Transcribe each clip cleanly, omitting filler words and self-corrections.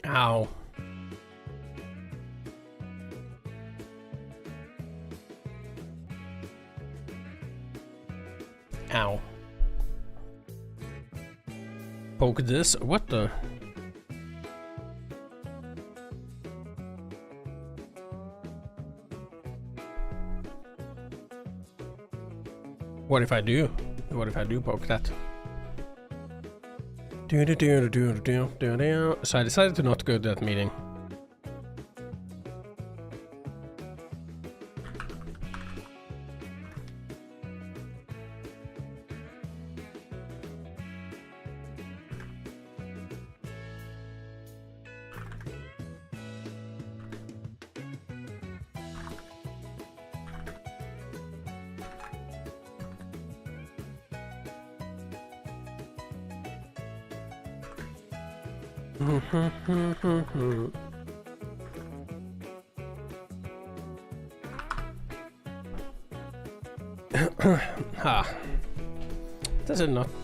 Ow. Ow. Poke this? What the? What if I do? What if I do poke that? So I decided to not go to that meeting.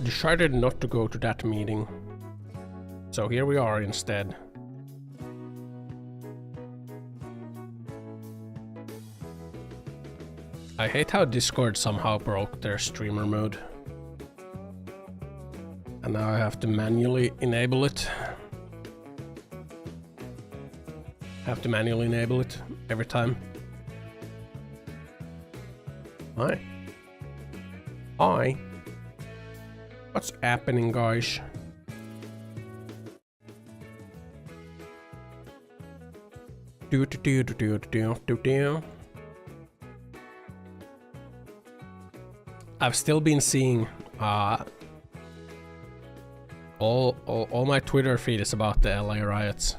Decided not to go to that meeting. So here we are instead. I hate how Discord somehow broke their streamer mode. And now I have to manually enable it. Every time. Hi. What's happening, guys? I've still been seeing all my Twitter feed is about the LA riots.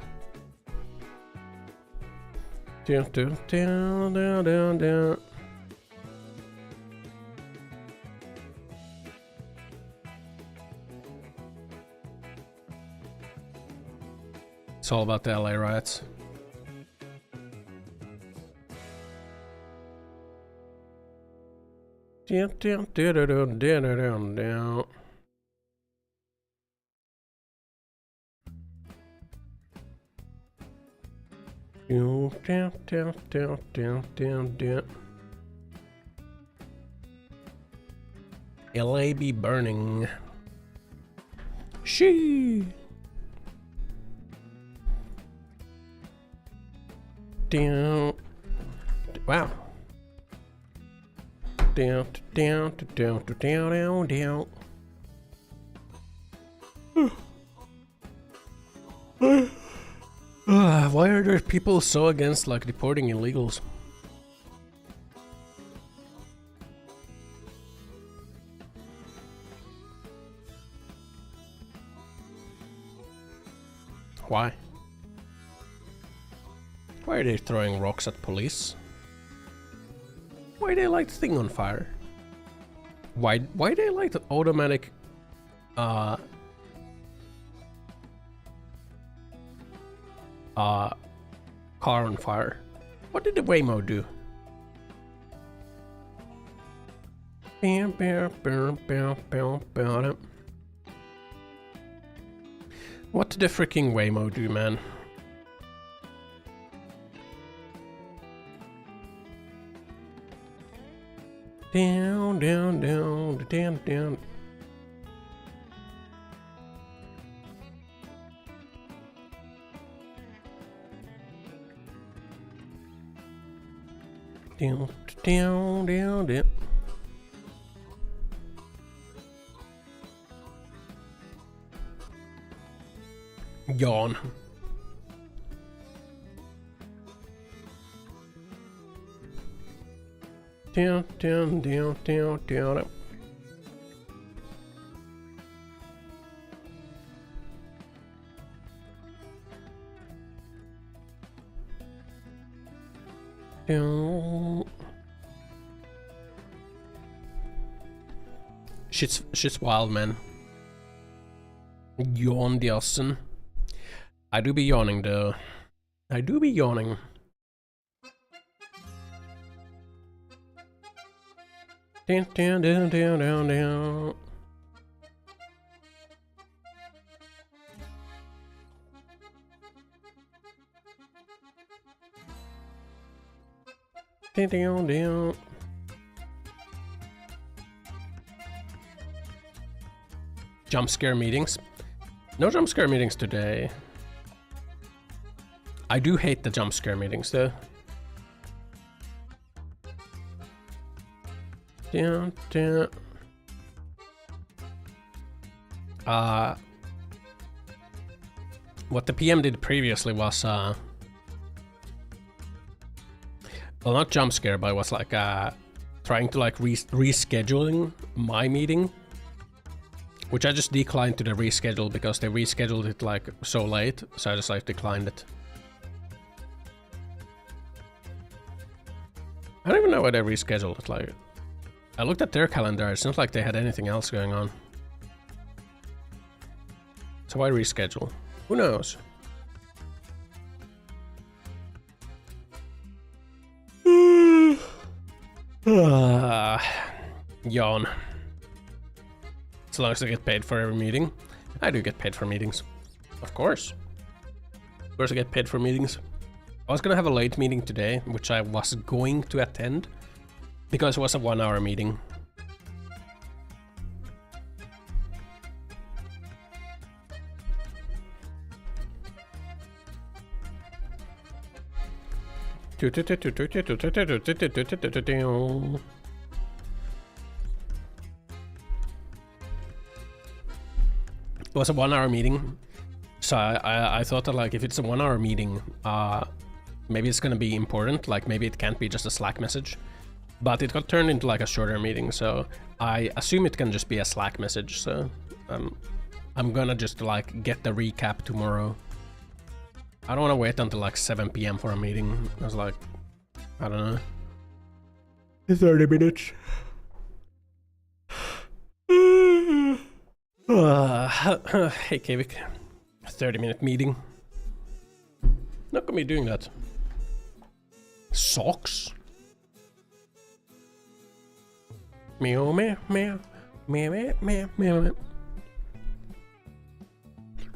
It's all about the LA riots. LA be burning. She. Wow. Why are there people so against like deporting illegals? Why? Why are they throwing rocks at police? Why they light the thing on fire? Why they light the automatic car on fire? What did the Waymo do? What did the freaking Waymo do, man? Down, down, down, down, down. Down, down, down, down. Yawn. Down, down, down, down, down. Down. Shit's wild, man. Yawn the Ossan. I do be yawning though. I do be yawning. Down, down, down, down, down, down. Jump scare meetings. No jump scare meetings today. I do hate the jump scare meetings though. What the PM did previously was well, not jump scare, but it was like trying to like rescheduling my meeting, which I just declined to the reschedule because they rescheduled it like so late, so I just like declined it. I don't even know why they rescheduled it. Like, I looked at their calendar, it's not like they had anything else going on. So why reschedule? Who knows? Yawn. As long as I get paid for every meeting. I do get paid for meetings. Of course. Of course I get paid for meetings. I was gonna have a late meeting today, which I was going to attend, because it was a 1 hour meeting. It was a 1 hour meeting, so I thought that like if it's a 1 hour meeting, maybe it's gonna be important, like maybe it can't be just a Slack message. But it got turned into like a shorter meeting, so I assume it can just be a Slack message, so I'm gonna just like get the recap tomorrow. I don't wanna wait until like 7 PM for a meeting. I was like, I don't know. 30 minutes. Hey Kavik, 30-minute meeting. Not gonna be doing that. Socks? Meow meow meow meow meow meow.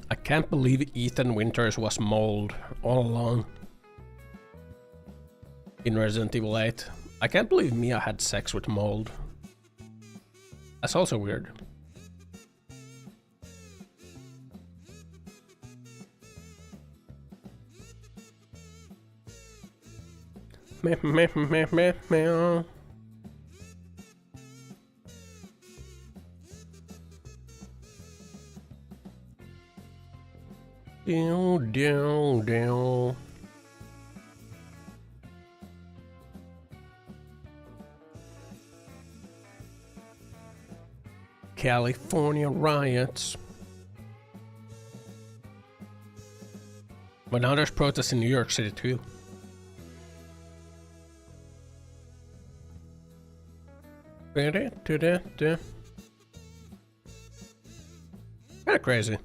I can't believe Ethan Winters was mold all along in Resident Evil 8. I can't believe Mia had sex with mold. That's also weird. Meh meh meh meh meh. Down, down, down. California riots. But now there's protests in New York City too. Kinda crazy.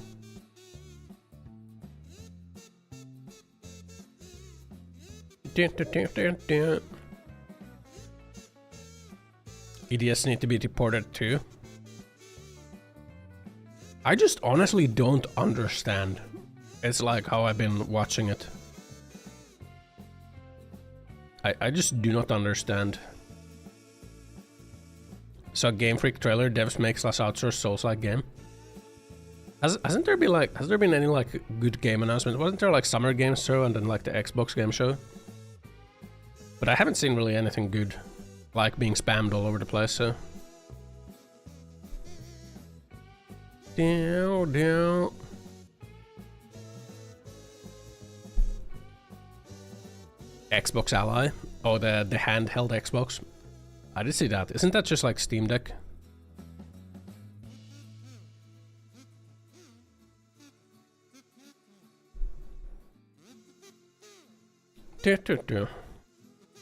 Idiots need to be deported too. I just honestly don't understand. It's like how I've been watching it. I just do not understand. So Game Freak trailer, devs makes less outsource Souls-like game. Hasn't there been like, has there been any like good game announcement? Wasn't there like Summer Games Show and then like the Xbox Game Show? But I haven't seen really anything good, like being spammed all over the place, so. Down, down. Xbox Ally? Oh, the handheld Xbox? I did see that. Isn't that just like Steam Deck?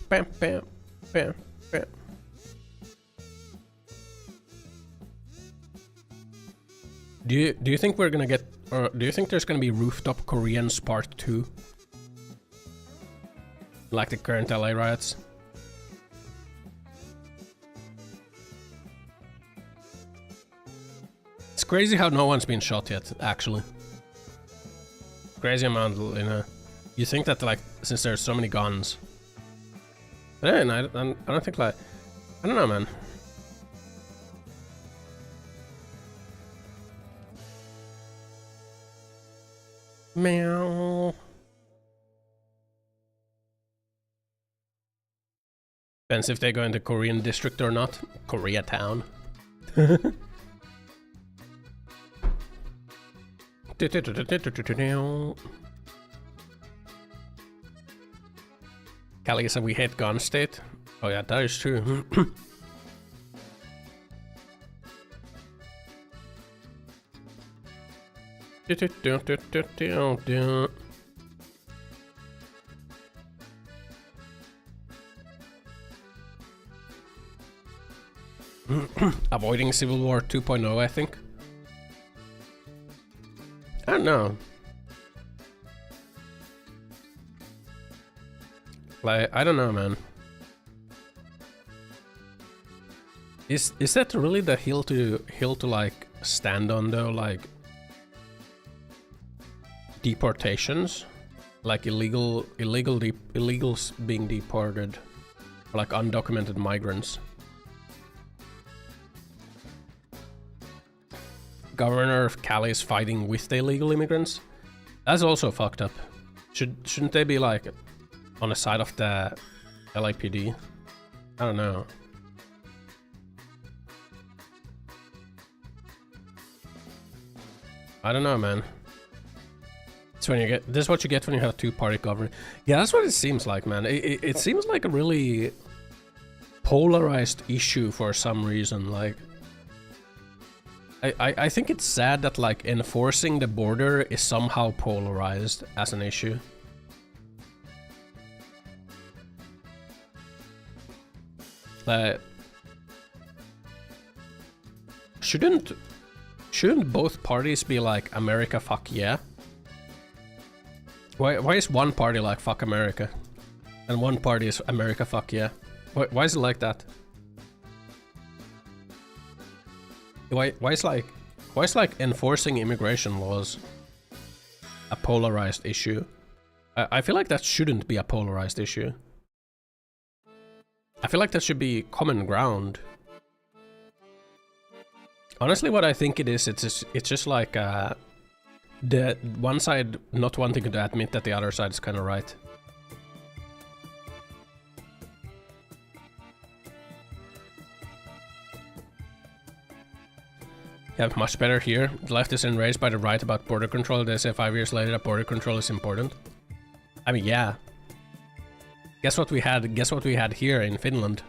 Bam, bam, bam, bam. Do you think we're gonna get, or do you think there's gonna be Rooftop Koreans Part 2? Like the current LA riots? It's crazy how no one's been shot yet, actually. Crazy amount, you know. You think that, like, since there's so many guns, But then I don't think like, I don't know, man. Meow. Depends if they go into Korean district or not. Koreatown. Callie said we hate gun state. Oh yeah, that is true. Avoiding Civil War 2.0, I think. I don't know. Like, I don't know, man. Is that really the hill to like stand on though? Like deportations, like illegals being deported, or like undocumented migrants. Governor of Cali is fighting with the illegal immigrants. That's also fucked up. Shouldn't they be like on the side of the LAPD? I don't know. I don't know, man. It's when you get, this is what you get when you have two-party government. Yeah, that's what it seems like, man. It seems like a really polarized issue for some reason. Like, I think it's sad that like enforcing the border is somehow polarized as an issue. Shouldn't both parties be like America fuck yeah? Why is one party like fuck America and one party is America fuck yeah? Why is it like that? Why is like enforcing immigration laws a polarized issue? I feel like that shouldn't be a polarized issue. I feel like that should be common ground. Honestly, what I think it is, it's just like the one side not wanting to admit that the other side is kind of right. Yeah, much better here. The left is enraged by the right about border control. They say 5 years later that border control is important. I mean, yeah. Guess what we had here in Finland?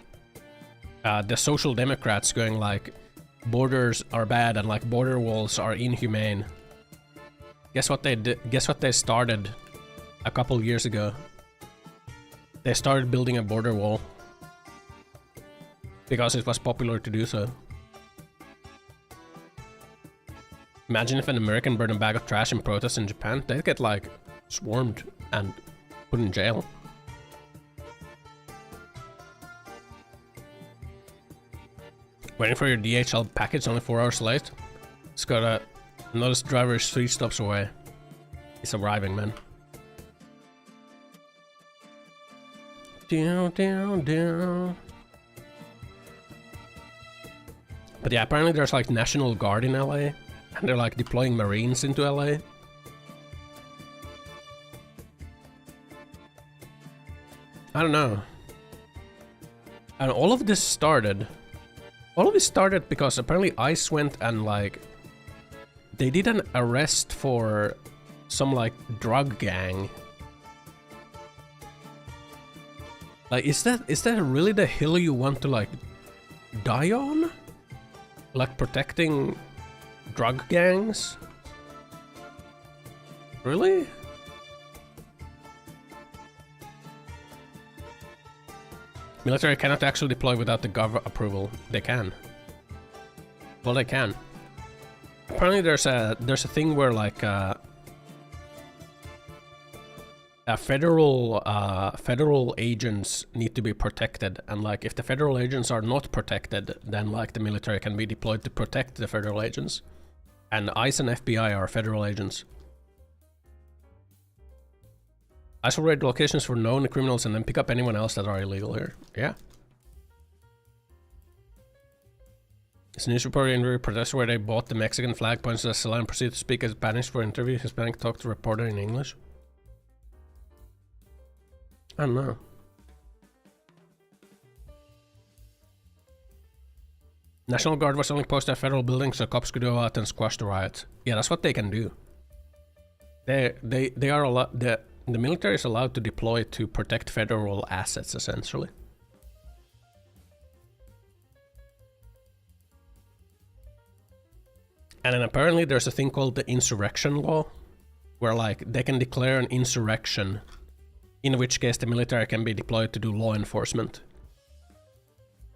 The Social Democrats going like, borders are bad and like border walls are inhumane. Guess what they did? Guess what they started a couple years ago? They started building a border wall because it was popular to do so. Imagine if an American burned a bag of trash in protest in Japan. They'd get like swarmed and put in jail. Waiting for your DHL package, only 4 hours late. It's got a notice driver is 3 stops away. He's arriving, man. Down. But yeah, apparently there's like National Guard in LA, and they're like deploying Marines into LA. I don't know. And all of this started because apparently ICE went and like they did an arrest for some like drug gang. Like, is that really the hill you want to like die on? Like protecting drug gangs? Really? Military cannot actually deploy without the gov approval. They can. Well, they can. Apparently, there's a thing where like federal agents need to be protected, and like if the federal agents are not protected, then like the military can be deployed to protect the federal agents. And ICE and FBI are federal agents. Isolate locations for known criminals and then pick up anyone else that are illegal here. Yeah. This news report interview protester where they bought the Mexican flag, points to the salon and proceeded to speak in Spanish for interview. Hispanic talked to reporter in English. I don't know. National Guard was only posted at federal buildings so cops could go out and squash the riots. Yeah, that's what they can do. They are allowed. The military is allowed to deploy to protect federal assets, essentially. And then apparently there's a thing called the insurrection law, where like they can declare an insurrection, in which case the military can be deployed to do law enforcement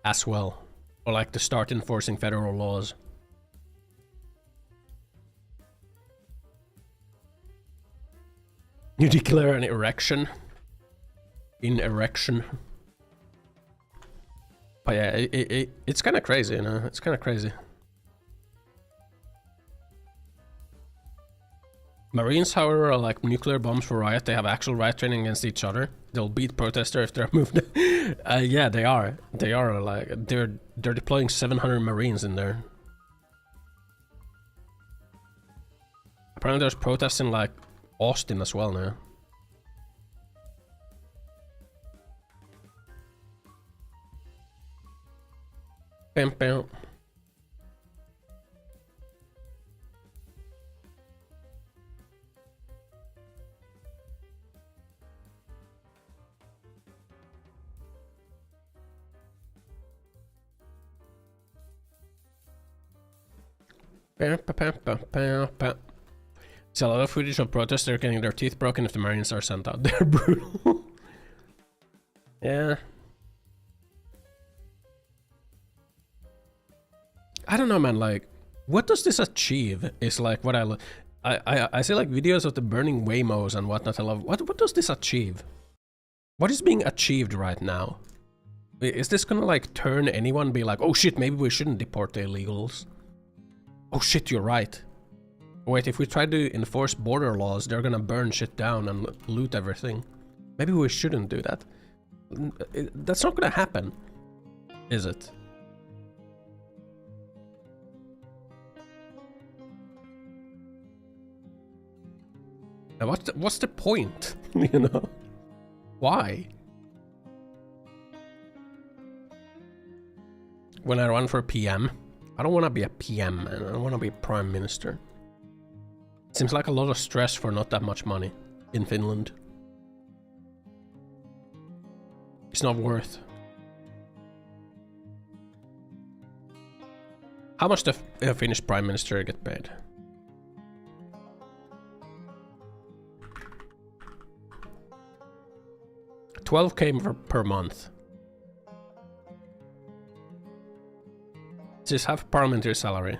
as well, or like to start enforcing federal laws. You declare an erection. In erection. But yeah, it's kind of crazy, you know? It's kind of crazy. Marines, however, are like nuclear bombs for riot. They have actual riot training against each other. They'll beat protesters if they're moved. Yeah, they are. They are like they're deploying 700 Marines in there. Apparently, there's protests in like Austin as well now. Bam, bam. It's a lot of footage of protesters getting their teeth broken if the Marines are sent out. They're brutal. Yeah. I don't know, man. Like, what does this achieve? Is like what I see like videos of the burning Waymos and whatnot. I love. What does this achieve? What is being achieved right now? Is this gonna like turn anyone? Be like, oh shit, maybe we shouldn't deport the illegals. Oh shit, you're right. Wait, if we try to enforce border laws, they're gonna burn shit down and loot everything. Maybe we shouldn't do that. That's not gonna happen, is it? Now what's the point? You know? Why? When I run for PM, I don't want to be a PM, man. I don't want to be Prime Minister. Seems like a lot of stress for not that much money in Finland. It's not worth. How much does the Finnish Prime Minister get paid? $12K per month. This is half parliamentary salary.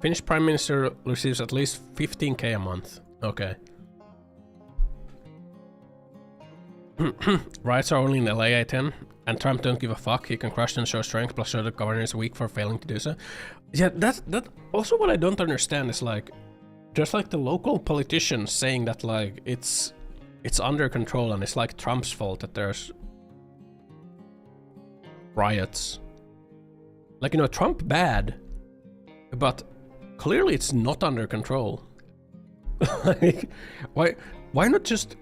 Finnish Prime Minister receives at least 15K a month. Okay. Riots are only in LA, I-10, and Trump don't give a fuck. He can crush and show strength, plus show the governor is weak for failing to do so. Yeah, that also what I don't understand is like, there's like the local politicians saying that like it's under control and it's like Trump's fault that there's riots. Like, you know, Trump bad, but clearly it's not under control. Like, why not just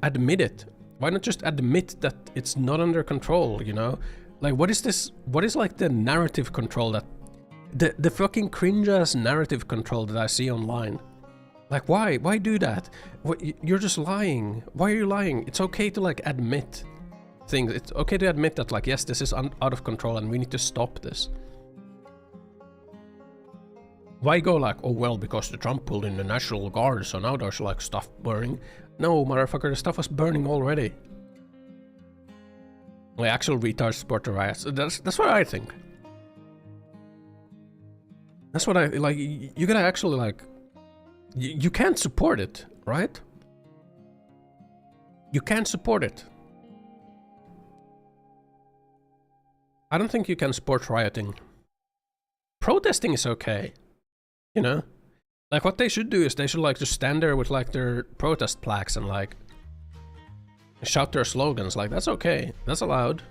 admit it? Why not just admit that it's not under control, you know? Like, what is this? What is like the narrative control that the fucking cringe-ass narrative control that I see online? Like, why do that? You're just lying. Why are you lying? It's okay to like admit things. It's okay to admit that like, yes, this is out of control and we need to stop this. Why go like, oh well, because the Trump pulled in the National Guard, so now there's like stuff burning. No, motherfucker, the stuff was burning already. Like, actual retards support the riots. That's what I think. That's what I like. You gotta actually like, you can't support it, right? You can't support it. I don't think you can support rioting. Protesting is okay. You know? Like, what they should do is they should like just stand there with like their protest plaques and like shout their slogans, like, that's okay. That's allowed.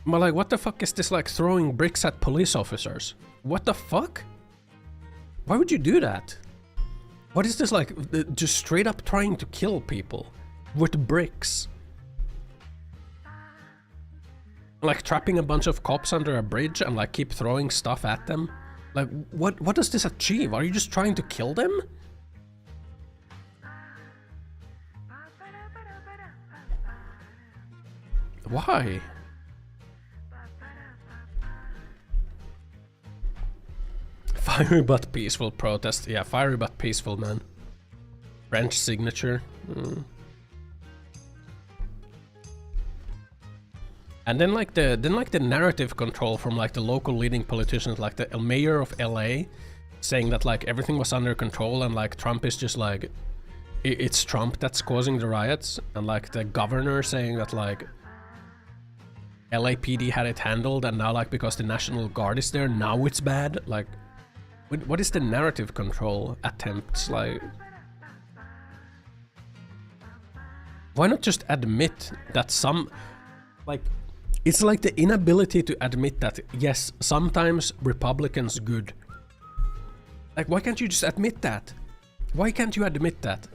But like, what the fuck is this, like, throwing bricks at police officers? What the fuck? Why would you do that? What is this, like, just straight up trying to kill people with bricks? Like, trapping a bunch of cops under a bridge and, like, keep throwing stuff at them? Like, what does this achieve? Are you just trying to kill them? Why? Fiery but peaceful protest. Yeah, fiery but peaceful, man. French signature. And then like the narrative control from like the local leading politicians, like the mayor of LA, saying that like everything was under control and like Trump is just like it's Trump that's causing the riots, and like the governor saying that like LAPD had it handled, and now like because the National Guard is there, now it's bad. Like, what is the narrative control attempts? Like, why not just admit that some, like, it's like the inability to admit that, yes, sometimes Republicans good. Like, why can't you just admit that? Why can't you admit that?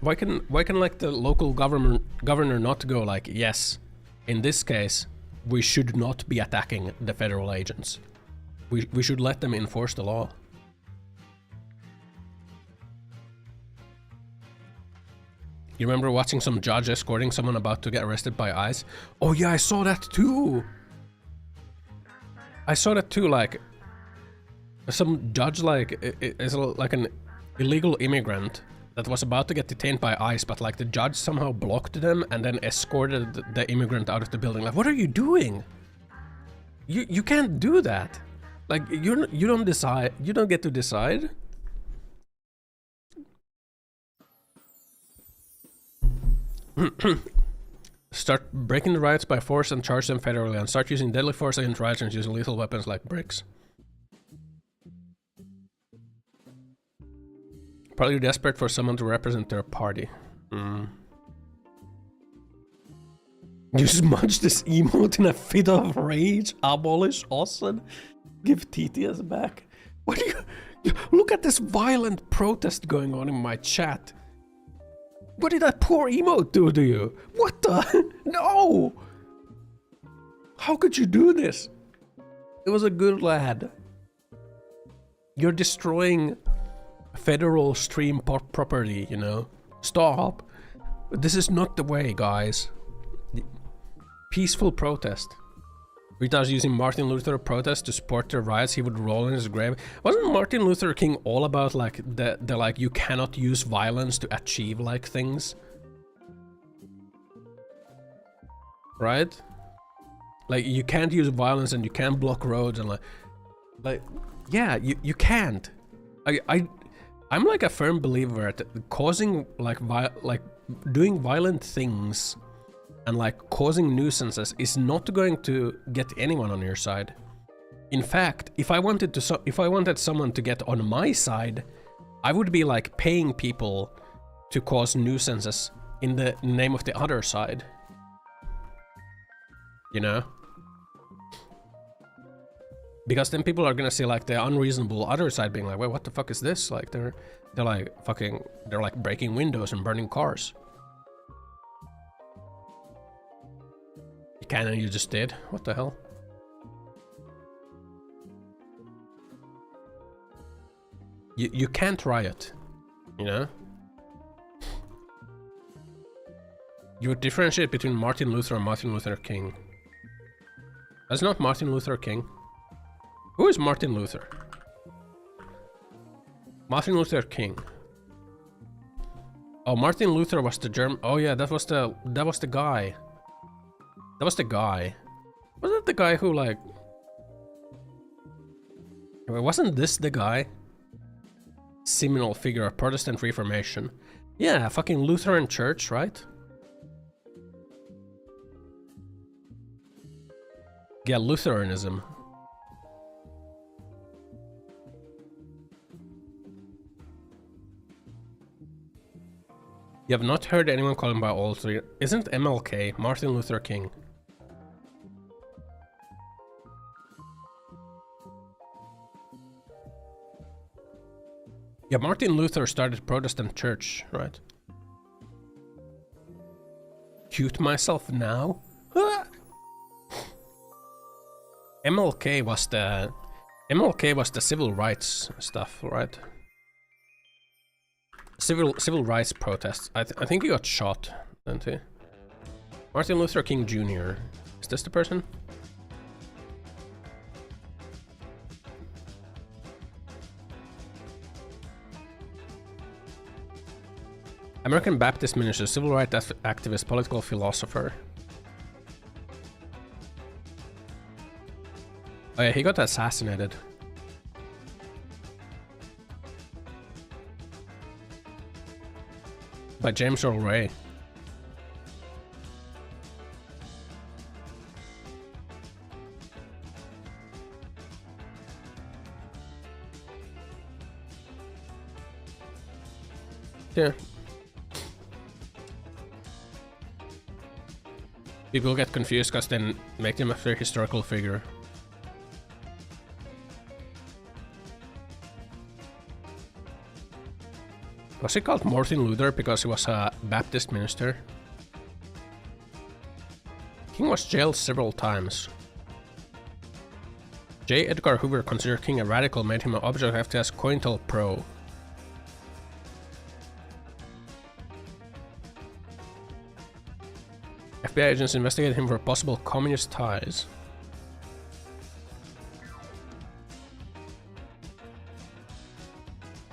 Why can like the local governor not go like, yes, in this case, we should not be attacking the federal agents. We should let them enforce the law. You remember watching some judge escorting someone about to get arrested by ICE? Oh yeah, I saw that too! I saw that too, like, some judge like is like an illegal immigrant that was about to get detained by ICE, but like the judge somehow blocked them and then escorted the immigrant out of the building. Like, what are you doing? You can't do that. Like, you don't decide. You don't get to decide. Start breaking the riots by force and charge them federally, and start using deadly force against rioters using lethal weapons like bricks. Probably desperate for someone to represent their party. You smudge this emote in a fit of rage. Abolish Ossan. Give TTS back. What do you look at this violent protest going on in my chat? What did that poor emote do to you? What the? No! How could you do this? It was a good lad. You're destroying federal stream property, you know? Stop. This is not the way, guys. Peaceful protest. Rita's using Martin Luther protest to support the riots. He would roll in his grave. Wasn't Martin Luther King all about like the like you cannot use violence to achieve like things? Right? Like you can't use violence and you can't block roads and like yeah, you can't. I'm like a firm believer that causing like doing violent things and like causing nuisances is not going to get anyone on your side. In fact, if I wanted someone to get on my side, I would be like paying people to cause nuisances in the name of the other side. You know? Because then people are gonna see like the unreasonable other side being like, wait, what the fuck is this? Like they're like fucking, they're like breaking windows and burning cars. Cannon you just did? What the hell? You can't riot, you know? You would differentiate between Martin Luther and Martin Luther King. That's not Martin Luther King. Who is Martin Luther? Martin Luther King. Oh, Martin Luther was the German. Oh yeah, that was the guy. That was the guy. Wasn't it the guy who like... Wasn't this the guy? Seminal figure of Protestant Reformation. Yeah, fucking Lutheran Church, right? Yeah, Lutheranism. You have not heard anyone call him by all three. Isn't MLK, Martin Luther King? Yeah, Martin Luther started Protestant church, right? Cute myself now? MLK was the civil rights stuff, right? Civil rights protests. I think he got shot, didn't he? Martin Luther King Jr. Is this the person? American Baptist minister, civil rights activist, political philosopher. Oh yeah, he got assassinated. By James Earl Ray. Yeah. People get confused because they make them a historical figure. Was he called Martin Luther because he was a Baptist minister? King was jailed several times. J. Edgar Hoover considered King a radical, made him an object of FTS COINTELPRO. FBI agents investigated him for possible communist ties.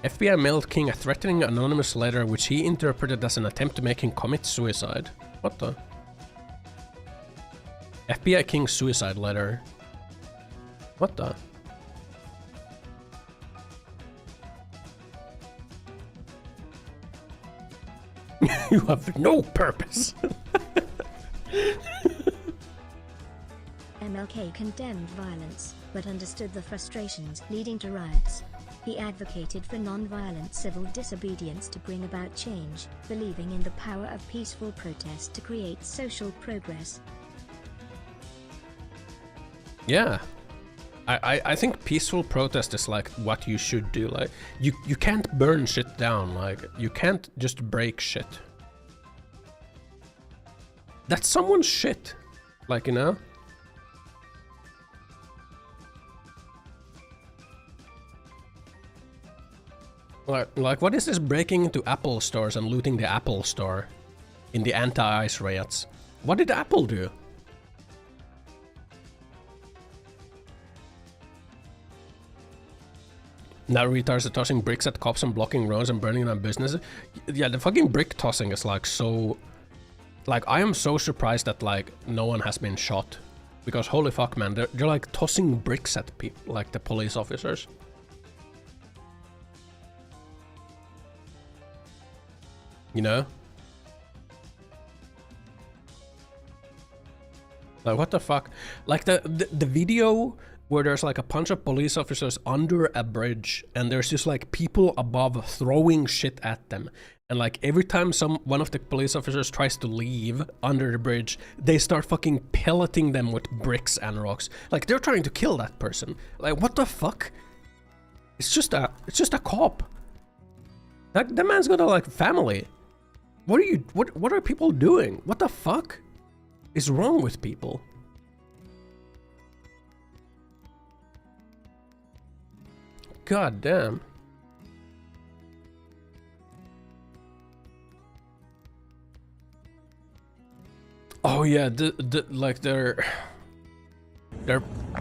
FBI mailed King a threatening anonymous letter which he interpreted as an attempt to make him commit suicide. What the? FBI King suicide letter. What the? You have no purpose. MLK condemned violence, but understood the frustrations leading to riots. He advocated for non-violent civil disobedience to bring about change, believing in the power of peaceful protest to create social progress. Yeah. I think peaceful protest is like what you should do. Like you can't burn shit down, like you can't just break shit. That's someone's shit. Like, you know? Like what is this breaking into Apple stores and looting the Apple store in the anti-ice riots? What did Apple do? Now retards are tossing bricks at cops and blocking roads and burning down businesses. Yeah, the fucking brick tossing is like so... Like, I am so surprised that like no one has been shot. Because holy fuck man, they're like tossing bricks at people, like the police officers. You know? Like what the fuck? Like the video where there's like a bunch of police officers under a bridge and there's just like people above throwing shit at them. And like every time one of the police officers tries to leave under the bridge, they start fucking pelleting them with bricks and rocks. Like they're trying to kill that person. Like what the fuck? It's just a cop. That man's got a like family. What are people doing? What the fuck is wrong with people? God damn. Oh yeah, like they're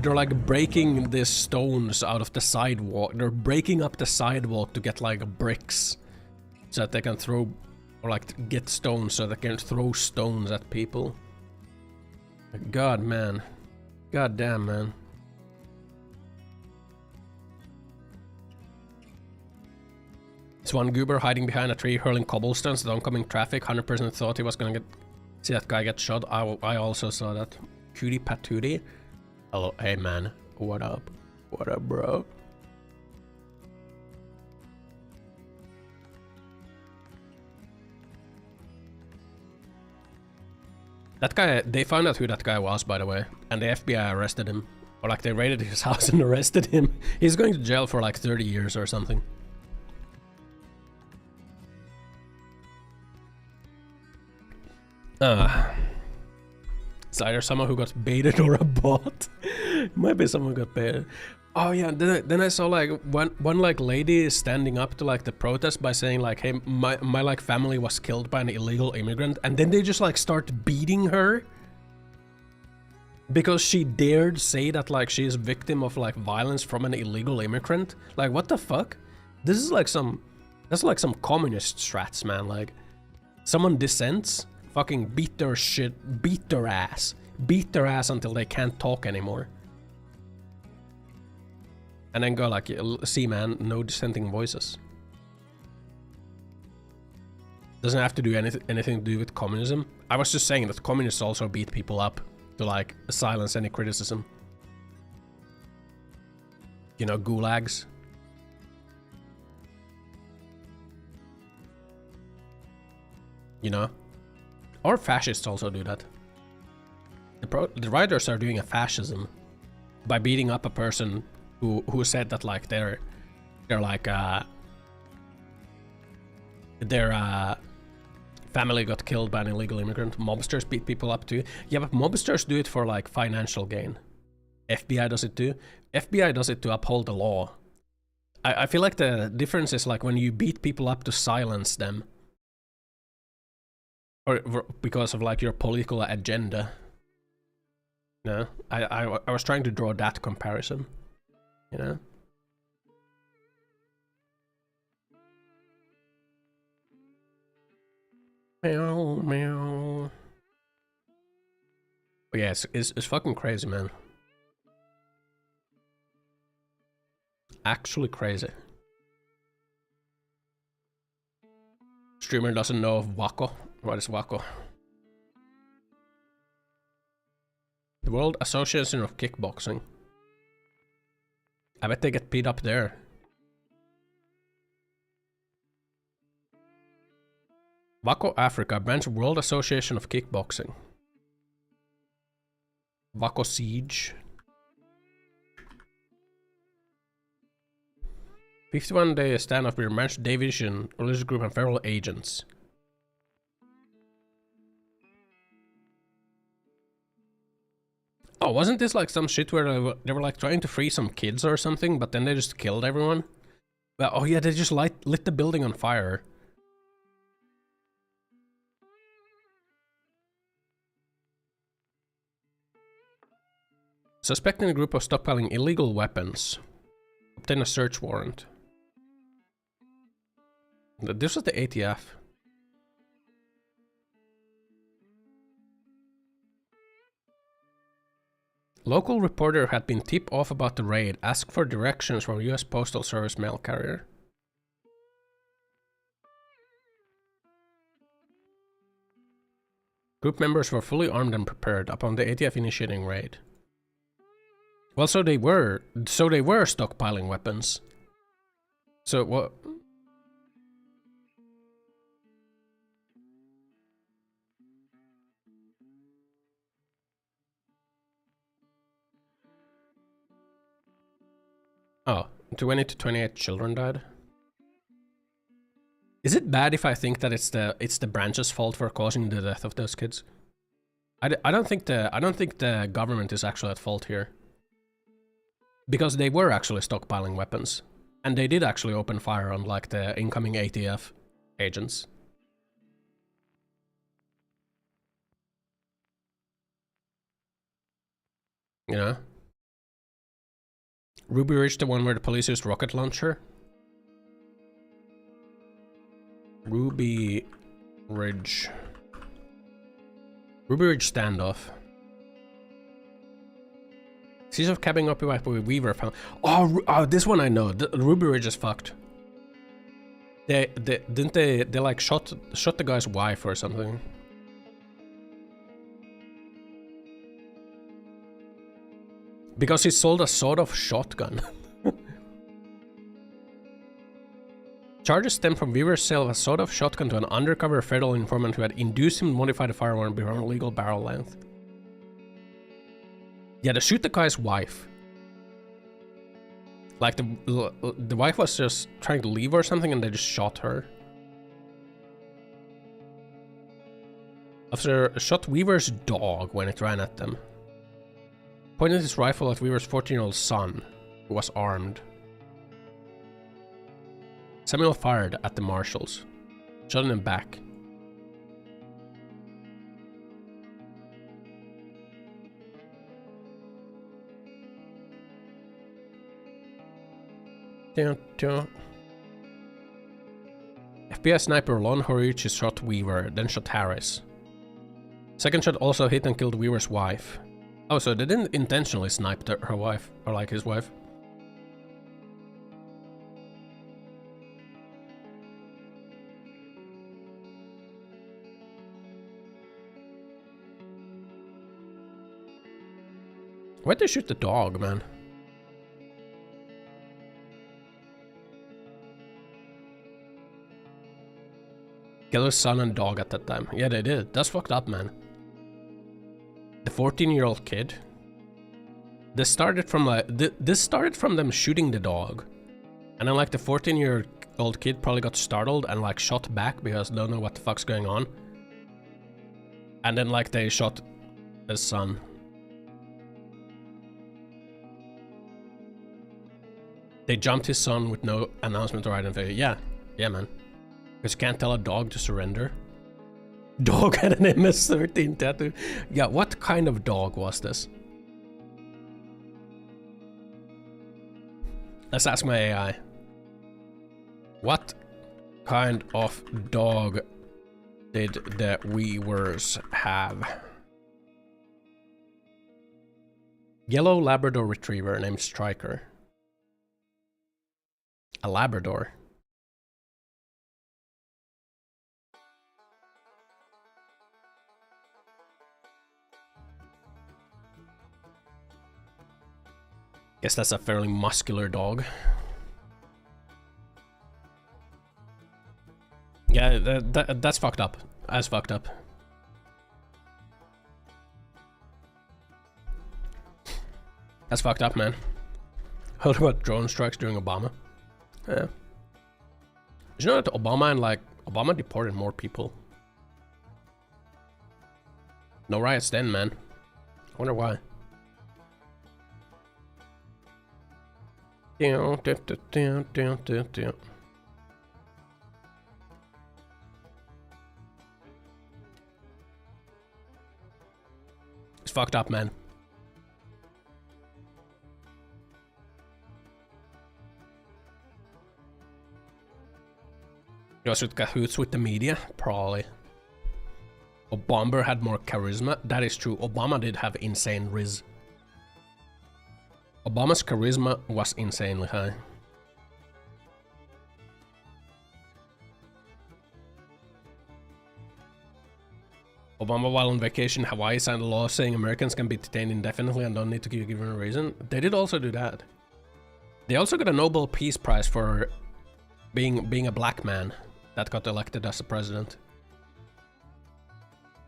like breaking the stones out of the sidewalk. They're breaking up the sidewalk to get like bricks so that they can throw, or like get stones so they can throw stones at people. God man. God damn man. It's one goober hiding behind a tree hurling cobblestones at oncoming traffic. 100% thought he was gonna see that guy get shot. I also saw that. Cutie patootie. Hello, hey man. What up? What up, bro? That guy, they found out who that guy was, by the way, and the FBI arrested him. Or like they raided his house and arrested him. He's going to jail for like 30 years or something. It's either someone who got baited or a bot. Might be someone who got baited. Oh yeah, then I saw like one like lady standing up to like the protest by saying like, hey, my like family was killed by an illegal immigrant, and then they just like start beating her because she dared say that like she is victim of like violence from an illegal immigrant. Like what the fuck? This is like that's like some communist strats, man. Like someone dissents, fucking beat their ass until they can't talk anymore. And then go like, see man, no dissenting voices. Doesn't have to do anything to do with communism. I was just saying that communists also beat people up to like silence any criticism. You know, gulags. You know? Or fascists also do that. The writers are doing a fascism by beating up a person who said that like their family got killed by an illegal immigrant. Mobsters beat people up too. Yeah, but mobsters do it for like financial gain. FBI does it too. FBI does it to uphold the law. I feel like the difference is like when you beat people up to silence them, or because of like your political agenda. No, I was trying to draw that comparison. You know? Meow, meow. But yeah, it's fucking crazy, man. Actually crazy. Streamer doesn't know of Wako. What is Wako? The World Association of Kickboxing. I bet they get beat up there. Wako Africa, branch of World Association of Kickboxing. Wako Siege. 51-day standoff between branch division, religious group and federal agents. Oh, wasn't this like some shit where they were like trying to free some kids or something, but then they just killed everyone? Well, oh yeah, they just lit the building on fire. Suspecting a group of stockpiling illegal weapons. Obtain a search warrant. This was the ATF. Local reporter had been tipped off about the raid, asked for directions from US Postal Service mail carrier. Group members were fully armed and prepared upon the ATF initiating raid. Well, so they were stockpiling weapons. So what? Oh, 20 to 28 children died. Is it bad if I think that it's the branch's fault for causing the death of those kids? I don't think the government is actually at fault here. Because they were actually stockpiling weapons. And they did actually open fire on like the incoming ATF agents. You know? Ruby Ridge, the one where the police used rocket launcher? Ruby Ridge. Ruby Ridge standoff. Cease of cabbing up with Weaver found. Oh, this one I know. The Ruby Ridge is fucked. They like shot the guy's wife or something. Because he sold a sort of shotgun. Charges stem from Weaver's sale of a sawed-off shotgun to an undercover federal informant who had induced him to modify the firearm beyond legal barrel length. Yeah, to shoot the guy's wife. Like, the wife was just trying to leave or something and they just shot her. Officer shot Weaver's dog when it ran at them. Pointed his rifle at Weaver's 14-year-old son, who was armed. Samuel fired at the marshals, shot him back. FBI sniper Lon Horiuchi shot Weaver, then shot Harris. Second shot also hit and killed Weaver's wife. Oh, so they didn't intentionally snipe her wife, or like his wife. Why'd they shoot the dog, man? Kill his son and dog at that time. Yeah, they did. That's fucked up, man. The 14-year-old kid. This started from like this started from them shooting the dog, and then like the 14-year-old kid probably got startled and like shot back because they don't know what the fuck's going on. And then like they shot his son. They jumped his son with no announcement or identification. Yeah, man. Because you can't tell a dog to surrender. Dog had an MS-13 tattoo. Yeah, what kind of dog was this? Let's ask my AI. What kind of dog did the Weavers have? Yellow Labrador Retriever named Striker. A Labrador. Guess that's a fairly muscular dog. Yeah, that's fucked up. That's fucked up. That's fucked up, man. Heard about drone strikes during Obama? Yeah. Did you know that Obama deported more people? No riots then, man. I wonder why. It's fucked up, man. He was with cahoots with the media? Probably. Obama had more charisma? That is true. Obama did have insane riz. Obama's charisma was insanely high. Obama, while on vacation in Hawaii, signed a law saying Americans can be detained indefinitely and don't need to give given a reason. They did also do that. They also got a Nobel Peace Prize for being a black man that got elected as the president.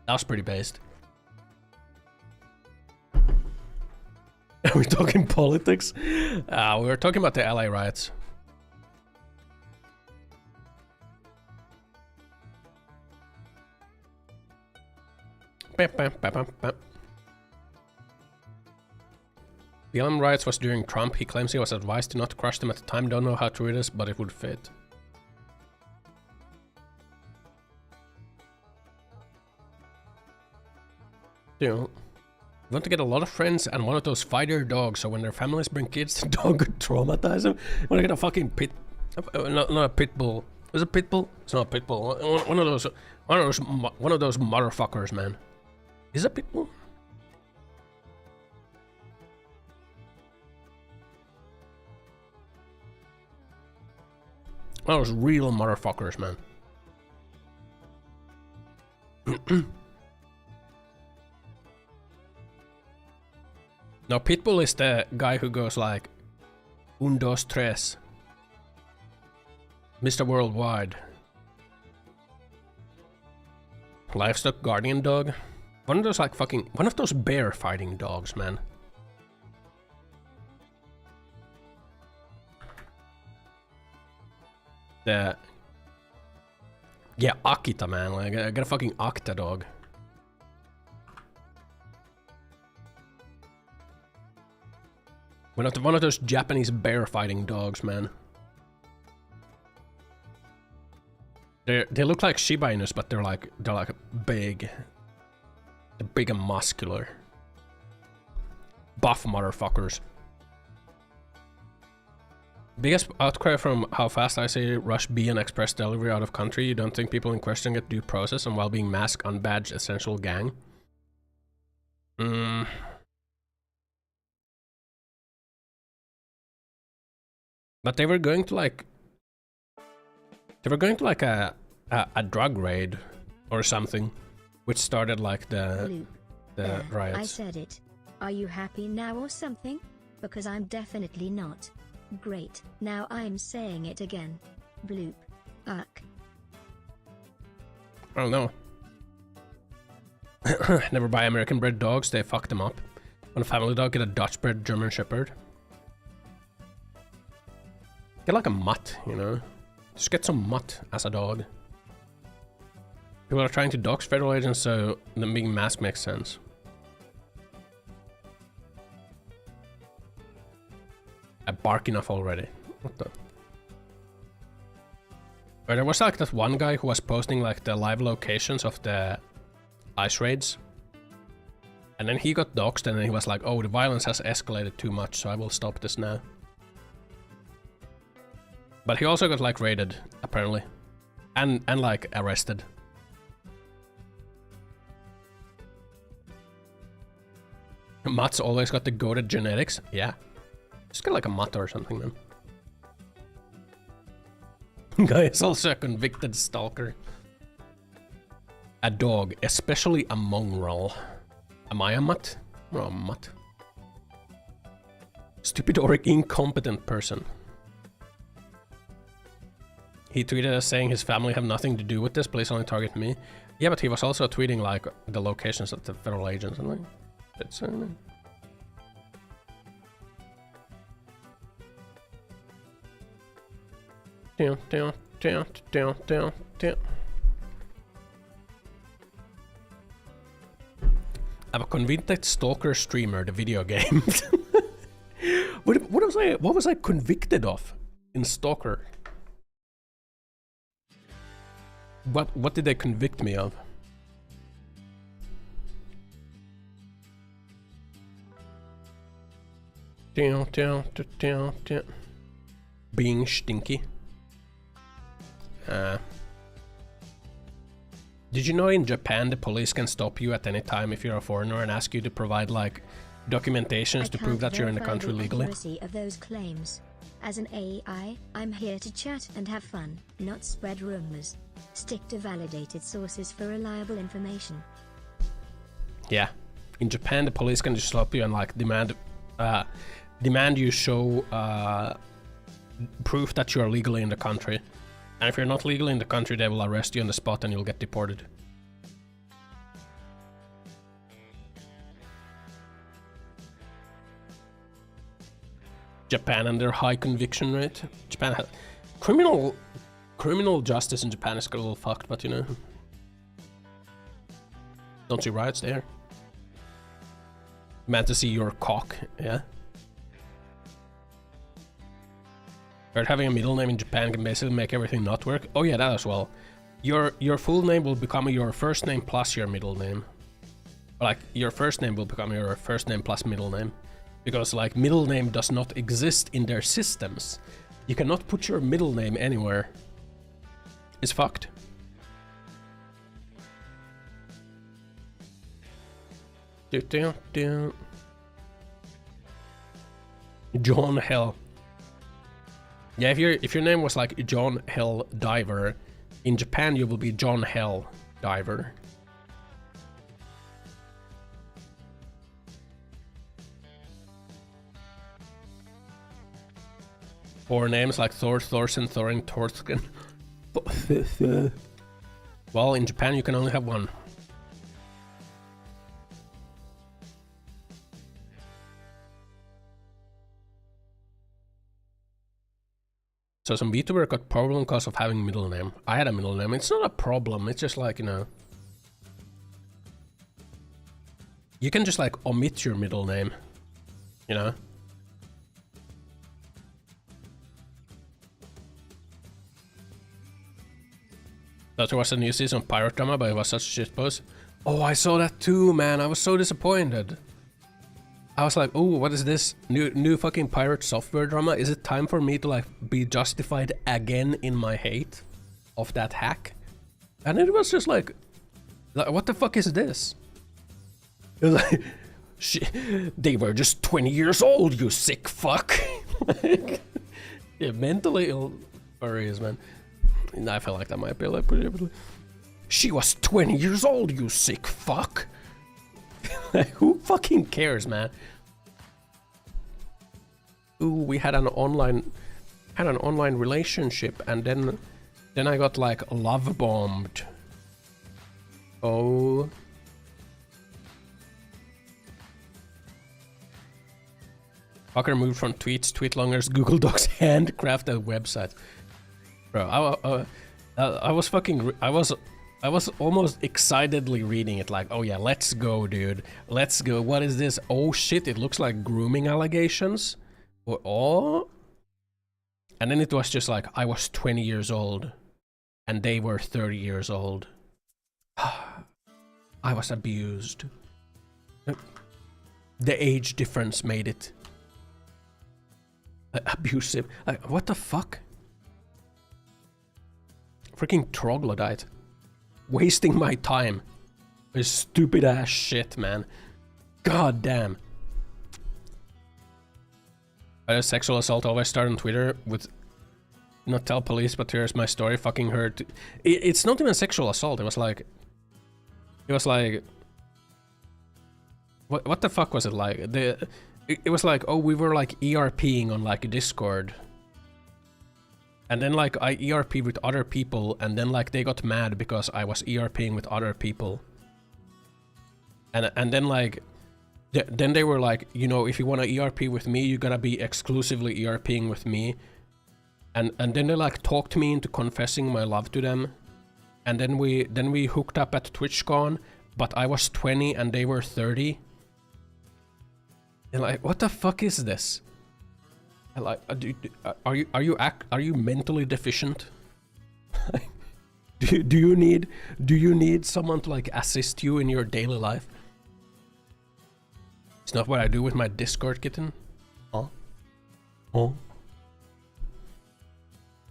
That was pretty based. Are we talking politics? We were talking about the LA riots. The LM riots was during Trump. He claims he was advised to not crush them at the time. Don't know how true it is, but it would fit. You know, you want to get a lot of friends and one of those fighter dogs, so when their families bring kids, the dog could traumatize them. You want to get a fucking pit, not a pit bull. Is it pit bull? It's not a pit bull. One of those motherfuckers, man. Is it a pit bull? One of those real motherfuckers, man. No, Pitbull is the guy who goes like, un, dos, tres. Mr. Worldwide. Livestock guardian dog. One of those like fucking... One of those bear fighting dogs, man. The... Yeah, Akita, man. Like, I got a fucking Akita dog. One of those Japanese bear fighting dogs, man. They look like Shiba Inus, but they're like big. They're big and muscular. Buff motherfuckers. Biggest outcry from how fast I say rush B and express delivery out of country. You don't think people in question get due process and while being masked unbadged essential gang? But they were going to like... They were going to like a drug raid or something, which started like the riots. I said it. Are you happy now or something? Because I'm definitely not. Great. Now I'm saying it again. Bloop. Uck. Oh no. Never buy American bred dogs, they fuck them up. On a family dog, get a Dutch bred German Shepherd. Get like a mutt, you know? Just get some mutt as a dog. People are trying to dox federal agents, so them being masked makes sense. I bark enough already. What the? But there was like that one guy who was posting like the live locations of the ice raids. And then he got doxed and then he was like, oh, the violence has escalated too much, so I will stop this now. But he also got like raided, apparently. And like arrested. Mutt's always got the goated genetics. Yeah. Just get like a mutt or something, man. Guy is also a convicted stalker. A dog, especially a mongrel. Am I a mutt? I'm a mutt. Stupid or incompetent person. He tweeted us saying his family have nothing to do with this, please only target me. Yeah, but he was also tweeting like the locations of the federal agents and like... It's... Down. I'm a convicted stalker streamer, the video game. What was I convicted of in Stalker? What did they convict me of? Being stinky. Did you know in Japan the police can stop you at any time if you're a foreigner and ask you to provide like documentations to prove that you're in the country legally? Of those claims. As an AI, I'm here to chat and have fun, not spread rumors. Stick to validated sources for reliable information. Yeah. In Japan the police can just stop you and like demand you show proof that you are legally in the country. And if you're not legally in the country, they will arrest you on the spot and you'll get deported. Japan and their high conviction rate. Japan has... Criminal justice in Japan is a little fucked, but you know. Don't see riots there. Meant to see your cock, yeah. Heard having a middle name in Japan can basically make everything not work. Oh yeah, that as well. Your full name will become your first name plus your middle name. Like, your first name will become your first name plus middle name. Because, like, middle name does not exist in their systems. You cannot put your middle name anywhere. It's fucked. John Hell. Yeah, if your name was like John Hell Diver, in Japan you will be John Hell Diver. Or names like Thor, Thorson, Thorin, Thorskin. Well, in Japan you can only have one. So some VTuber got problem because of having middle name. I had a middle name. It's not a problem. It's just like, you know, you can just like omit your middle name, you know. Thought there was a new season of Pirate Drama, but it was such a shit post. Oh, I saw that too, man. I was so disappointed. I was like, oh, what is this? New fucking pirate software drama? Is it time for me to like be justified again in my hate of that hack? And it was just like what the fuck is this? It was like, they were just 20 years old, you sick fuck. Like, yeah, mentally ill furries, man. I feel like that might be like pretty. She was 20 years old, you sick fuck. Like, who fucking cares, man? Ooh, we had an online relationship, and then I got like love bombed. Oh. Fucker moved from tweets, tweet longers, Google Docs, handcrafted website. Bro, I was almost excitedly reading it like, oh yeah, let's go, dude. Let's go. What is this? Oh shit, it looks like grooming allegations. Oh. And then it was just like, I was 20 years old and they were 30 years old. I was abused. The age difference made it abusive. Like, what the fuck? Freaking troglodyte. Wasting my time. This stupid ass shit, man. God damn. A sexual assault always start on Twitter with not tell police, but here's my story, fucking her. It's not even sexual assault. It was like what the fuck was it like? It was like, oh, we were like ERPing on like Discord. And then like I ERP with other people, and then like they got mad because I was ERPing with other people. And then like then they were like, you know, if you want to ERP with me, you gotta be exclusively ERPing with me. And then they like talked me into confessing my love to them. And then we hooked up at TwitchCon, but I was 20 and they were 30. And like, what the fuck is this? Like, are you mentally deficient? do you need someone to like assist you in your daily life? It's not what I do with my Discord kitten. Huh? Huh?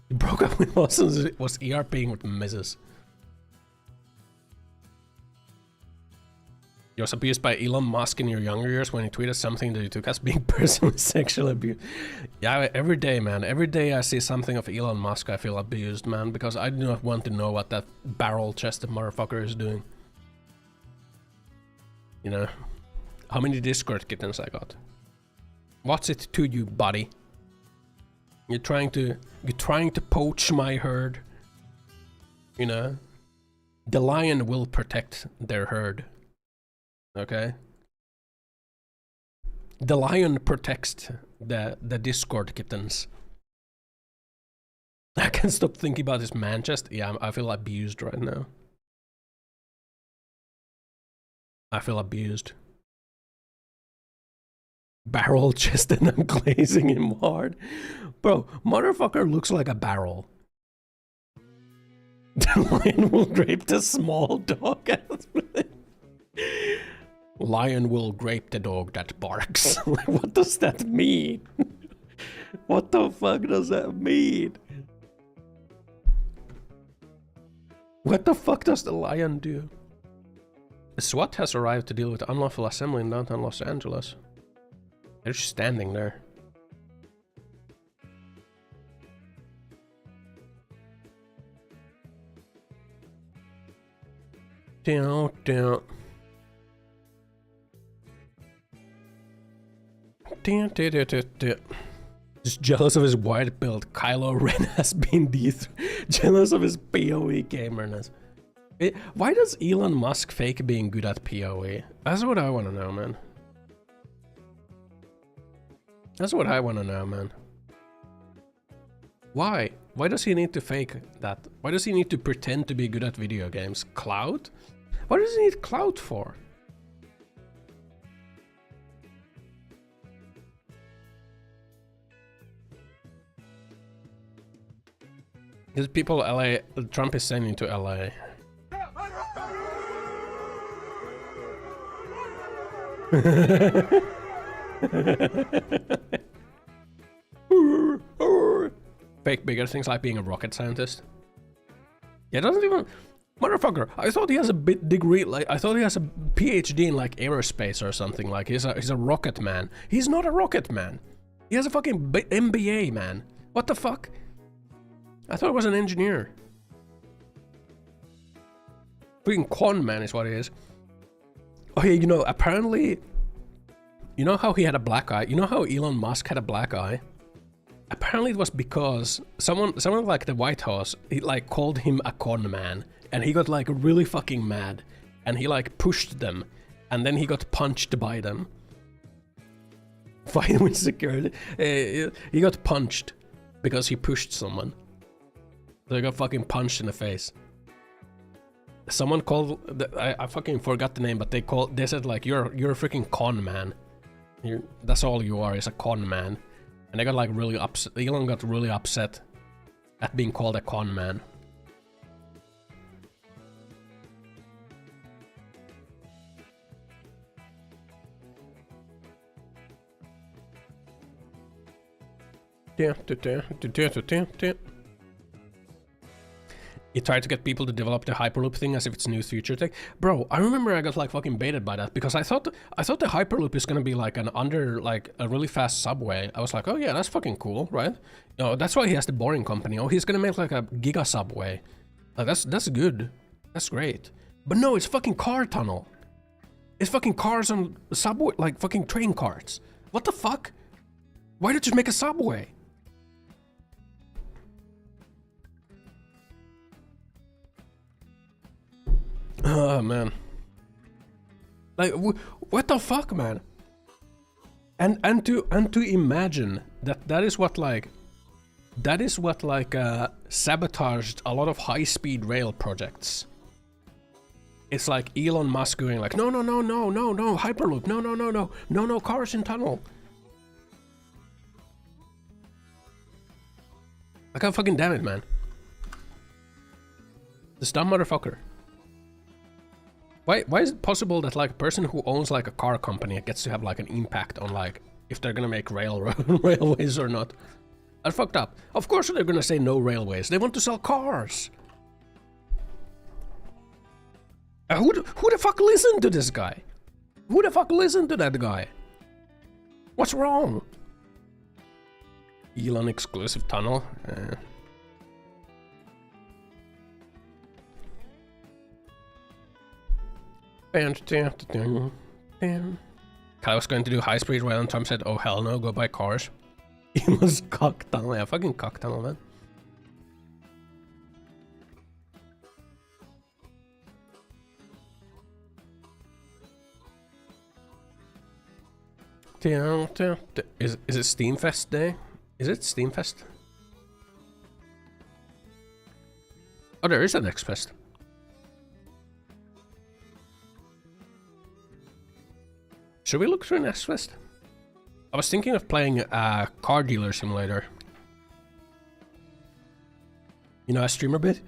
You broke up with Ossan, was ERPing with Mrs. You was abused by Elon Musk in your younger years when he tweeted something that you took as being personally sexual abuse. Yeah, every day, man. Every day I see something of Elon Musk, I feel abused, man, because I do not want to know what that barrel-chested motherfucker is doing. You know? How many Discord kittens I got? What's it to you, buddy? You're trying to poach my herd. You know? The lion will protect their herd. Okay? The lion protects the Discord kittens. I can't stop thinking about this man chest. Yeah, I feel abused right now. I feel abused. Barrel chest and I'm glazing him hard. Bro, motherfucker looks like a barrel. The lion will grape the small dog. Lion will grape the dog that barks. What does that mean? What the fuck does that mean? What the fuck does the lion do? SWAT has arrived to deal with unlawful assembly in downtown Los Angeles. They're just standing there. Down, down. Just jealous of his white build. Kylo Ren has been jealous of his PoE gamerness. Why does Elon Musk fake being good at PoE? That's what I want to know, man. That's what I want to know, man. Why? Why does he need to fake that? Why does he need to pretend to be good at video games? Clout? What does he need clout for? Because people, LA, Trump is sending to LA. Fake bigger things like being a rocket scientist. Yeah, doesn't even... Motherfucker, I thought he has a degree, like, I thought he has a PhD in, like, aerospace or something, like, he's a rocket man. He's not a rocket man. He has a fucking MBA, man. What the fuck? I thought he was an engineer. Freaking con man is what he is. Oh yeah, you know, apparently... You know how he had a black eye? You know how Elon Musk had a black eye? Apparently it was because someone like the White House, he like called him a con man, and he got like really fucking mad, and he like pushed them, and then he got punched by them. Fight with security. He got punched because he pushed someone. So he got fucking punched in the face. Someone called, I fucking forgot the name, but they said like, you're a freaking con man. That's all you are, is a con man. And they got like really upset. Elon got really upset at being called a con man. He tried to get people to develop the Hyperloop thing as if it's new future tech. Bro, I remember I got like fucking baited by that because I thought the Hyperloop is gonna be like a really fast subway. I was like, oh yeah, that's fucking cool, right? No, that's why he has the Boring Company. Oh, he's gonna make like a giga subway. Like that's good. That's great. But no, it's fucking car tunnel. It's fucking cars on subway, like fucking train carts. What the fuck? Why did you make a subway? Oh man, like what the fuck, man? And to imagine that is what sabotaged a lot of high-speed rail projects. It's like Elon Musk going like, no, Hyperloop, no, cars in tunnel. Like, God fucking damn it, man. This dumb motherfucker. Why is it possible that like a person who owns like a car company gets to have like an impact on like if they're gonna make railways or not? That's fucked up. Of course they're gonna say no railways. They want to sell cars. Who the fuck listened to this guy? Who the fuck listened to that guy? What's wrong? Elon exclusive tunnel. I was going to do high-speed rail and Tom said, oh hell no, go buy cars. He was cock tunnel, yeah, fucking cock tunnel, man. Is it Steamfest day? Is it Steamfest? Oh, there is an X-Fest. Should we look through an X-Fest? I was thinking of playing a car dealer simulator. You know, a streamer bit?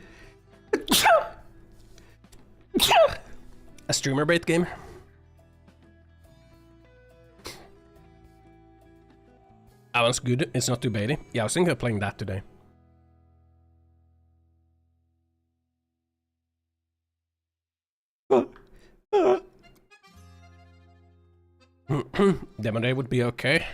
A streamer bait game? That one's good, it's not too baity. Yeah, I was thinking of playing that today. Demo day would be okay.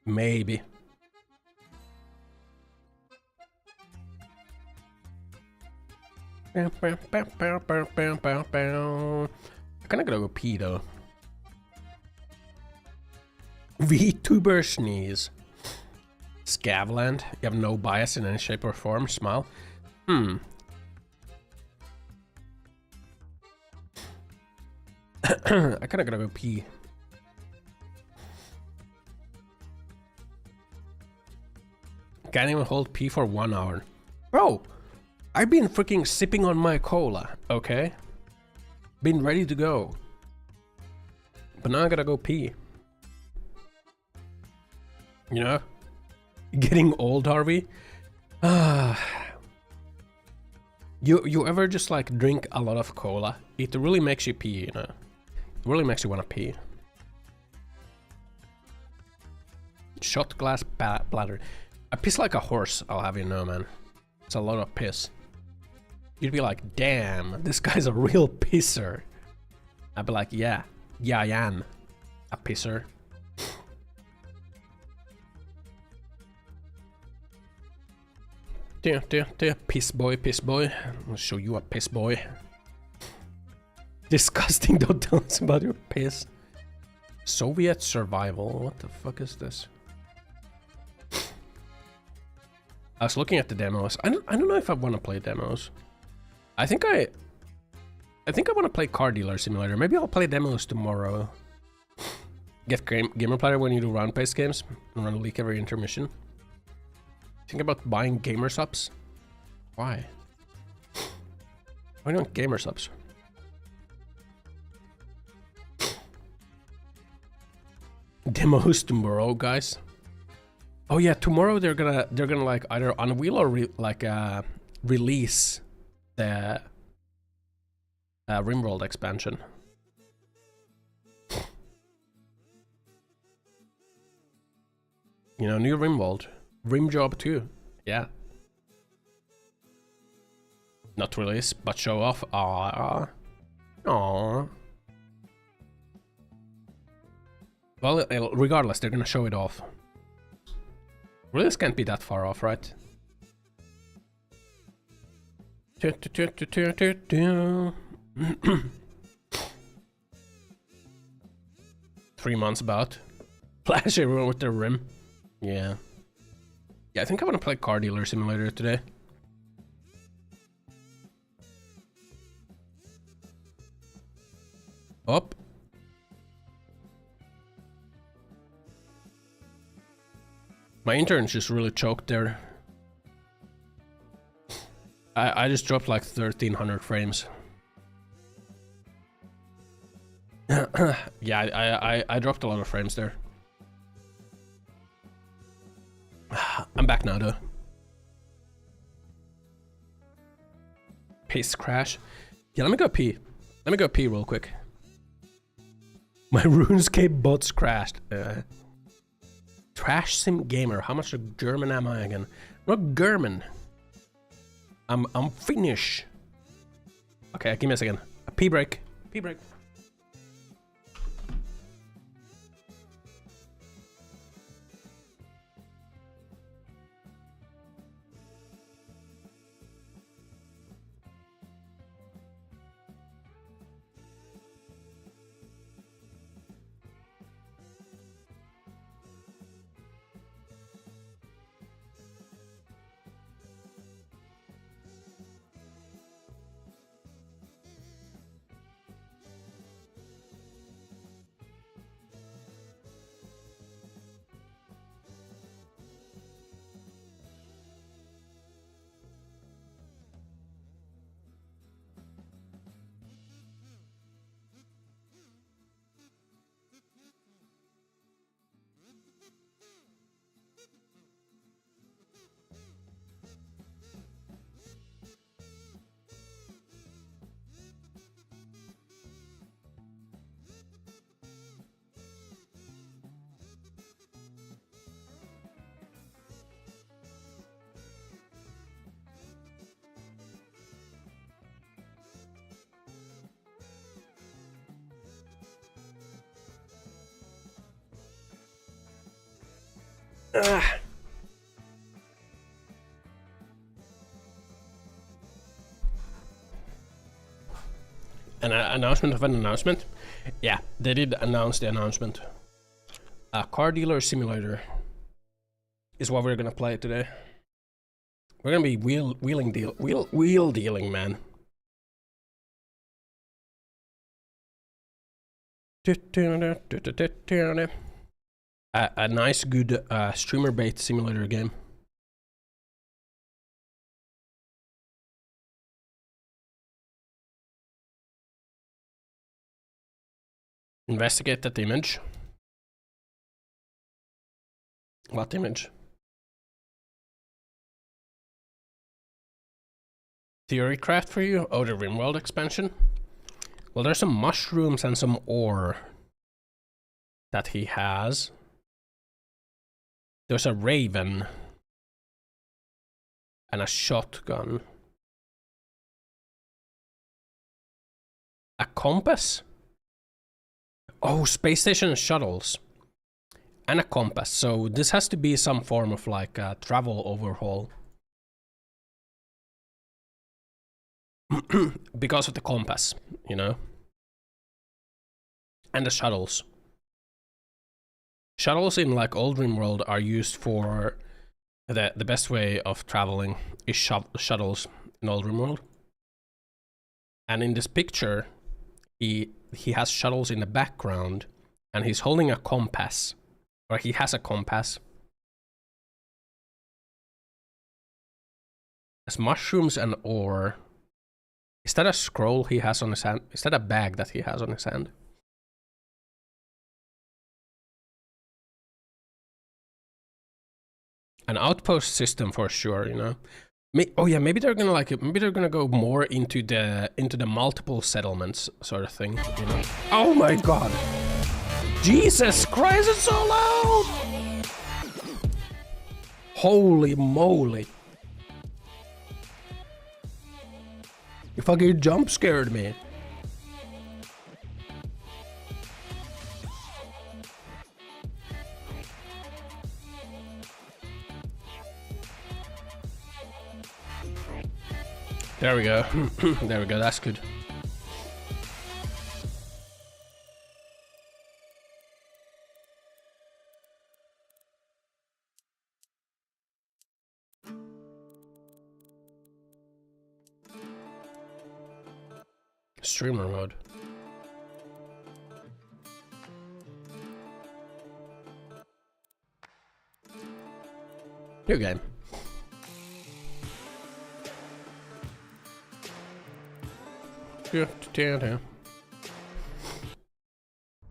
Maybe. I kinda gotta go pee though. VTuber sneeze. Scavland. You have no bias in any shape or form. Smile. I kinda gotta go pee. Can't even hold pee for 1 hour. Bro, I've been freaking sipping on my cola, okay? Been ready to go. But now I gotta go pee. You know? Getting old, Harvey? You ever just like drink a lot of cola? It really makes you pee, you know? It really makes you wanna pee. Shot glass bladder. I piss like a horse, I'll have you know, man. It's a lot of piss. You'd be like, damn, this guy's a real pisser. I'd be like, yeah, I am a pisser. Piss boy. I'll show you a piss boy. Disgusting, don't tell us about your piss. Soviet survival, what the fuck is this? I was looking at the demos. I don't know if I want to play demos. I think I want to play Car Dealer Simulator. Maybe I'll play demos tomorrow. Get gamer player when you do round-paced games and run a leak every intermission. Think about buying gamer subs. Why? Why not gamer subs? Demos tomorrow, guys. Oh yeah, tomorrow they're gonna like either unveil or release the RimWorld expansion. You know, new RimWorld, RimJob 2. Yeah. Not release, but show off. Aww. Well, regardless, they're gonna show it off. Release can't be that far off, right? 3 months about. Flash everyone with their rim. Yeah. Yeah, I think I want to play Car Dealer Simulator today. Up. My intern's just really choked there. I just dropped like 1300 frames. Yeah, I dropped a lot of frames there. I'm back now though. Pace crash. Yeah, let me go pee. Let me go pee real quick. My RuneScape bots crashed. Trash sim gamer. How much of German am I again? Not German. I'm Finnish. Okay, give me a second. A pee break. Pee break. An announcement of an announcement? Yeah, they did announce the announcement. A car dealer simulator is what we're gonna play today. We're gonna be wheel dealing, man. A nice, good streamer bait simulator game. Investigate that image. What image? Theory craft for you? Oh, the RimWorld expansion? Well, there's some mushrooms and some ore that he has. There's a raven and a shotgun. A compass? Oh, space station shuttles. And a compass. So this has to be some form of like a travel overhaul. Because of the compass, you know? And the shuttles. Shuttles in like old RimWorld are used for the best way of traveling is shuttles in old RimWorld. And in this picture, he has shuttles in the background and he's holding a compass. Or he has a compass. There's mushrooms and ore. Is that a scroll he has on his hand? Is that a bag that he has on his hand? An outpost system for sure, you know. Oh yeah, maybe they're gonna maybe they're gonna go more into the multiple settlements sort of thing, you know. Oh my god! Jesus Christ, it's so loud! Holy moly! You fucking jump scared me. There we go. There we go, that's good. Streamer mode. New game.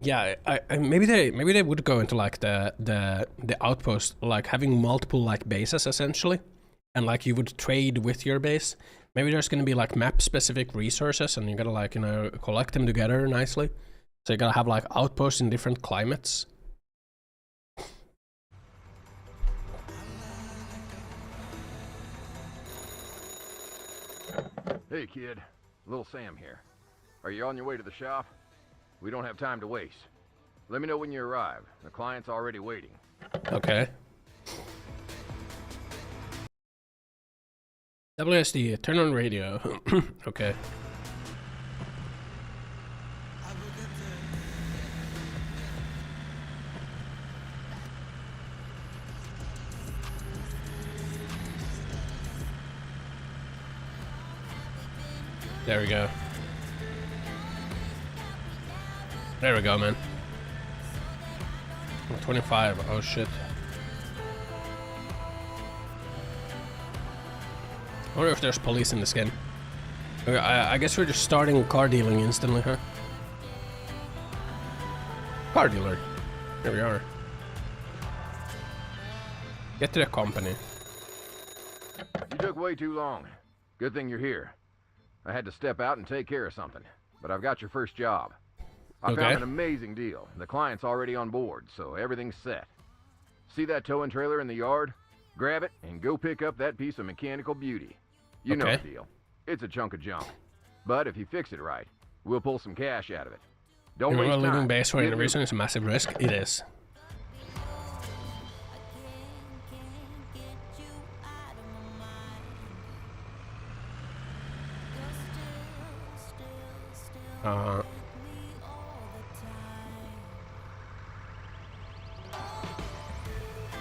Yeah, I maybe they would go into like the outpost, like having multiple like bases essentially, and like you would trade with your base. Maybe there's gonna be like map specific resources and you gotta like, you know, collect them together nicely. So you gotta have like outposts in different climates. Hey kid, Little Sam here. Are you on your way to the shop? We don't have time to waste. Let me know when you arrive. The client's already waiting. Okay. WSD, turn on radio. Okay. There we go. There we go, man. 25. Oh shit. I wonder if there's police in this game. Okay, I guess we're just starting car dealing instantly, huh? Car dealer. Here we are. Get to the company. You took way too long. Good thing you're here. I had to step out and take care of something, but I've got your first job. I found an amazing deal. The client's already on board, so everything's set. See that towing trailer in the yard? Grab it and go pick up that piece of mechanical beauty. You know the deal. It's a chunk of junk. But if you fix it right, we'll pull some cash out of it. Don't waste time. Leaving base for any reason is a massive risk. It is.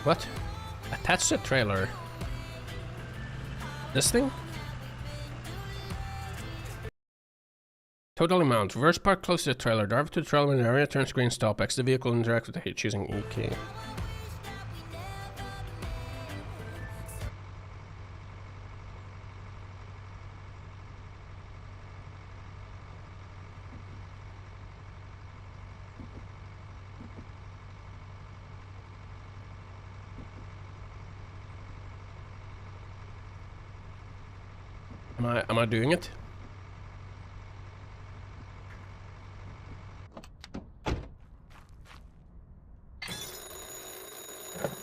What? Attach the trailer. This thing? Total amount. Reverse park close to the trailer. Drive to the trailer in the area, turn screen, stop. Exit the vehicle, interact with the hitch using E key. Am I doing it?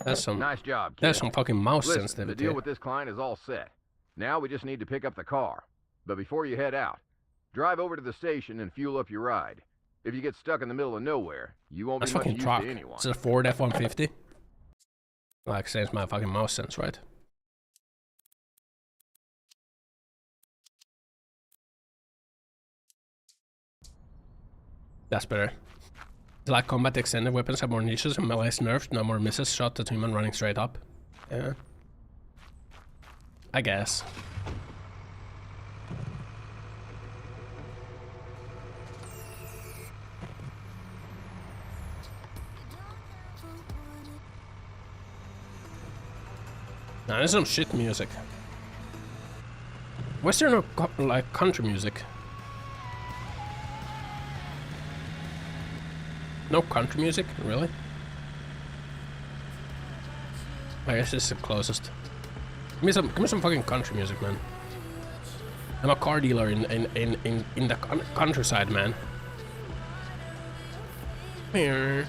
That's some nice job, kid. That's some fucking mouse Listen, sensitivity. the deal with this client is all set. Now we just need to pick up the car. But before you head out, drive over to the station and fuel up your ride. If you get stuck in the middle of nowhere, you won't That's be much fucking use truck. to anyone. It's a Ford F-150. Like, saves my fucking mouse sense, right? That's better. It's like combat extended weapons have more niches and melee is nerfed, no more misses, shot at human running straight up. Yeah. I guess. Nah, there's some shit music. Why is there no like country music? No country music, really? I guess this is the closest. Give me some fucking country music, man. I'm a car dealer in the countryside, man. Here.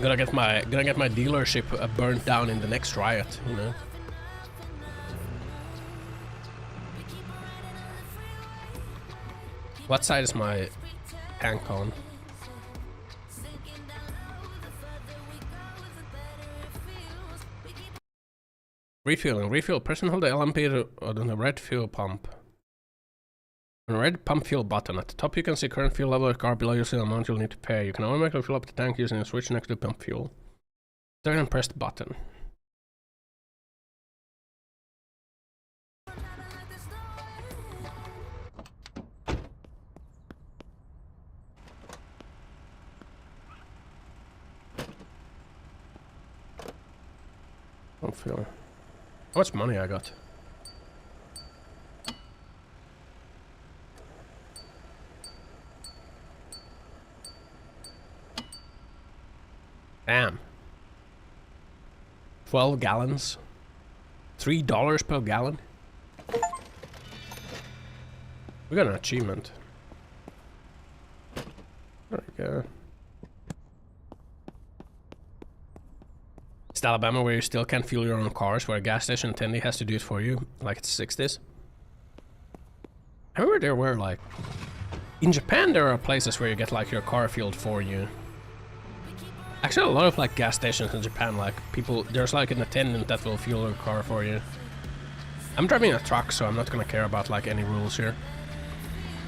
Gonna get my dealership burnt down in the next riot, you know. What side is my tank on? Refueling. Refuel. Press and hold the LMP on the red fuel pump. On the red pump fuel button. At the top you can see current fuel level of the car. Below you see the amount you'll need to pay. You can automatically fill up the tank using a switch next to pump fuel. Turn and press the button. How much money I got? Damn. 12 gallons. $3 per gallon. We got an achievement. There we go. It's Alabama where you still can't fuel your own cars, where a gas station attendee has to do it for you, like it's 60s. I remember there were like... In Japan there are places where you get like your car fueled for you. Actually a lot of like gas stations in Japan, like people, there's like an attendant that will fuel your car for you. I'm driving a truck, so I'm not gonna care about like any rules here.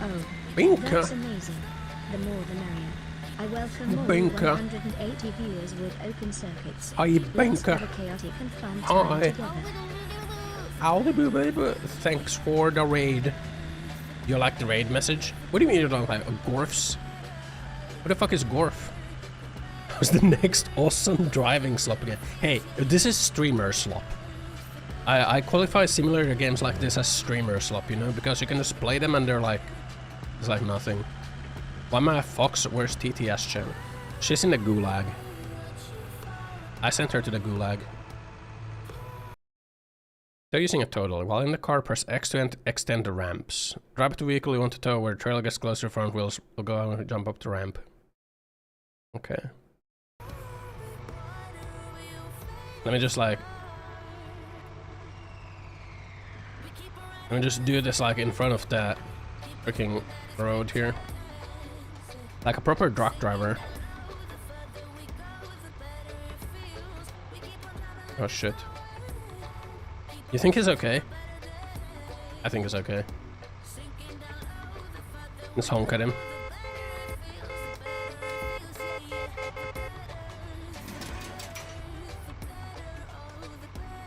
Oh, Binka. That's amazing. The more the merrier. I welcome more than 180 viewers with open circuits. Hi, Let's Binka. have a chaotic and fun time Hi. together. Howdy boo baby. Thanks for the raid. You like the raid message? What do you mean you don't like Gorfs? What the fuck is Gorf? What's the next awesome driving slop again? Hey, this is streamer slop. I qualify simulator games like this as streamer slop, you know, because you can just play them and they're like, it's like nothing. Why am I a fox? Where's TTS channel? She's in the gulag. I sent her to the gulag. They're using a total. While in the car, press X to extend the ramps. Drive the vehicle you want to tow. Where the trailer gets closer, front wheels will go and jump up the ramp. Okay. Let me just like... Let me just do this like in front of that freaking road here. Like a proper truck driver. Oh shit. You think he's okay? I think he's okay. Let's honk at him.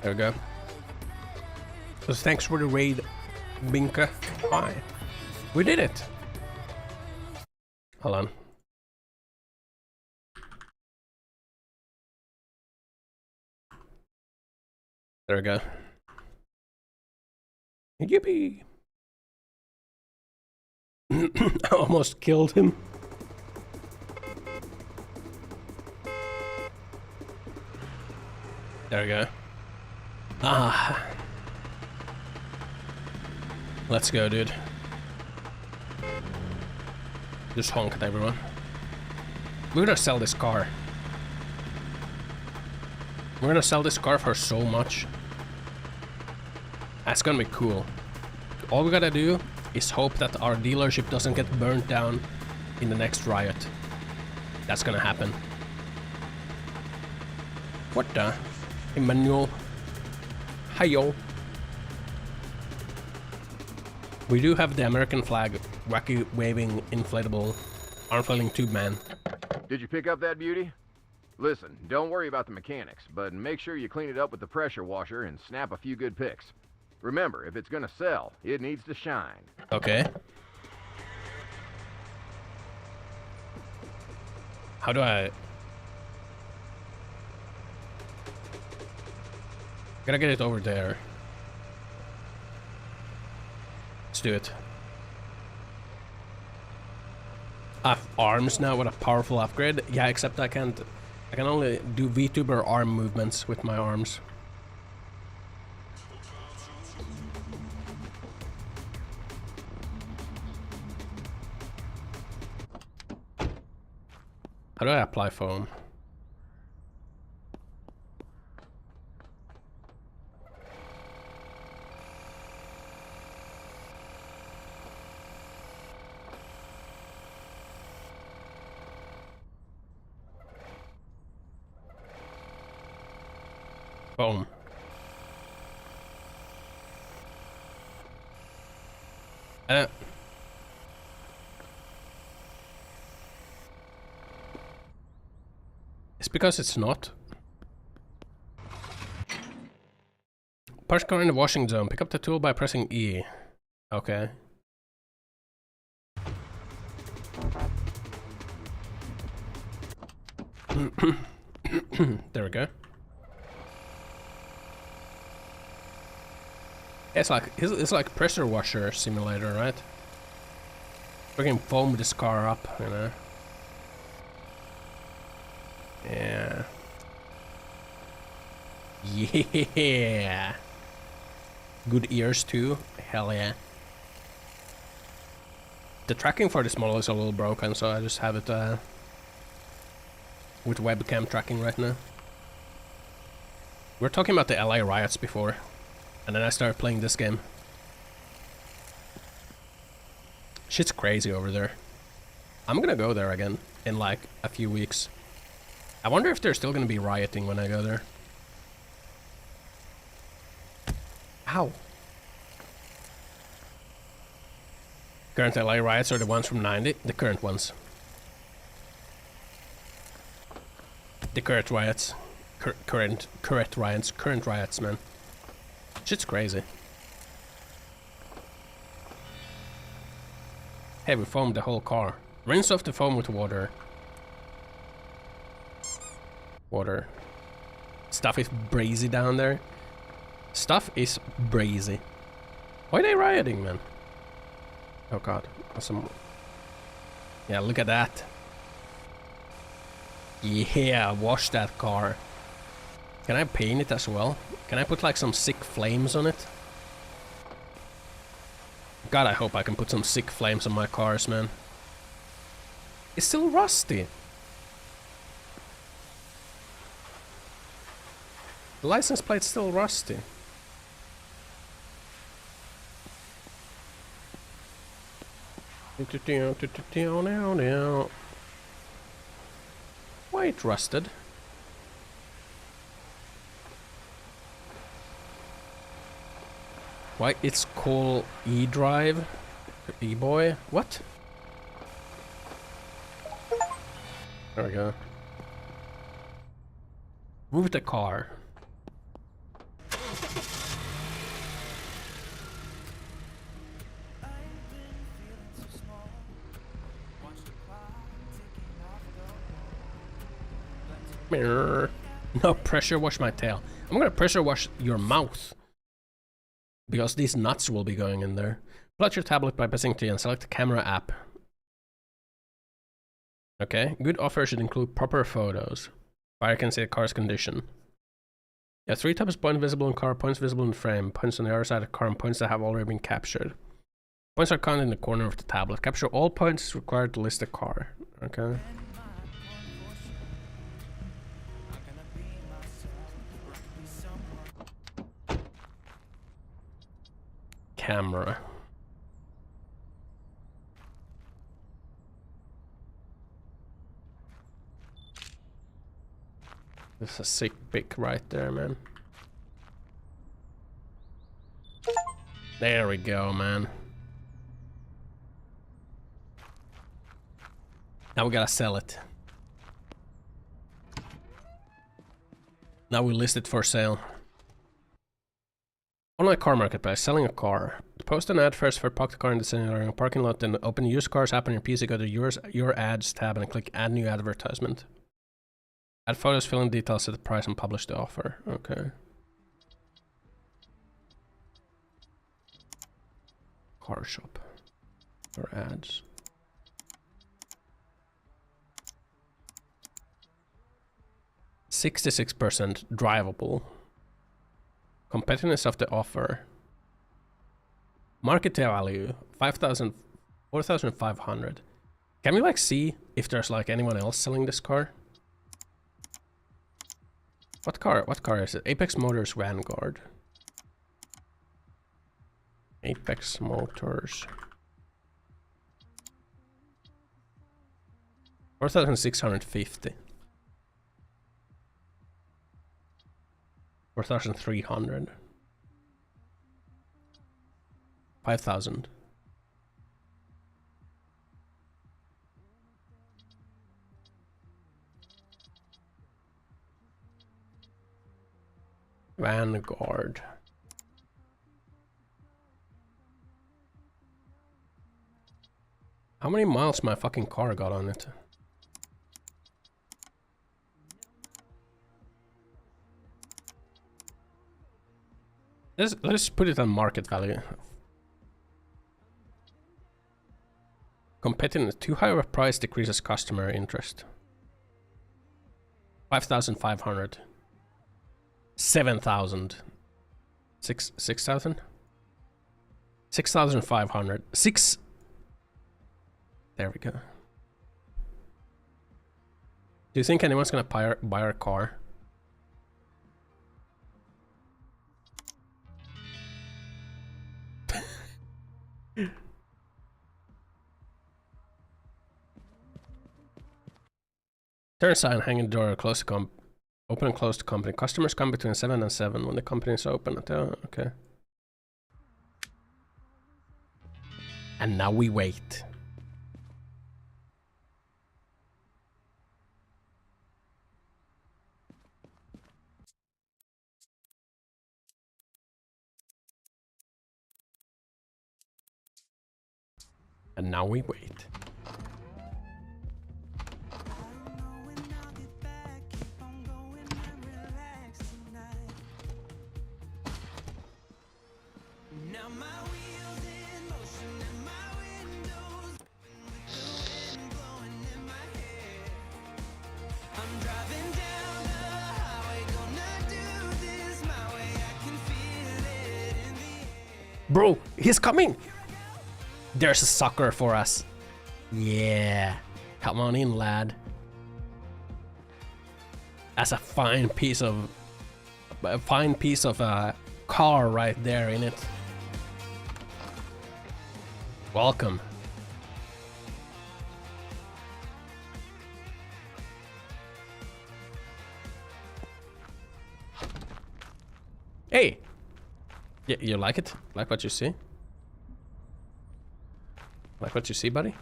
There we go. So thanks for the raid, Binka. Hi. We did it. Hold on. There we go. Yippee! I almost killed him. There we go. Ah. Let's go, dude. Just honk at everyone. We're gonna sell this car. We're gonna sell this car for so much. That's gonna be cool. All we gotta do is hope that our dealership doesn't get burnt down in the next riot. That's gonna happen. What the? Emmanuel. Hi-yo. We do have the American flag, wacky waving inflatable arm flailing tube man. Did you pick up that beauty? Listen, don't worry about the mechanics, but make sure you clean it up with the pressure washer and snap a few good pics. Remember, if it's gonna sell, it needs to shine. Okay. How do I... Gotta get it over there. Let's do it. I have arms now with a powerful upgrade. Yeah, except I can only do VTuber arm movements with my arms. How do I apply foam? Foam. It's because it's not. Park car in the washing zone. Pick up the tool by pressing E. Okay. There we go. It's like pressure washer simulator, right? We can foam this car up, you know. Yeah. Yeah. Good ears too. Hell yeah. The tracking for this model is a little broken, so I just have it with webcam tracking right now. We were talking about the LA riots before, and then I started playing this game. Shit's crazy over there. I'm gonna go there again in like a few weeks. I wonder if there's still gonna be rioting when I go there. Ow. Current LA riots are the ones from 90? The current ones. The current riots. Current riots, man. Shit's crazy. Hey, we foamed the whole car. Rinse off the foam with water. Water. Stuff is brazy down there. Stuff is brazy. Why are they rioting, man? Oh god. Awesome. Yeah, look at that. Yeah, wash that car. Can I paint it as well? Can I put like some sick flames on it? God, I hope I can put some sick flames on my cars, man. It's still rusty. The license plate's still rusty. Why it rusted? Why it's called E-Drive? E-Boy? What? There we go. Move the car. No, pressure wash my tail. I'm gonna pressure wash your mouth. Because these nuts will be going in there. Pull out your tablet by pressing T and select the camera app. Okay, good offer should include proper photos. Buyer can see the car's condition. Yeah, 3 types: point visible in car, points visible in the frame, points on the other side of the car, and points that have already been captured. Points are counted in the corner of the tablet. Capture all points required to list the car. Okay. Camera. This is a sick pic right there, man. There we go, man. Now we gotta sell it. Now we list it for sale. Online car marketplace, selling a car. Post an ad first for park the car in the city or in a parking lot, then open the used cars app on your PC, go to your ads tab and click add new advertisement. Add photos, fill in details, set the price and publish the offer. Okay. Car shop. Or ads. %66% drivable. Competitiveness of the offer. Market value 5,000, 4,500. Can we like see if there's like anyone else selling this car? What car is it? Apex Motors Vanguard. Apex Motors. 4,650. 4,300. 5,000. Vanguard. How many miles my fucking car got on it? Let's put it on market value. Competitive. Too high of a price decreases customer interest. 5,500. 7,000. 6,000? 6,500. 6. There we go. Do you think anyone's gonna buy our car? Turn sign, hang in the door, close the open and close the company. Customers come between 7 and 7 when the company is open. Oh, okay. And now we wait. And now we wait. Bro, he's coming! There's a sucker for us. Yeah. Come on in, lad. That's a fine piece of car right there in it. Welcome. Hey! Yeah, you like it? Like what you see? Like what you see, buddy?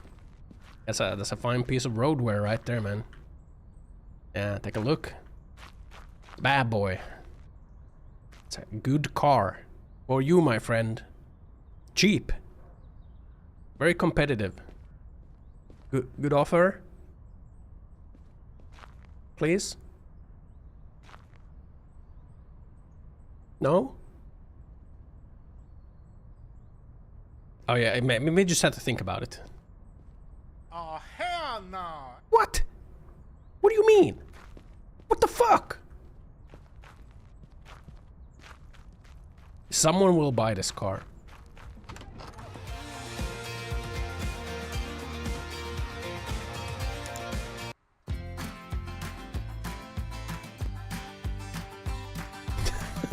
That's a fine piece of roadwear right there, man. Yeah, take a look. Bad boy. It's a good car. For you, my friend. Cheap. Very competitive. Good offer. Please? No? Oh yeah, maybe you just have to think about it. Oh, hell no! What? What do you mean? What the fuck? Someone will buy this car.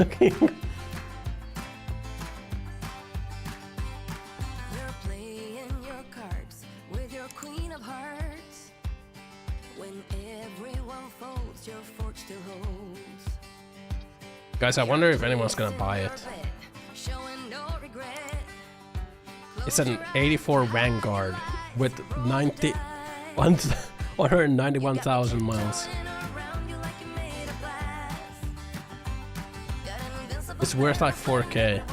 Okay. You're playing your cards with your queen of hearts. When everyone folds, your fork still holds. Guys, I wonder if anyone's gonna buy it. It's an 84 Vanguard with 191,000 miles. It's worth like 4K.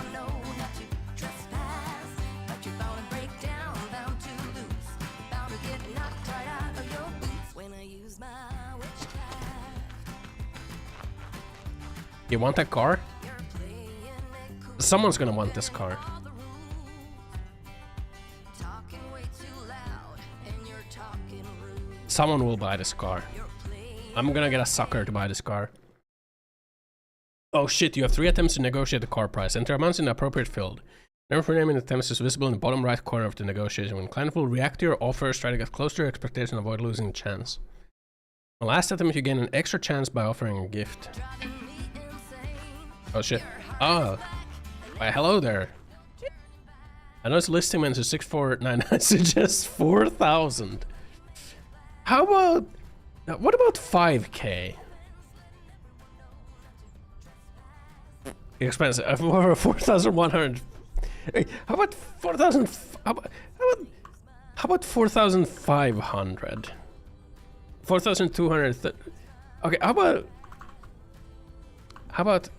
You want that car? Someone's gonna want this car. Someone will buy this car. I'm gonna get a sucker to buy this car. Oh shit, you have 3 attempts to negotiate the car price. Enter amounts in the appropriate field. Number for naming attempts is visible in the bottom right corner of the negotiation. When client will react to your offers, try to get close to your expectation and avoid losing a chance. The last attempt, you gain an extra chance by offering a gift. Oh shit. Oh. Why, hello there. I know it's listing meant to 6499. I suggest 4,000. How about... What about 5K? Expensive. 4,100. How about 4,000? How about 4,500? 4,200. Okay. How about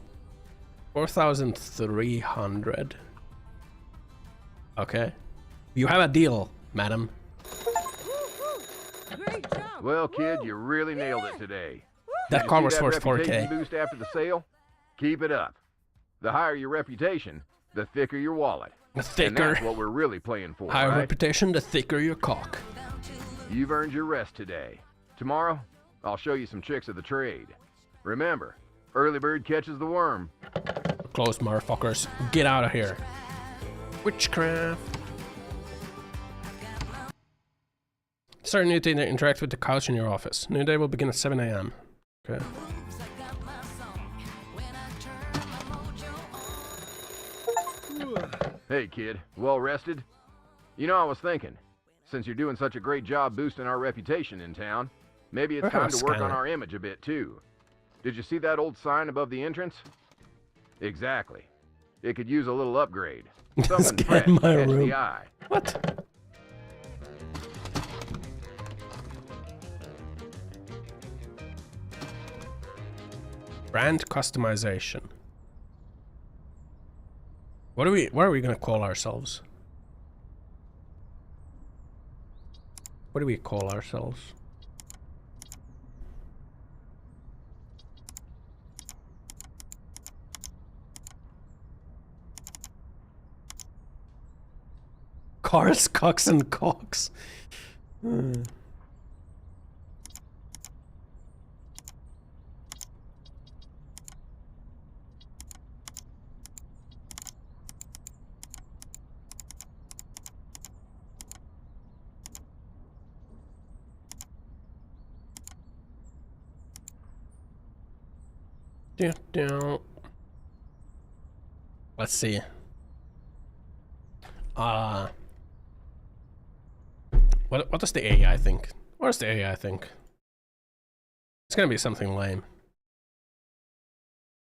4,300? Okay. You have a deal, madam. Great job! Well, kid, you really nailed it today. That car was worth 4K. Boost after the sale? Keep it up. The higher your reputation, the thicker your wallet. The thicker. And that's what we're really playing for, Higher right? reputation, the thicker your cock. You've earned your rest today. Tomorrow, I'll show you some tricks of the trade. Remember, early bird catches the worm. Close, motherfuckers. Get out of here. Witchcraft. Start a new day to interact with the couch in your office. New day will begin at 7 AM. Okay. Hey, kid. Well rested? You know, I was thinking, since you're doing such a great job boosting our reputation in town, maybe it's time to work on our image a bit, too. Did you see that old sign above the entrance? Exactly. It could use a little upgrade. Something fresh to catch the eye. What? Brand customization. What are we gonna call ourselves? What do we call ourselves? Cars, cocks, and cocks. Let's see. What does the AI think? What does the AI think? It's gonna be something lame.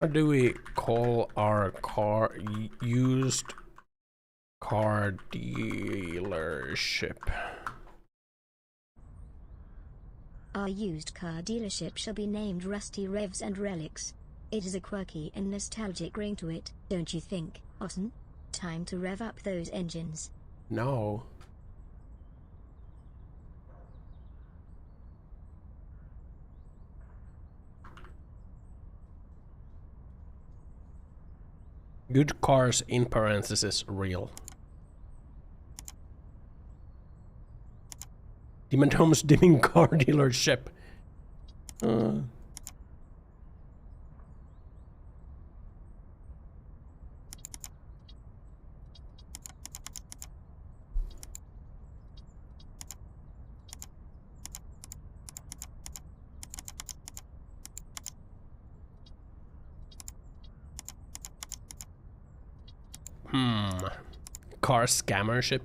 What do we call our car? Used car dealership. Our used car dealership shall be named Rusty Revs and Relics. It is a quirky and nostalgic ring to it, don't you think, Ossan? Time to rev up those engines. No. Good cars in parentheses real. Demon Home's dimming car dealership. Car scammership.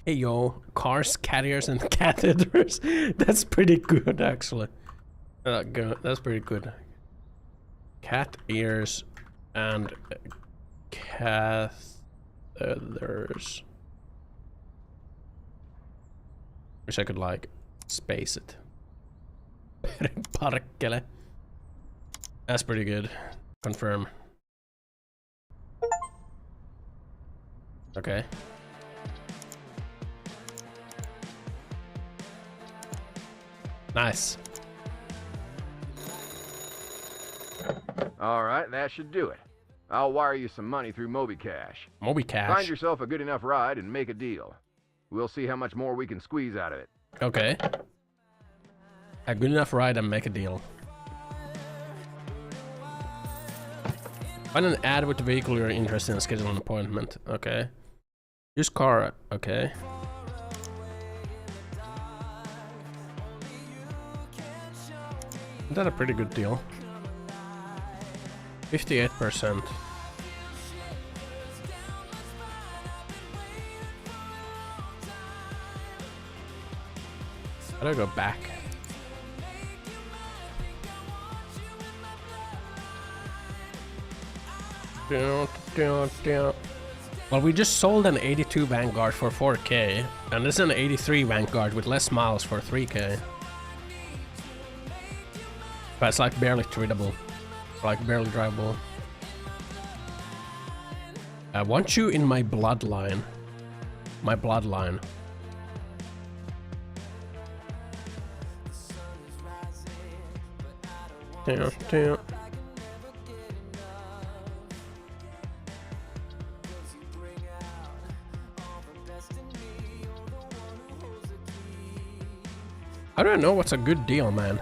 Hey yo, cars, carriers, and catheters. That's pretty good, actually. That's pretty good. Cat ears and catheters. Wish I could like space it. Parkkele. That's pretty good. Confirm. Okay. Nice. Alright, that should do it. I'll wire you some money through MobiCash. MobiCash? Find yourself a good enough ride and make a deal. We'll see how much more we can squeeze out of it. Okay. A good enough ride and make a deal. Find an ad with the vehicle you're interested in, schedule an appointment. Okay. Use car. Okay. Is that a pretty good deal? 58%. How do I go back? Well, we just sold an 82 Vanguard for 4K, and this is an 83 Vanguard with less miles for 3K. But it's like barely tradable. Like barely drivable. I want you in my bloodline. My bloodline. Damn. I don't know what's a good deal, man.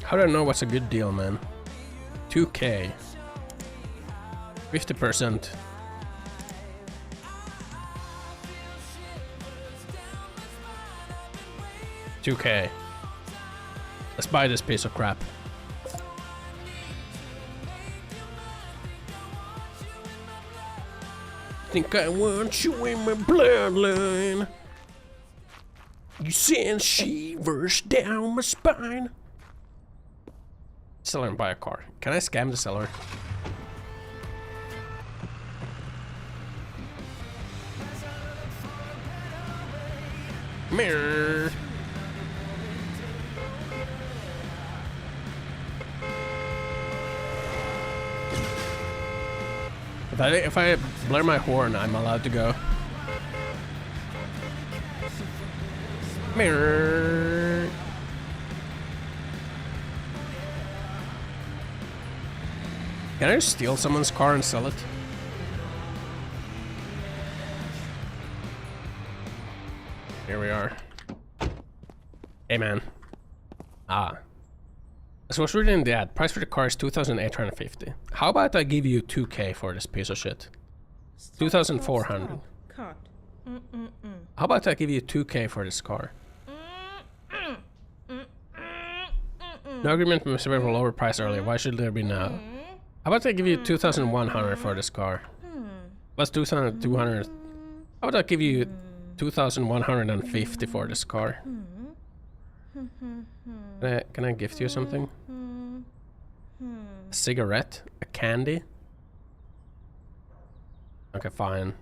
How do I know what's a good deal, man? 2K. 50%. $2K. Let's buy this piece of crap. Think I want you in my bloodline. You send shivers down my spine. Seller and buy a car. Can I scam the seller? Mirror. If I blare my horn, I'm allowed to go. Mirror. Can I just steal someone's car and sell it? Here we are. Hey man. So what's written in the ad? Price for the car is 2,850. How about I give you 2K for this piece of shit? 2,400. How about I give you 2K for this car? No agreement was made for a lower price earlier. Why should there be now? How about I give you 2,100 for this car? Plus 2,200. How about I give you 2,150 for this car? Can I gift you something? A cigarette? A candy? Okay, fine.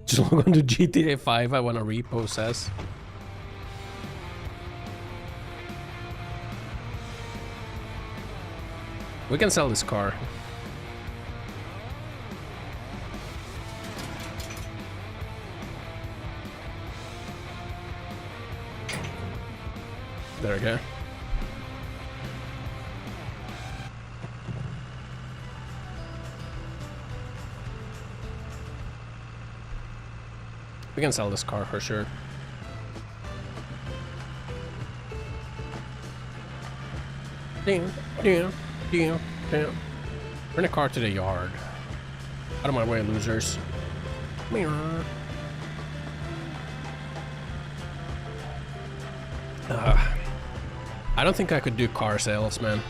Just log on to GTA 5, I want to repossess. We can sell this car. There we go. We can sell this car for sure. Bring the car to the yard. Out of my way, losers. I don't think I could do car sales, man.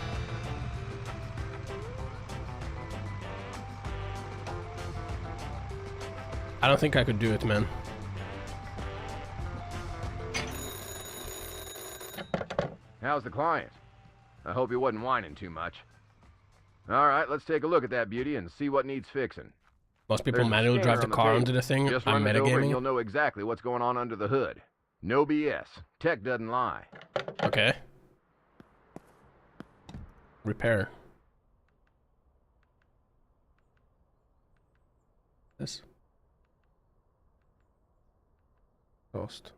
I don't think I could do it, man. How's the client? I hope he wasn't whining too much. Alright, let's take a look at that beauty and see what needs fixing. Most people manually drive the car onto the thing. Just I'm run it over and metagaming. you'll know exactly what's going on under the hood. No BS. Tech doesn't lie. Okay. Repair. This. Cost.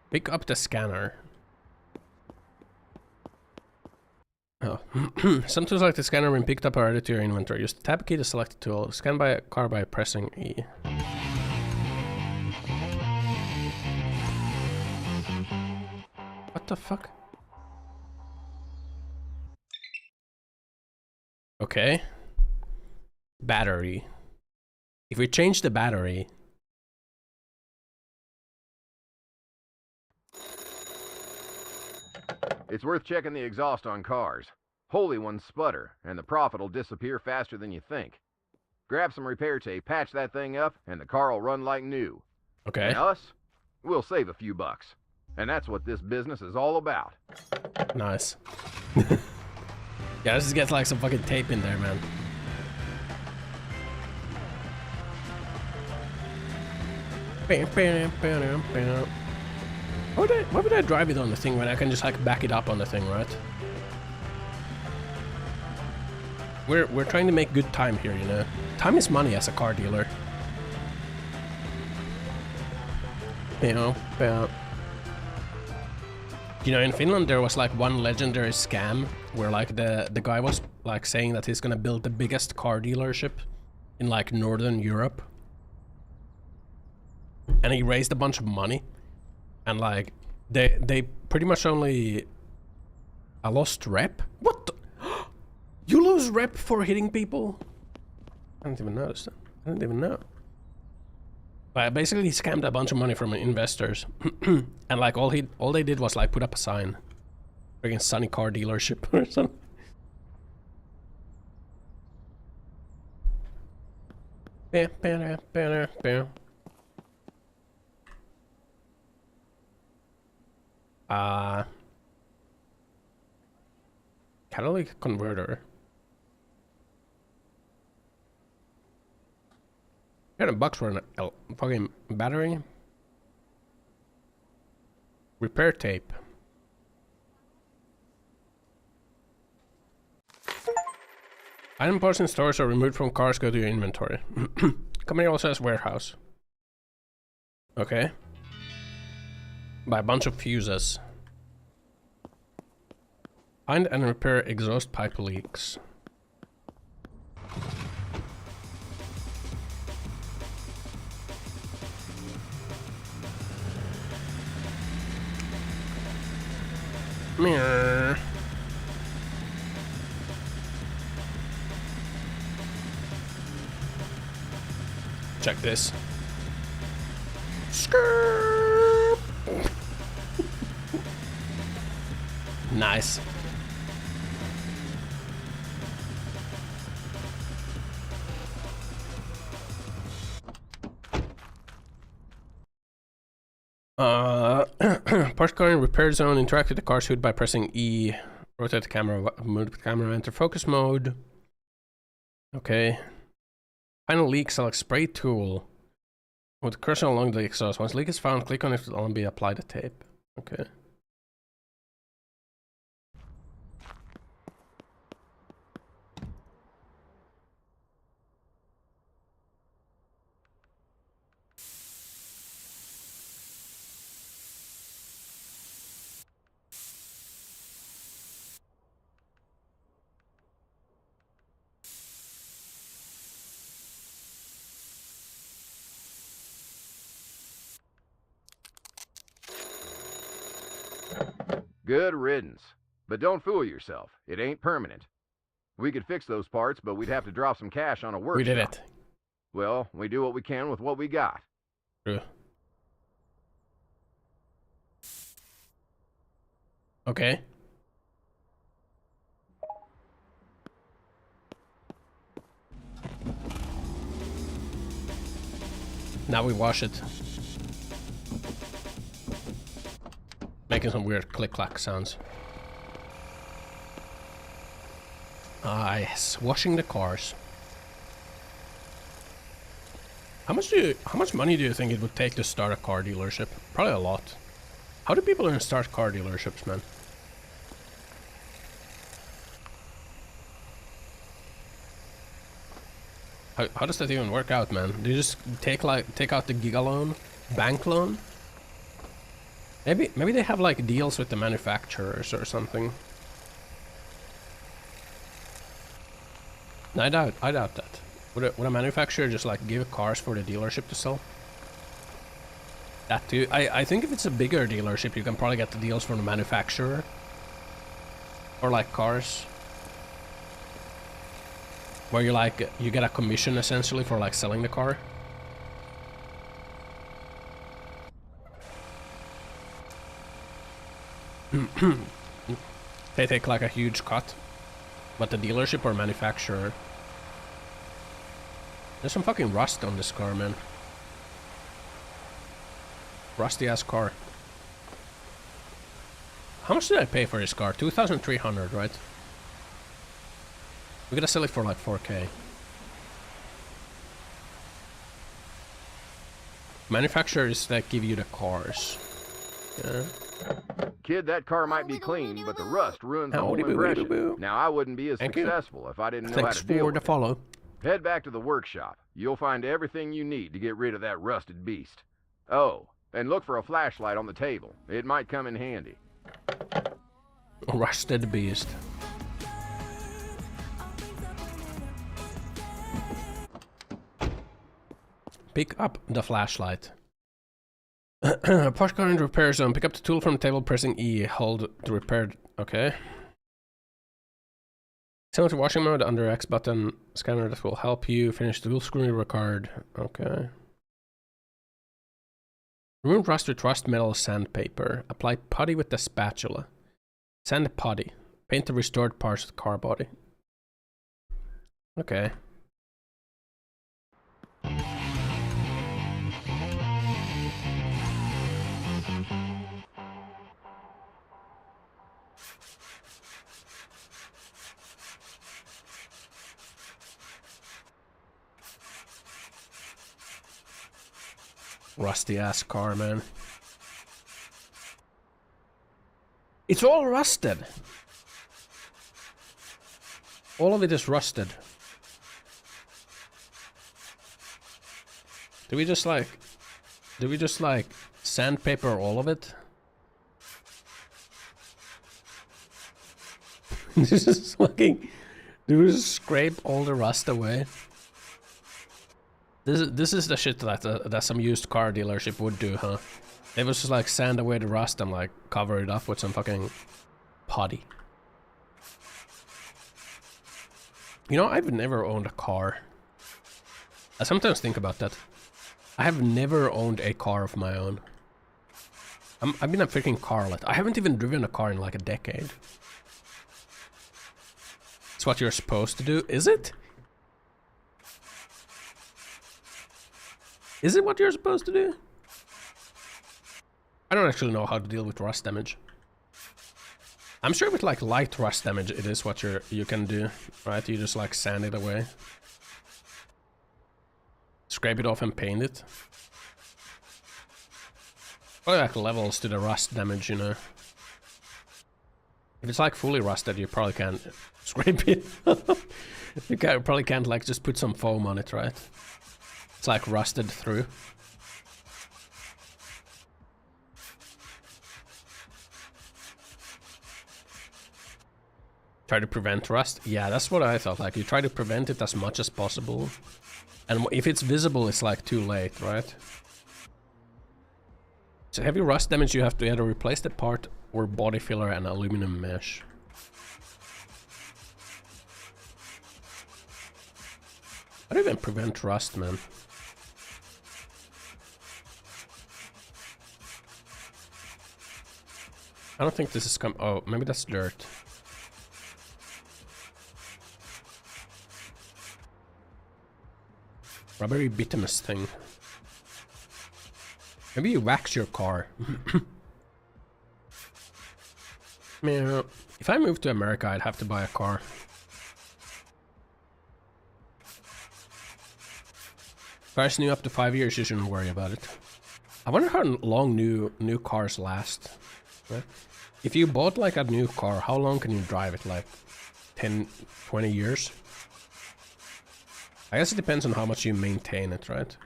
Pick up the scanner. Oh. Some tools like the scanner when picked up are added to your inventory. Use the tab key to select the tool. Scan by a car by pressing E. What the fuck? Okay. Battery. If we change the battery... It's worth checking the exhaust on cars. Holy ones sputter, and the profit will disappear faster than you think. Grab some repair tape, patch that thing up, and the car will run like new. Okay. And us? We'll save a few bucks. And that's what this business is all about. Nice. Yeah, let's just get like some fucking tape in there, man. Why would I drive it on the thing when I can just like back it up on the thing, right? We're trying to make good time here, you know. Time is money as a car dealer. You know, in Finland there was like one legendary scam where like the guy was like saying that he's gonna build the biggest car dealership in like Northern Europe. And he raised a bunch of money. And like they pretty much only lost rep. What the? You lose rep for hitting people? I didn't even notice that. I didn't even know. But basically he scammed a bunch of money from investors. And like all they did was like put up a sign. Freaking Sunny car dealership or something. Catalytic converter. $100 for a fucking battery. Repair tape. Item parts in stores are removed from cars go to your inventory. Company also has warehouse. Okay. Buy a bunch of fuses. Find and repair exhaust pipe leaks. Meow. Check this. Skirt. Nice. Parts car in repair zone. Interact with the car's hood by pressing E. Rotate the camera, move the camera, enter focus mode. Okay. Final leak, select spray tool. With the cursor along the exhaust. Once leak is found, click on it to be apply the tape. Okay. Good riddance. But don't fool yourself. It ain't permanent. We could fix those parts, but we'd have to drop some cash on a workshop. We did it. Well, we do what we can with what we got. True. Okay. Now we wash it. Making some weird click-clack sounds. Ah, yes. Washing the cars. How much money do you think it would take to start a car dealership? Probably a lot. How do people even start car dealerships, man? How does that even work out, man? Do you just take out the giga loan? Bank loan? Maybe they have like deals with the manufacturers or something. No, I doubt that. Would a manufacturer just like give cars for the dealership to sell? That too. I think if it's a bigger dealership, you can probably get the deals from the manufacturer. Or like cars. Where you get a commission essentially for like selling the car. They take like a huge cut. But the dealership or manufacturer. There's some fucking rust on this car, man. Rusty ass car. How much did I pay for this car? 2,300, right? We gotta sell it for like 4K. Manufacturers that give you the cars. Yeah. Kid, that car might be clean, but the rust ruins the whole impression. Now, I wouldn't be as successful if I didn't know how to deal with it. Follow. Head back to the workshop. You'll find everything you need to get rid of that rusted beast. Oh, and look for a flashlight on the table. It might come in handy. Rusted beast. Pick up the flashlight. Park car in the repair zone. Pick up the tool from the table, pressing E. Hold the repair. Okay. Send to washing mode under X button. Scanner that will help you finish the wheel screw record. Okay. Remove rust with rust metal sandpaper. Apply putty with the spatula. Sand the putty. Paint the restored parts of the car body. Okay. Rusty ass car, man. It's all rusted. All of it is rusted. Do we just like sandpaper all of it? This is fucking. Do we just scrape all the rust away? This is the shit that some used car dealership would do, huh? They would just like sand away the rust and like cover it up with some fucking putty. You know, I've never owned a car. I sometimes think about that. I have never owned a car of my own. I've been a freaking carlet. I haven't even driven a car in like a decade. It's what you're supposed to do, is it? Is it what you're supposed to do? I don't actually know how to deal with rust damage. I'm sure with like light rust damage, it is what you can do, right? You just like sand it away, scrape it off, and paint it. Probably like levels to the rust damage, you know. If it's like fully rusted, you probably can't scrape it. You probably can't like just put some foam on it, right? It's like rusted through. Try to prevent rust. Yeah, that's what I thought. Like, you try to prevent it as much as possible. And if it's visible, it's like too late, right? So heavy rust damage, you have to either replace the part or body filler and aluminum mesh. How do you even prevent rust, man? I don't think this is oh, maybe that's dirt. Rubbery bituminous thing. Maybe you wax your car. Man, if I moved to America, I'd have to buy a car. Cars new up to 5 years, you shouldn't worry about it. I wonder how long new cars last. Right? If you bought like a new car, how long can you drive it? Like 10, 20 years? I guess it depends on how much you maintain it, right?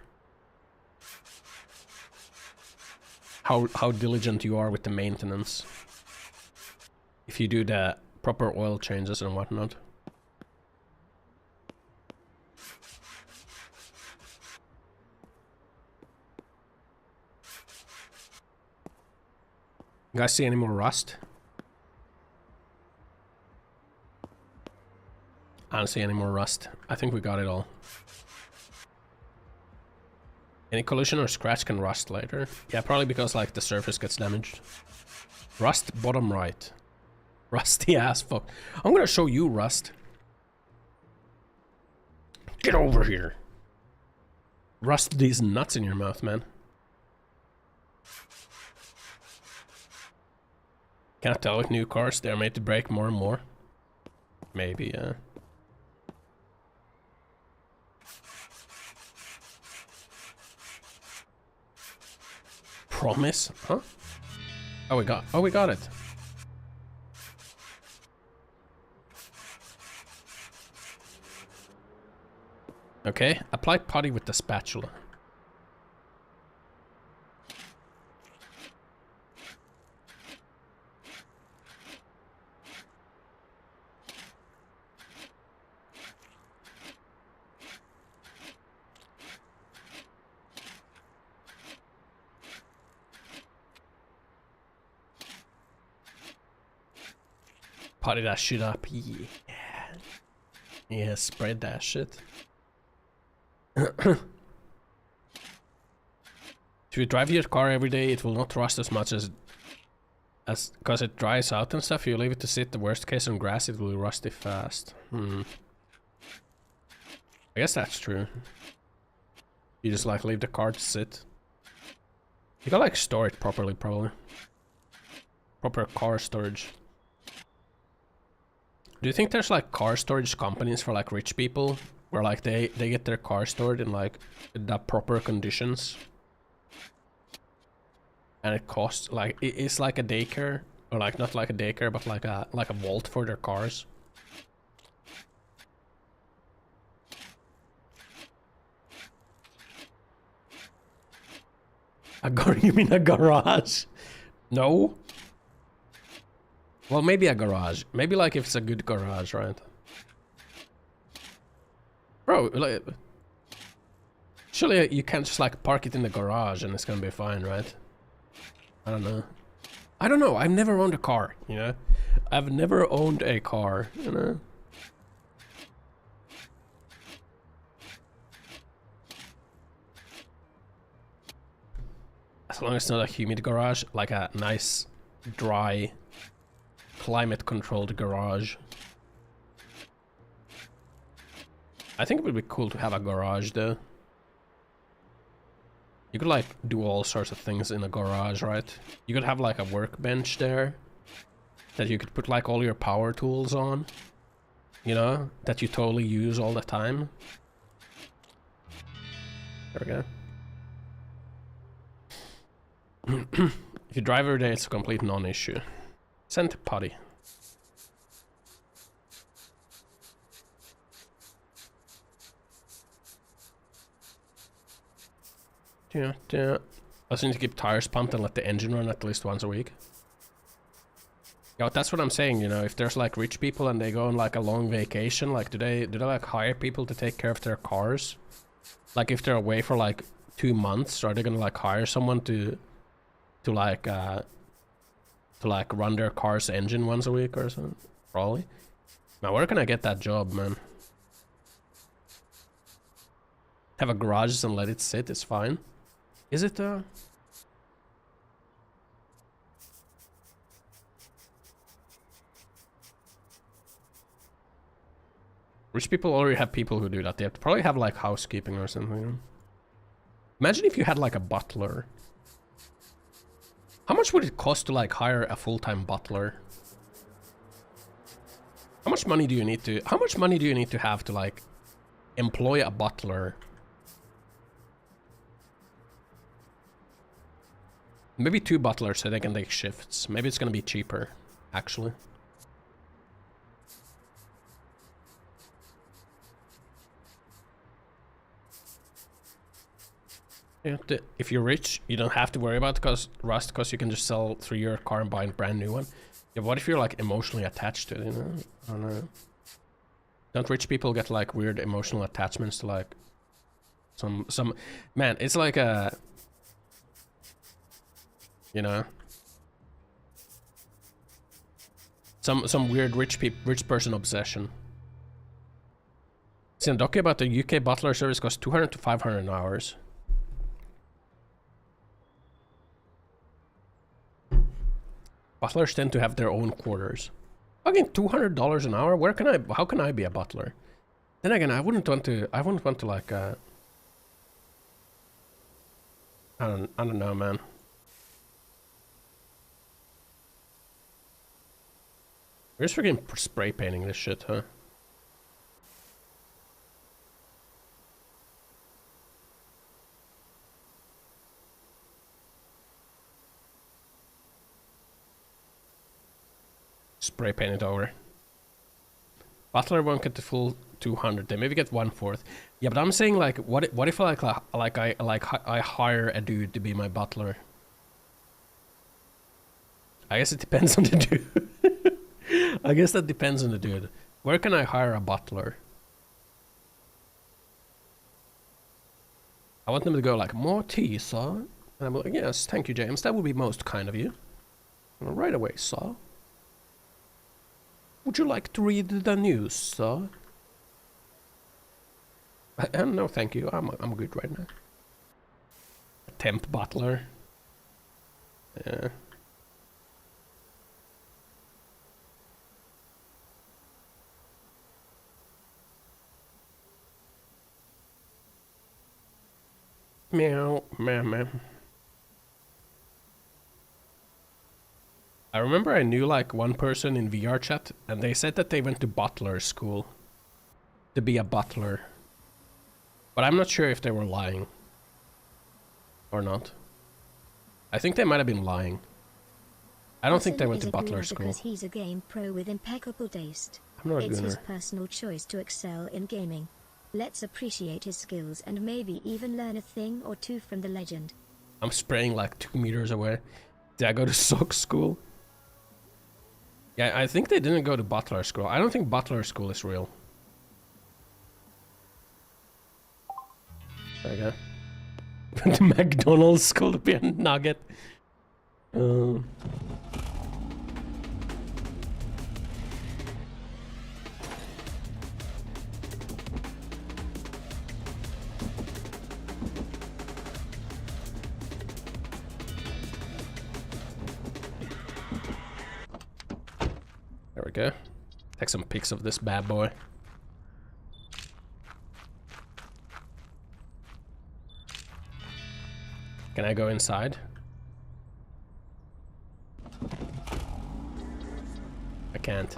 How diligent you are with the maintenance. If you do the proper oil changes and whatnot. You guys see any more rust? I don't see any more rust. I think we got it all. Any collision or scratch can rust later. Yeah, probably because like the surface gets damaged. Rust bottom right. Rusty ass fuck. I'm gonna show you rust. Get over here. Rust these nuts in your mouth, man. Can't tell with new cars, they're made to break more and more. Maybe, yeah. Promise? Huh? Oh, we got it. Okay, apply putty with the spatula. Putty that shit up, yeah. Yeah, spread that shit. If you drive your car every day, it will not rust as much as because it dries out and stuff. You leave it to sit, the worst case on grass, it will rusty fast. I guess that's true. You just like leave the car to sit. You gotta like store it properly, probably. Proper car storage. Do you think there's like car storage companies for like rich people? Where like they get their car stored in like the proper conditions? And it costs like, it's like a daycare. Or like not like a daycare, but like a vault for their cars. You mean a garage? No? Well, maybe a garage. Maybe like if it's a good garage, right? Bro, like, surely you can't just like park it in the garage and it's gonna be fine, right? I don't know. I don't know. I've never owned a car, you know? I've never owned a car, you know? As long as it's not a humid garage, like a nice, dry, climate-controlled garage. I think it would be cool to have a garage, though. You could like do all sorts of things in a garage, right? You could have like a workbench there that you could put like all your power tools on, you know, that you totally use all the time. There we go. If you drive every day, it's a complete non-issue. Send to potty. Yeah. I also need to keep tires pumped and let the engine run at least once a week. Yeah, that's what I'm saying, you know, if there's like rich people and they go on like a long vacation, like do they like hire people to take care of their cars? Like if they're away for like 2 months, are they gonna like hire someone to run their car's engine once a week or something? Probably. Now where can I get that job, man? Have a garage and let it sit, it's fine. Is it Rich people already have people who do that. They have to probably have like housekeeping or something. You know? Imagine if you had like a butler. How much would it cost to like hire a full-time butler? How much money do you need to have to like employ a butler? Maybe 2 butlers so they can take shifts. Maybe it's gonna be cheaper, actually. Yeah, if you're rich, you don't have to worry about rust because you can just sell through your car and buy a brand new one. Yeah, what if you're like emotionally attached to it, you know? I don't know. Don't rich people get like weird emotional attachments to like some man, it's like a, you know, some weird rich person obsession. See, a docu about the UK butler service costs 200 to 500 hours. Butlers tend to have their own quarters. Fucking $200 an hour. How can I be a butler? Then again, I wouldn't want to like I don't know, man. We're just freaking spray painting this shit, huh? Spray paint it over. Butler won't get the full 200. They maybe get 1/4. Yeah, but I'm saying like, what if I hire a dude to be my butler? I guess it depends on the dude. I guess that depends on the dude. Where can I hire a butler? I want them to go like, more tea, sir. And I'm like, yes, thank you, James. That would be most kind of you. Right away, sir. Would you like to read the news, sir? No, thank you. I'm good right now. A temp butler. Yeah. Meow, meow, meow. I remember I knew like one person in VR chat and they said that they went to butler school to be a butler. But I'm not sure if they were lying or not. I think they might have been lying. I don't think they went to butler school. Because he's a game pro with impeccable taste. I'm not a It's gooner. his personal choice to excel in gaming. Let's appreciate his skills and maybe even learn a thing or two from the legend. I'm spraying like 2 meters away. Did I go to sock school? Yeah, I think they didn't go to butler school. I don't think butler school is real. There we go. Went to McDonald's school to be a nugget. There we go. Take some pics of this bad boy. Can I go inside? I can't.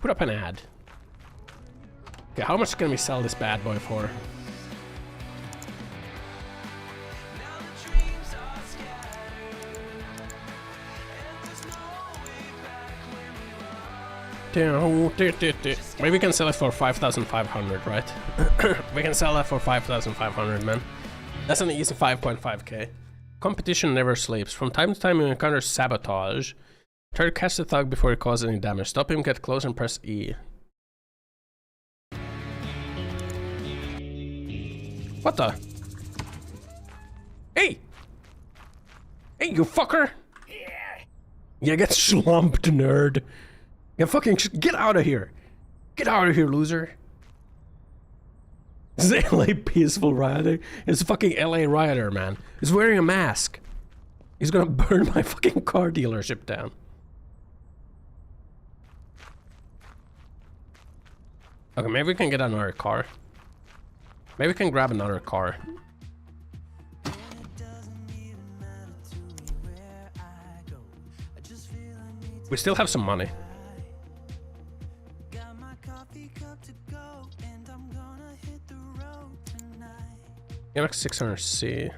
Put up an ad. Okay, how much can we sell this bad boy for? Maybe we can sell it for 5,500, right? We can sell that for 5,500, man. That's an easy 5.5k. Competition never sleeps. From time to time you encounter sabotage. Try to catch the thug before he causes any damage. Stop him, get close and press E. What the? Hey! Hey, you fucker! Yeah, get slumped, nerd. Yeah, fucking get out of here. Get out of here, loser. This is LA Peaceful Rioter. It's a fucking LA Rioter, man. He's wearing a mask. He's gonna burn my fucking car dealership down. Okay, maybe we can get another car. Maybe we can grab another car. We still have some money. Yeah, like 600C.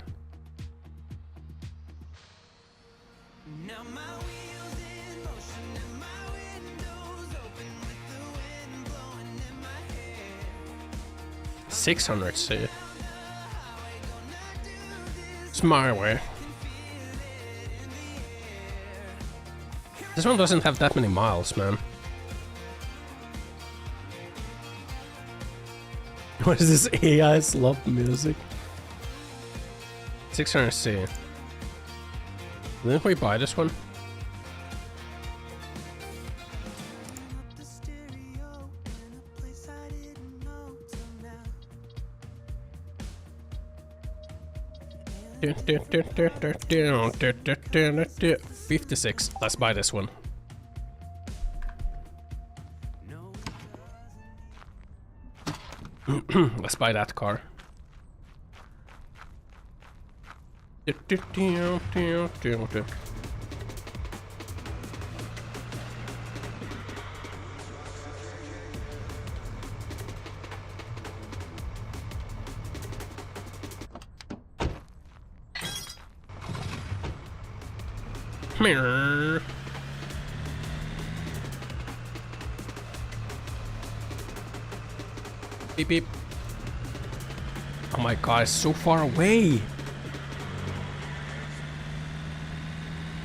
Now my wheels in motion and my windows open with the wind blowing in my hair. 600C. It's my way. This one doesn't have that many miles, man. What is this AI slump music? 600C. Didn't we buy this one? $56. Let's buy this one. Let's buy that car. Beep beep. Oh my god, it's so far away.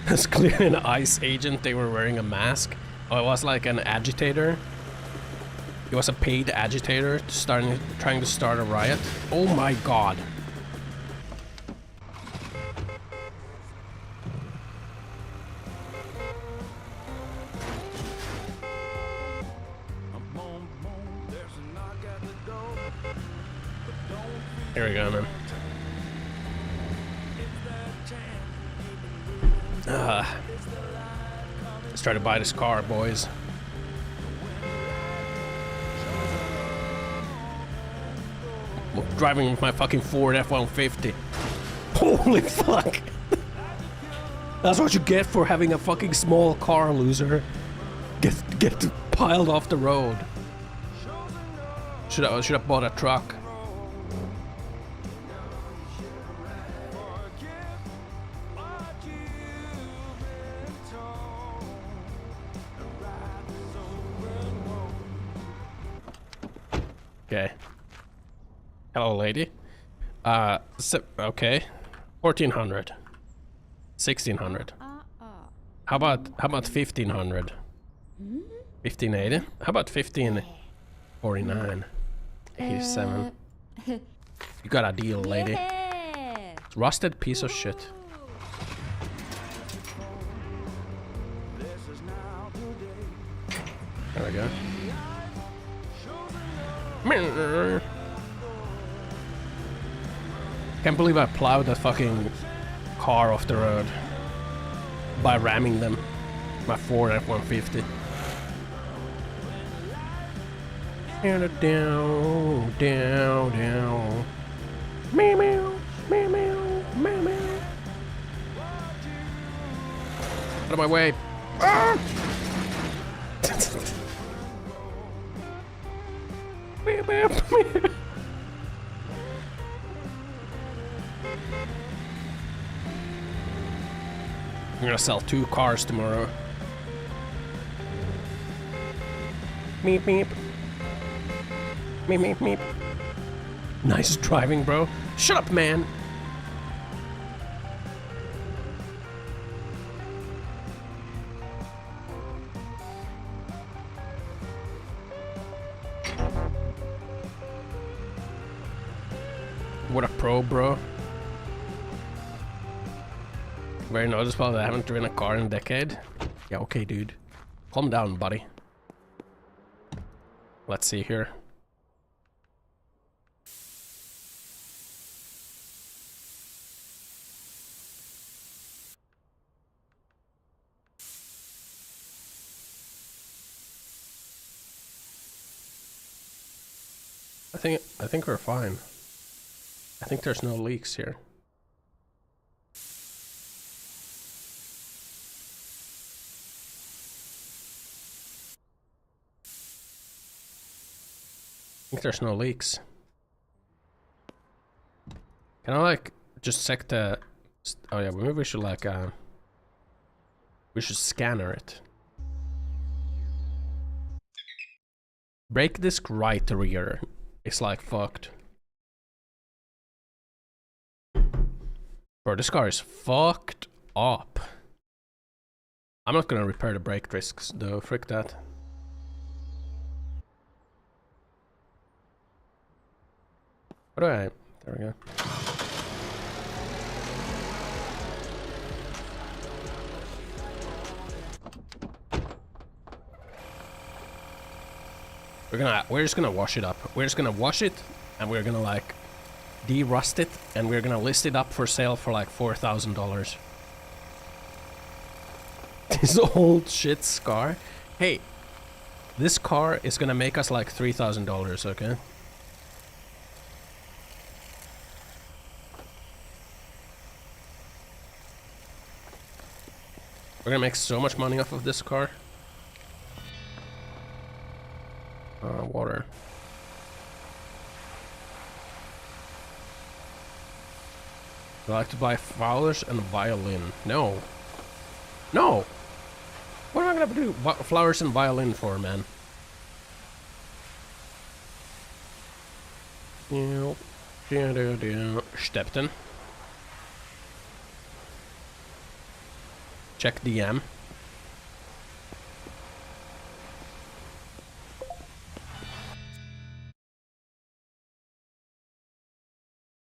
It's clearly an ICE agent. They were wearing a mask. Oh, it was like an agitator. It was a paid agitator trying to start a riot. Oh my god. Here we go, man. Let's try to buy this car, boys. I'm driving with my fucking Ford F-150. Holy fuck! That's what you get for having a fucking small car, loser. Get piled off the road. Should have bought a truck. Okay. Hello, lady. Okay. 1400. 1600. How about 1500? 1580? How about 1549? 87. You got a deal, lady. Rusted piece of shit. There we go. Can't believe I plowed that fucking car off the road by ramming them. My Ford F-150. Down, down, down. Meow, meow. Meow, meow, meow, meow. Out of my way. Ah! Meow, meow, meow. I'm gonna sell 2 cars tomorrow. Meep meep. Meep meep meep. Nice driving, bro. Shut up, man. What a pro, bro. Very noticeable that I haven't driven a car in a decade. Yeah, okay, dude. Calm down, buddy. Let's see here. I think we're fine. I think there's no leaks here. I think there's no leaks. Can I like just check the... Oh yeah, maybe we should like we should scanner it. Brake disc right rear is like fucked. Bro, this car is fucked up. I'm not gonna repair the brake discs though, frick that. What do I... There we go. We're just gonna wash it up. We're just gonna wash it and we're gonna like de-rust it and we're gonna list it up for sale for like $4,000. This old shit car. Hey, this car is gonna make us like $3,000, okay? We're gonna make so much money off of this car. Water. I like to buy flowers and violin. No. No! What am I gonna do flowers and violin for, man? Stepton. Check DM.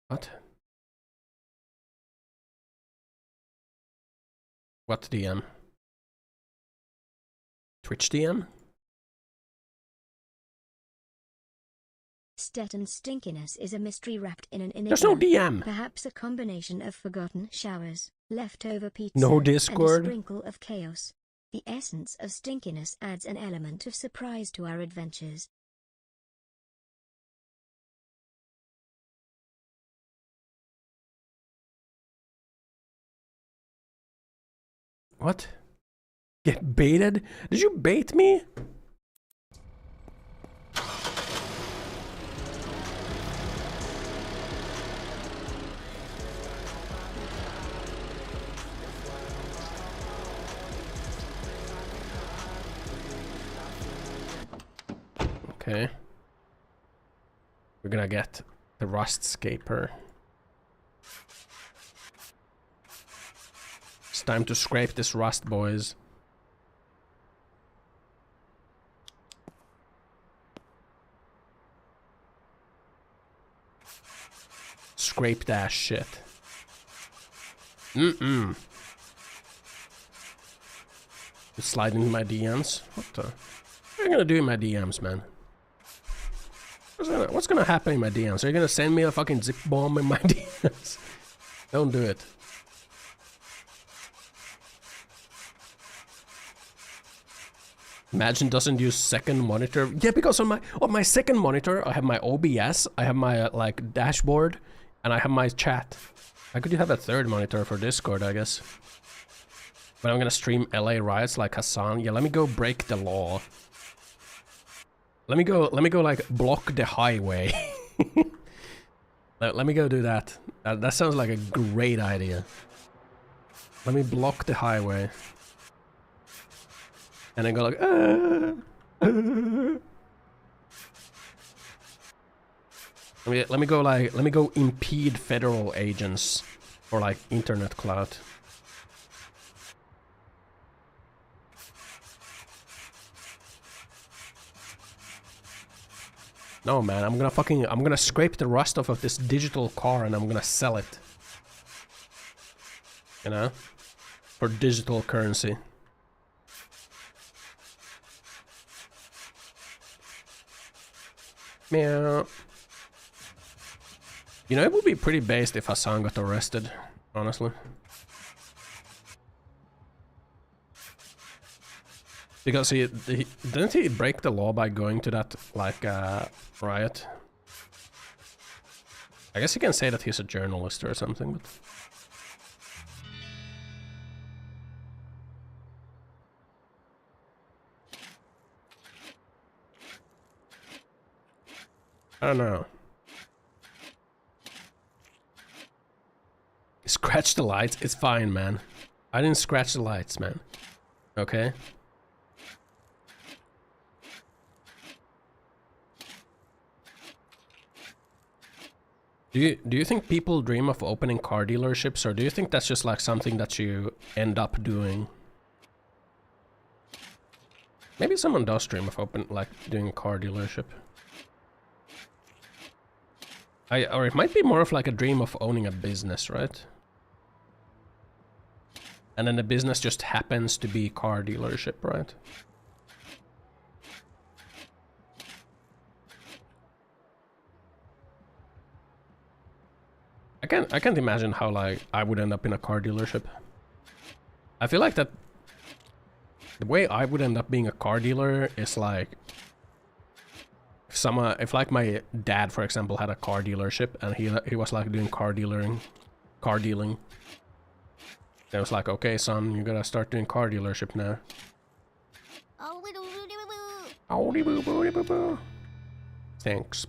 What? What DM? Twitch DM? Stetton's stinkiness is a mystery wrapped in an enigma. There's no DM! Perhaps a combination of forgotten showers, leftover pizza, No Discord. and a sprinkle of chaos. The essence of stinkiness adds an element of surprise to our adventures. What? Get baited? Did you bait me? Okay. We're gonna get the rust scaper. It's time to scrape this rust, boys. Scrape that shit. You slide into my DMs? What the? What are you gonna do in my DMs, man? What's gonna happen in my DMs? Are you gonna send me a fucking zip bomb in my DMs? Don't do it. Imagine doesn't use second monitor. Yeah, because on my second monitor I have my OBS, I have my like dashboard, and I have my chat. I could have a third monitor for Discord, I guess. But I'm gonna stream LA riots like Hassan. Yeah, let me go break the law. Let me go like block the highway. Let me go do that. That sounds like a great idea. Let me block the highway. And then go like, Let me go impede federal agents for like internet clout. No man, I'm gonna scrape the rust off of this digital car and I'm gonna sell it. You know? For digital currency. Meow. You know, it would be pretty based if Hassan got arrested, honestly. Because didn't he break the law by going to that, like, riot? I guess you can say that he's a journalist or something, but... I don't know. Scratch the lights? It's fine, man. I didn't scratch the lights, man. Okay? Do you think people dream of opening car dealerships, or do you think that's just like something that you end up doing? Maybe someone does dream of doing a car dealership. Or it might be more of like a dream of owning a business, right? And then the business just happens to be a car dealership, right? I can't imagine how like I would end up in a car dealership. I feel like that the way I would end up being a car dealer is like if like my dad, for example, had a car dealership and he was like doing car dealing. It was like, okay, son, you gotta start doing car dealership now. Thanks.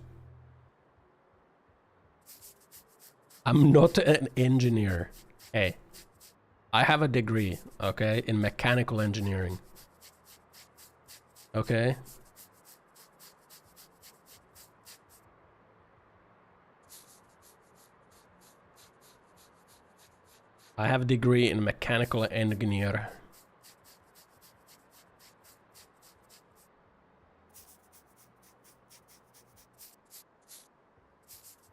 I'm not an engineer. Hey, I have a degree, okay, in mechanical engineering. Okay? I have a degree in mechanical engineer.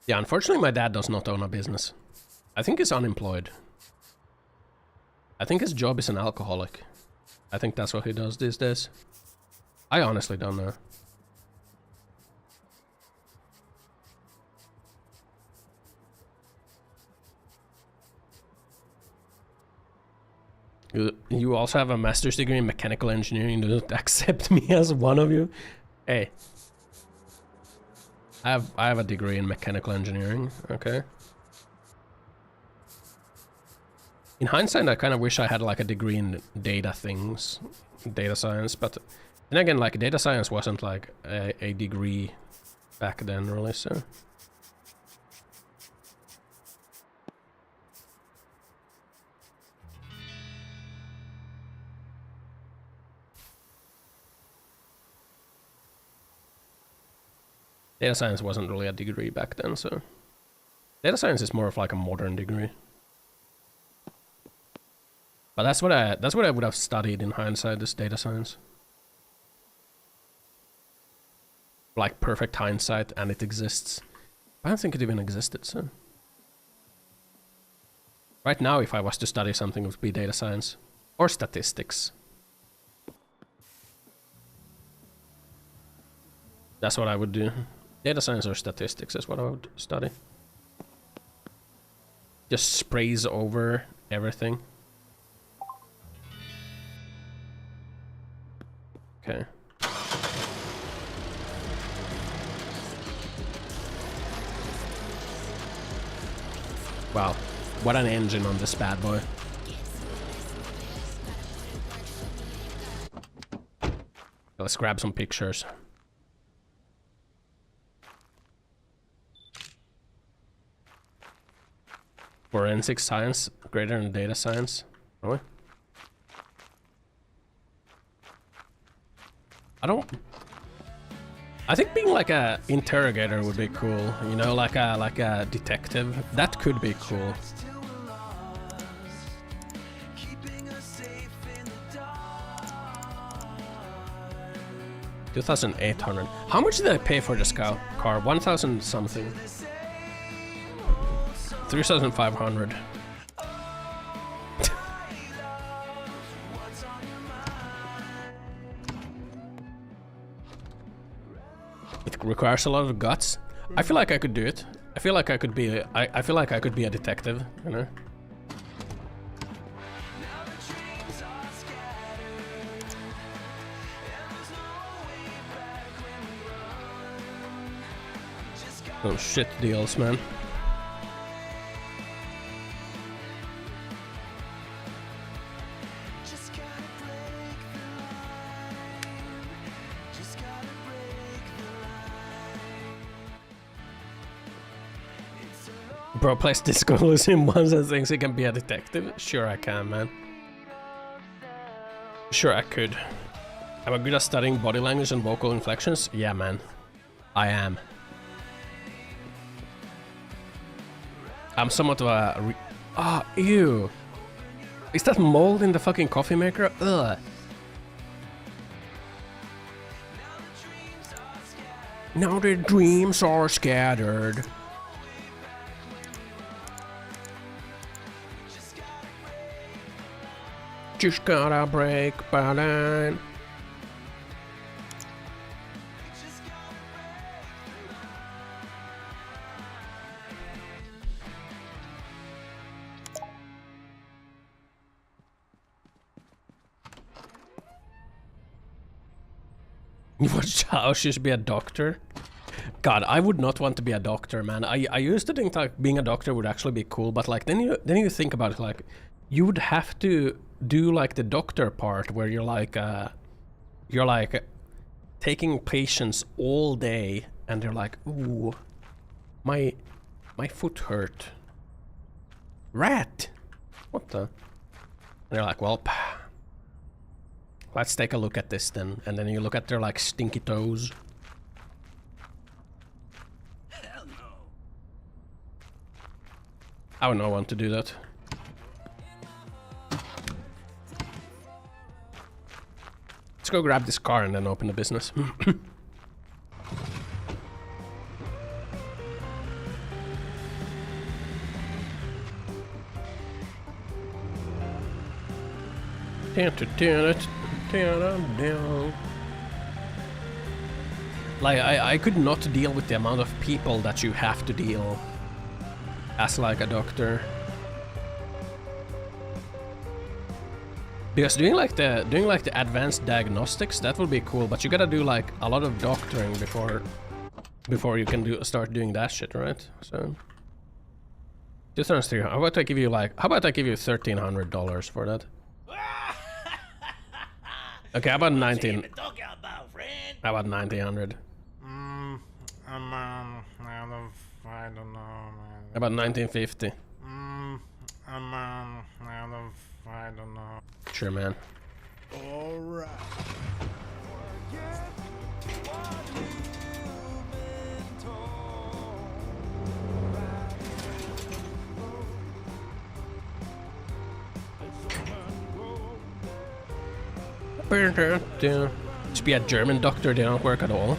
Yeah, unfortunately my dad does not own a business. I think he's unemployed. I think his job is an alcoholic. I think that's what he does these days. I honestly don't know. You also have a master's degree in mechanical engineering. Don't accept me as one of you. Hey. I have a degree in mechanical engineering, okay? In hindsight, I kind of wish I had like a degree in data science, but then again, like data science wasn't like a degree back then, really, so. Data science wasn't really a degree back then, so data science is more of like a modern degree. But that's what I would have studied in hindsight, this data science. Like perfect hindsight, and it exists. I don't think it even existed, so. Right now, if I was to study something, it would be data science or statistics. That's what I would do. Data science or statistics is what I would study. Just sprays over everything. Okay. Wow. What an engine on this bad boy. Let's grab some pictures. Forensic science, greater than data science. Really? I think being like a interrogator would be cool. You know, like a detective. That could be cool. $2,800. How much did I pay for this car? 1,000 something. 3,500. It requires a lot of guts. I feel like I could do it. I feel like I could be I feel like I could be a detective, you know? Some shit deals, man. Bro plays Disco Elysium once and thinks he can be a detective. Sure I can, man. Sure I could. Am I good at studying body language and vocal inflections? Yeah, man. I am. I'm somewhat of a... ew. Is that mold in the fucking coffee maker? Ugh. Now the dreams are scattered. Just gotta break balance. You watched how she should be a doctor? God, I would not want to be a doctor, man. I used to think like being a doctor would actually be cool, but like then you think about it, like you would have to do like the doctor part where you're like taking patients all day and they're like, ooh, my foot hurt. Rat. What the? And they're like, well, let's take a look at this then. And then you look at their like stinky toes. Hell no. I would not want to do that. Let's go grab this car and then open the business. Like I could not deal with the amount of people that you have to deal as like a doctor. Because doing like the advanced diagnostics, that would be cool, but you gotta do like a lot of doctoring before you can start doing that shit, right? So 2,300. How about I give you $1,300 for that? Okay, how about 19? How about 1,900? I don't know, man. How about 1950? I don't know. Sure, man. Alright. To be a German doctor, they don't work at all.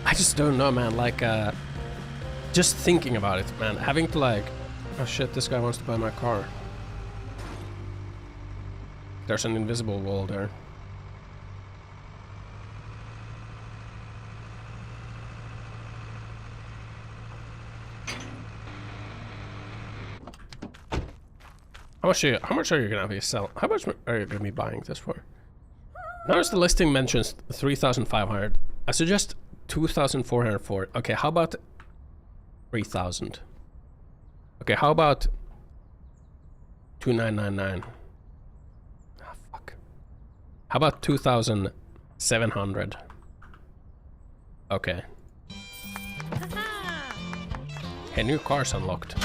I just don't know, man. Like, just thinking about it, man. Having to like, oh shit, this guy wants to buy my car. There's an invisible wall there. How much are you gonna be selling? How much are you gonna be buying this for? Notice the listing mentions 3,500. I suggest 2,404. Okay, how about 3,000? Okay, how about 2999? Ah, fuck. How about 2700? Okay. Hey, new car's unlocked.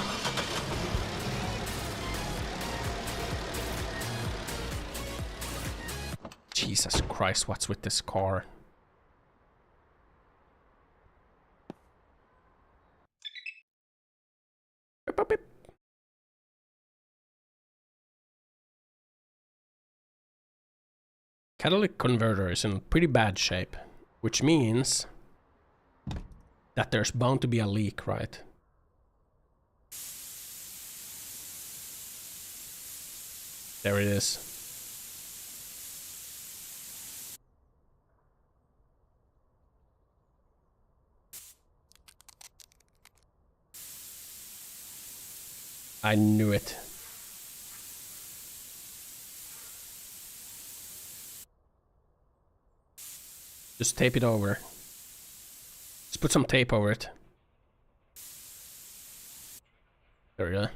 Jesus Christ, what's with this car? Beep, beep. Catalytic converter is in pretty bad shape, which means that there's bound to be a leak, right? There it is. I knew it. Just tape it over. Just put some tape over it. There we go.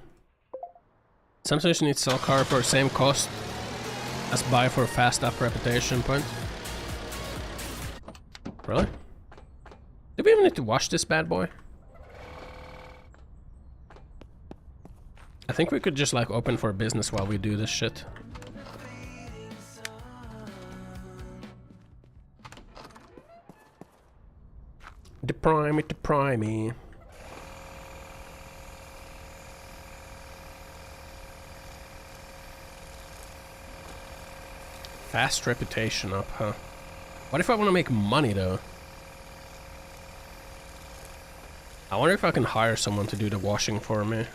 Sometimes you need to sell car for the same cost as buy for a fast up reputation point. Really? Do we even need to wash this bad boy? I think we could just like open for business while we do this shit. Deprime it, deprime me. Fast reputation up, huh? What if I want to make money though? I wonder if I can hire someone to do the washing for me.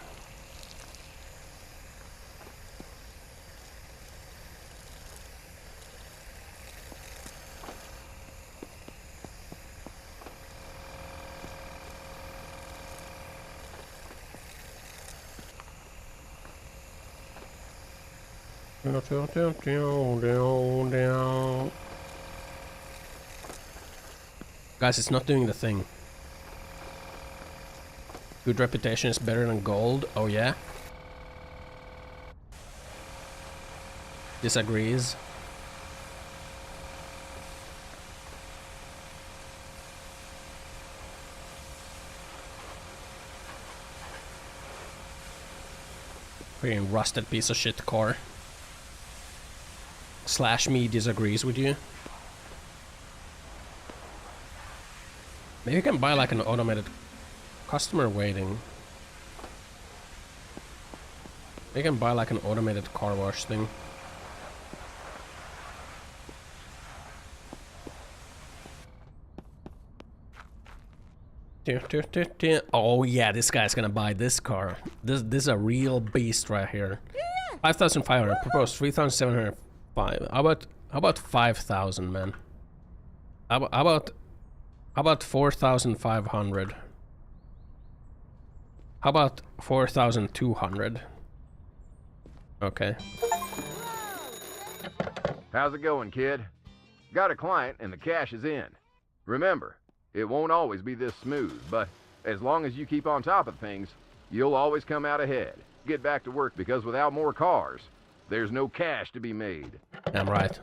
Guys, it's not doing the thing. Good reputation is better than gold. Oh yeah? Disagrees. Freaking rusted piece of shit car. Slash me disagrees with you. Maybe you can buy like an automated customer waiting. Maybe you can buy like an automated car wash thing. Oh yeah, this guy's gonna buy this car. This is a real beast right here. 5,500. Proposed 3,705. How about 5,000, man? How about 4,500? How about 4,200? Okay. How's it going, kid? Got a client and the cash is in. Remember, it won't always be this smooth, but as long as you keep on top of things, you'll always come out ahead. Get back to work, because without more cars, there's no cash to be made. I'm right.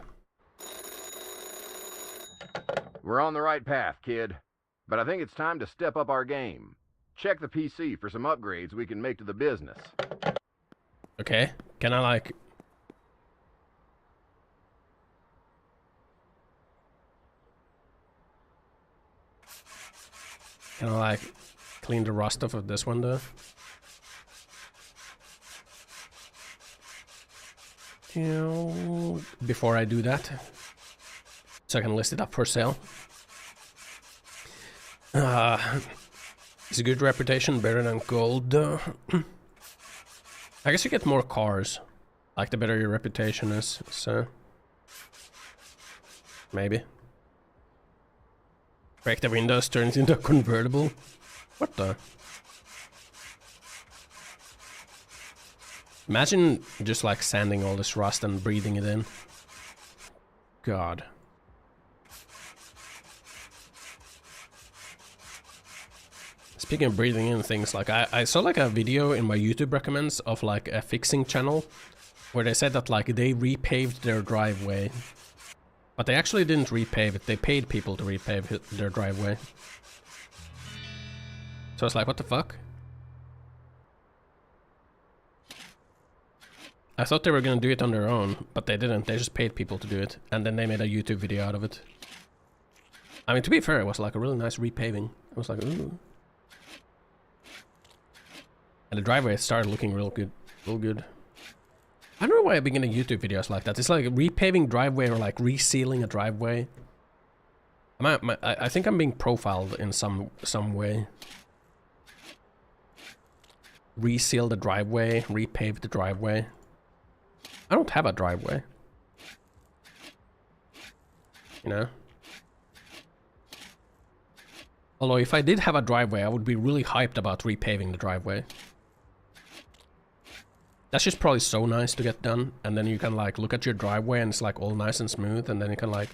We're on the right path, kid. But I think it's time to step up our game. Check the PC for some upgrades we can make to the business. Okay. Can I like... Can I like clean the rust off of this one though? Before I do that, so I can list it up for sale. Is a good reputation better than gold? I guess you get more cars, like the better your reputation is, so maybe. Break the windows, turn it into a convertible. What the? Imagine just like sanding all this rust and breathing it in. God. Speaking of breathing in things, like I saw like a video in my YouTube recommends of like a fixing channel where they said that like they repaved their driveway, but they actually didn't repave it. They paid people to repave their driveway. So it's like, what the fuck? I thought they were gonna do it on their own, but they didn't. They just paid people to do it, and then they made a YouTube video out of it. I mean, to be fair, it was like a really nice repaving. It was like, ooh. And the driveway started looking real good. Real good. I don't know why I've been getting YouTube videos like that. It's like repaving driveway or like resealing a driveway. I think I'm being profiled in some way. Reseal the driveway, repave the driveway. I don't have a driveway. You know? Although if I did have a driveway, I would be really hyped about repaving the driveway. That's just probably so nice to get done, and then you can like look at your driveway and it's like all nice and smooth, and then you can like,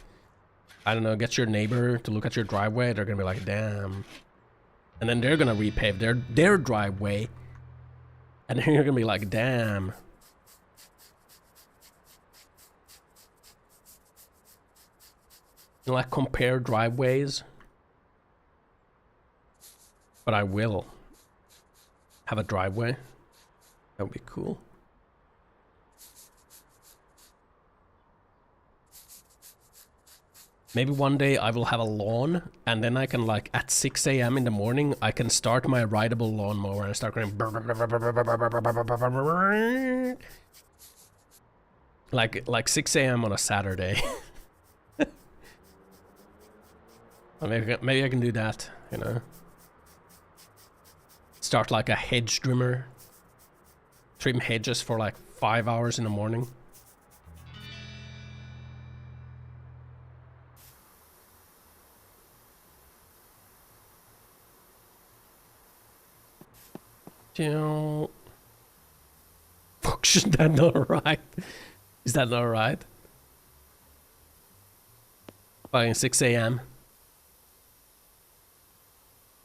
I don't know, get your neighbor to look at your driveway. They're gonna be like, damn. And then they're gonna repave their driveway, and then you're gonna be like, damn. You like compare driveways. But I will have a driveway. That would be cool. Maybe one day I will have a lawn, and then I can like at 6 AM in the morning I can start my rideable lawnmower and start going like 6 AM on a Saturday. Maybe I can do that, you know. Start like a hedge trimmer. Trim hedges for like 5 hours in the morning. Fuck, is that not right? Is that not right? Fucking 6 AM.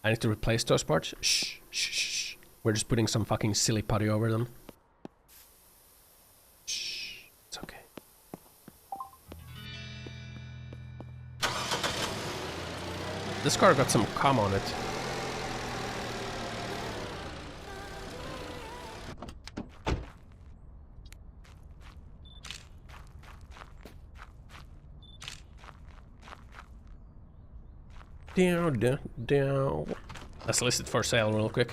I need to replace those parts. Shh, shh, shh. We're just putting some fucking silly putty over them. Shh, it's okay. This car got some cum on it. Down. Let's list it for sale real quick.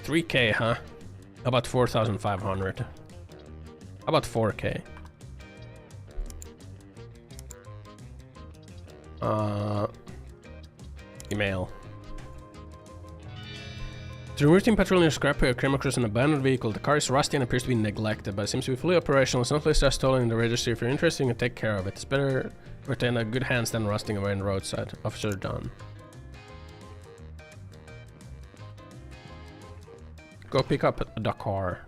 $3K, huh? How about 4,500? How about 4K? Email. The routine patrol near scrapyard came across an abandoned vehicle. The car is rusty and appears to be neglected, but it seems to be fully operational. It's not listed as stolen in the registry. If you're interested, you can take care of it. It's better retain a good hands than rusting away on the roadside. Officer John. Go pick up the car.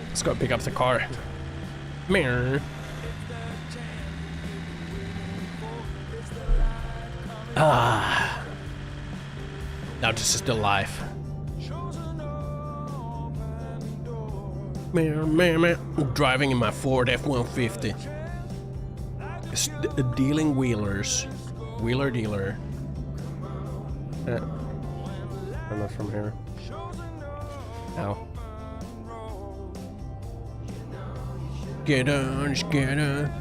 Let's go pick up the car. Mirror. Ah. Now this is the life. I'm driving in my Ford F-150. It's dealing wheelers. Wheeler dealer. I'm not from here. Ow. Get on, just get on.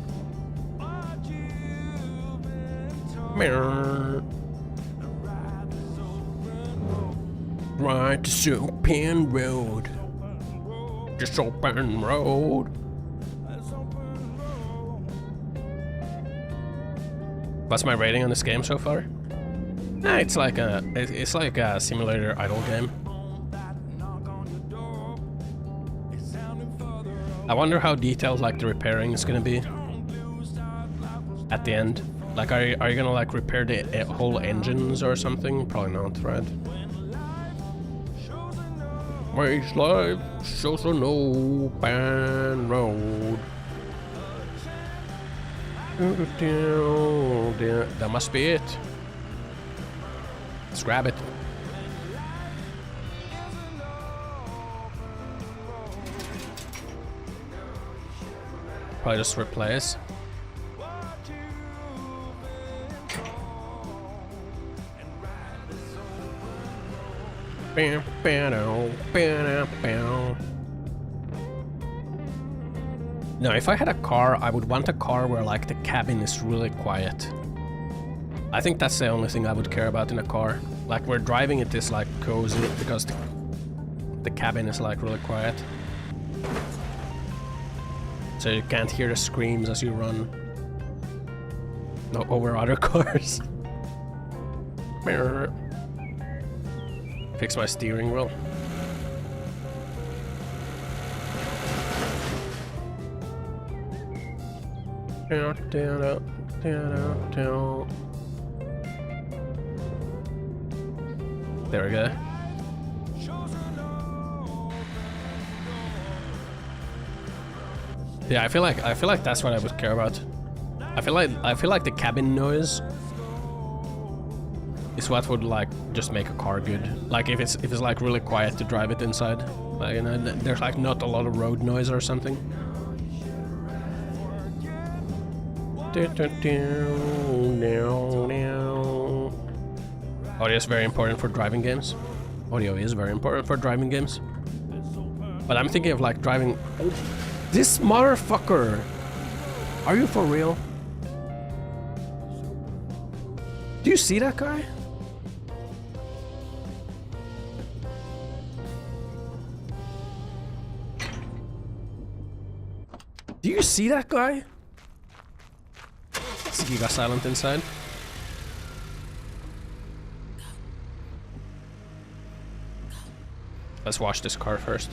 Right to Soapin Road. Just open road. What's my rating on this game so far? It's like a simulator idle game. I wonder how detailed like the repairing is gonna be at the end. Like, are you gonna like repair the whole engines or something? Probably not, right? Race life shows an open road. That must be it. Let's grab it. Probably just replace. Now, if I had a car, I would want a car where like the cabin is really quiet. I think that's the only thing I would care about in a car. Like, where driving it is like cozy because the cabin is like really quiet. So you can't hear the screams as you run. No, over other cars. Fix my steering wheel. There we go. Yeah, I feel like that's what I would care about. I feel like the cabin noise is what would like just make a car good. Like if it's like really quiet to drive it inside. Like, you know, there's like not a lot of road noise or something. Audio is very important for driving games. Audio is very important for driving games. But I'm thinking of like driving. Oh, this motherfucker! Are you for real? Do you see that guy? Do you see that guy? He got silent inside. Let's wash this car first.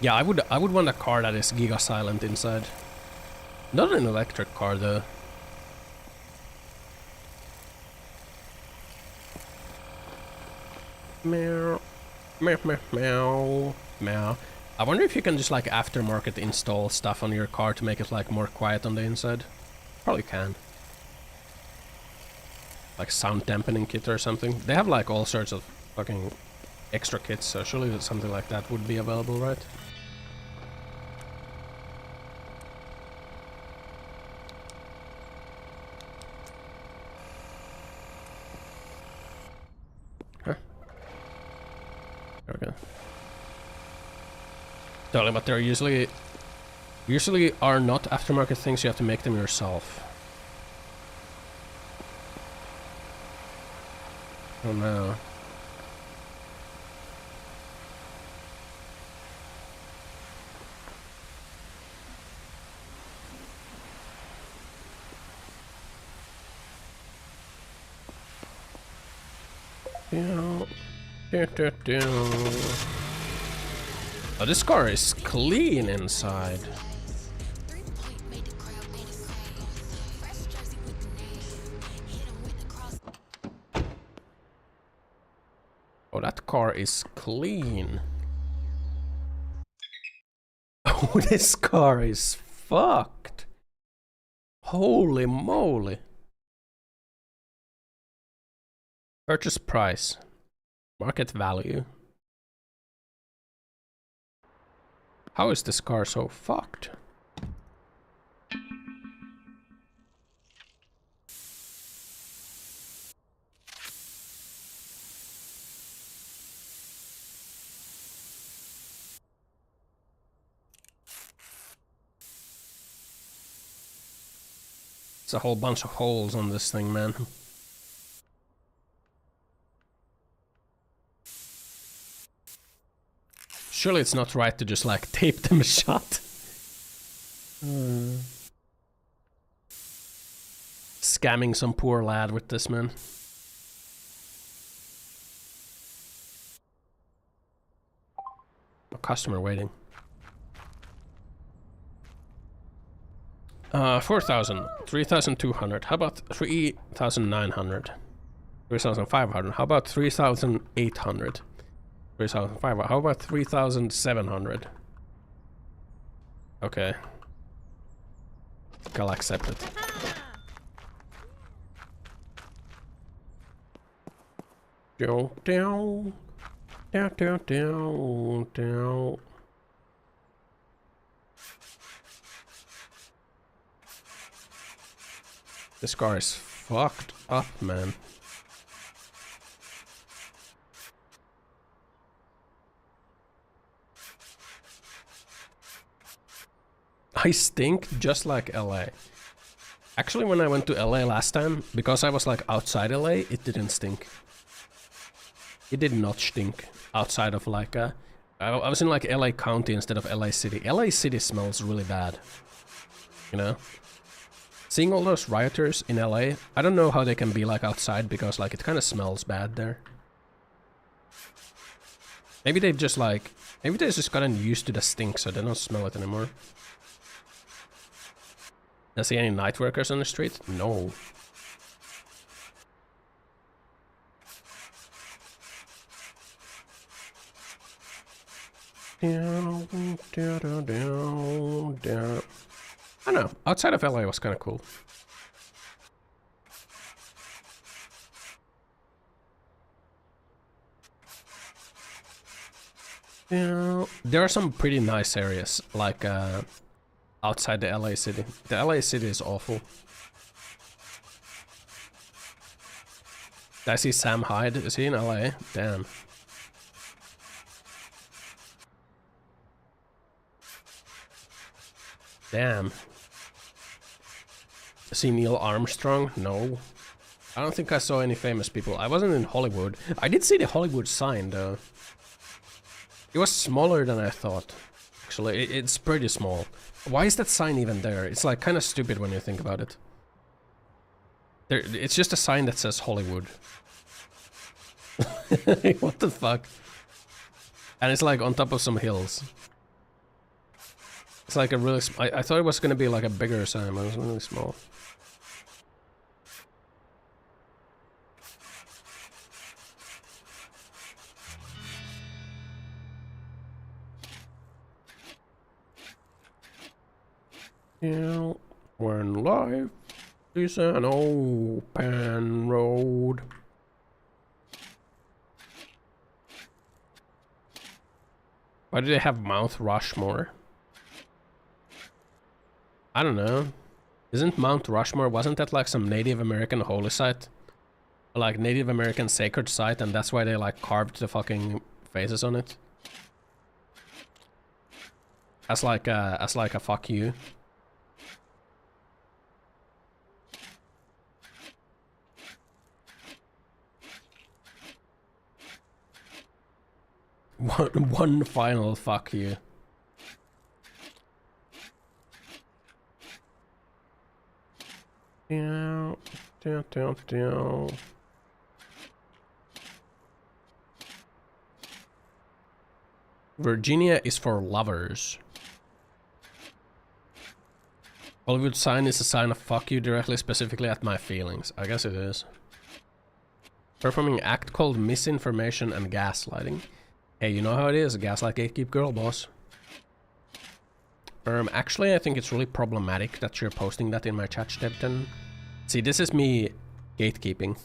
Yeah, I would want a car that is giga silent inside. Not an electric car though. Meow. Meow, meow, meow, meow. I wonder if you can just like aftermarket install stuff on your car to make it like more quiet on the inside. Probably can. Like sound dampening kit or something. They have like all sorts of fucking extra kits, so surely something like that would be available, right? Huh. There we go. Totally, but they're usually are not aftermarket things, you have to make them yourself. Oh no. Oh, this car is clean inside. Oh, that car is clean. Oh, this car is fucked. Holy moly. Purchase price. Market value. How is this car so fucked? It's a whole bunch of holes on this thing, man. Surely it's not right to just like tape them shut. scamming some poor lad with this, man. A customer waiting. 4,000, 3,200. How about 3,900? 3,500. How about 3,800? 3,500. How about 3,700? Okay. I'll accept it. Down, down, down, down, down, down. This car is fucked up, man. I stink just like LA. Actually, when I went to LA last time, because I was like outside LA, it didn't stink. It did not stink outside of like I was in like LA County instead of LA City. LA City smells really bad. You know? Seeing all those rioters in LA, I don't know how they can be like outside because like it kind of smells bad there. Maybe they've just like, maybe they've just gotten used to the stink so they don't smell it anymore. I see any night workers on the street? No. Down, down, down, down, down. I don't know. Outside of LA was kind of cool. Yeah, there are some pretty nice areas, like outside the LA city. The LA city is awful. Did I see Sam Hyde? Is he in LA? Damn. Damn. See Neil Armstrong? No. I don't think I saw any famous people. I wasn't in Hollywood. I did see the Hollywood sign though. It was smaller than I thought. Actually, it's pretty small. Why is that sign even there? It's like kind of stupid when you think about it. It's just a sign that says Hollywood. What the fuck? And it's like on top of some hills. It's like a really... I thought it was gonna be like a bigger sign, but it was really small. Yeah, when life is an open road. Why do they have Mount Rushmore? I don't know. Isn't Mount Rushmore, wasn't that like some Native American holy site? Like Native American sacred site, and that's why they like carved the fucking faces on it? As like a fuck you. One final fuck you. Down, down, down, down. Virginia is for lovers. Hollywood sign is a sign of fuck you directly, specifically at my feelings. I guess it is. Performing act called misinformation and gaslighting. Hey, you know how it is, gaslight gatekeep girl boss. Actually, I think it's really problematic that you're posting that in my chat, Stepton. See, this is me gatekeeping.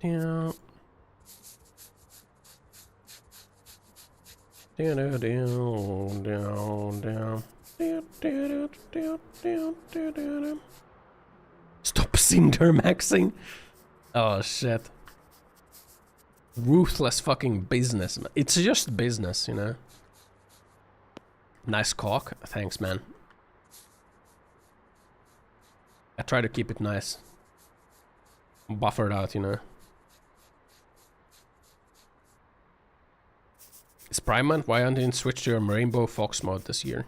Yeah. Down, down, down, down. Stop cinder maxing. Oh shit. Ruthless fucking business. It's just business, you know. Nice cock. Thanks, man. I try to keep it nice. Buffered out, you know. It's Prime Month, why aren't you switch to your Rainbow Fox mode this year?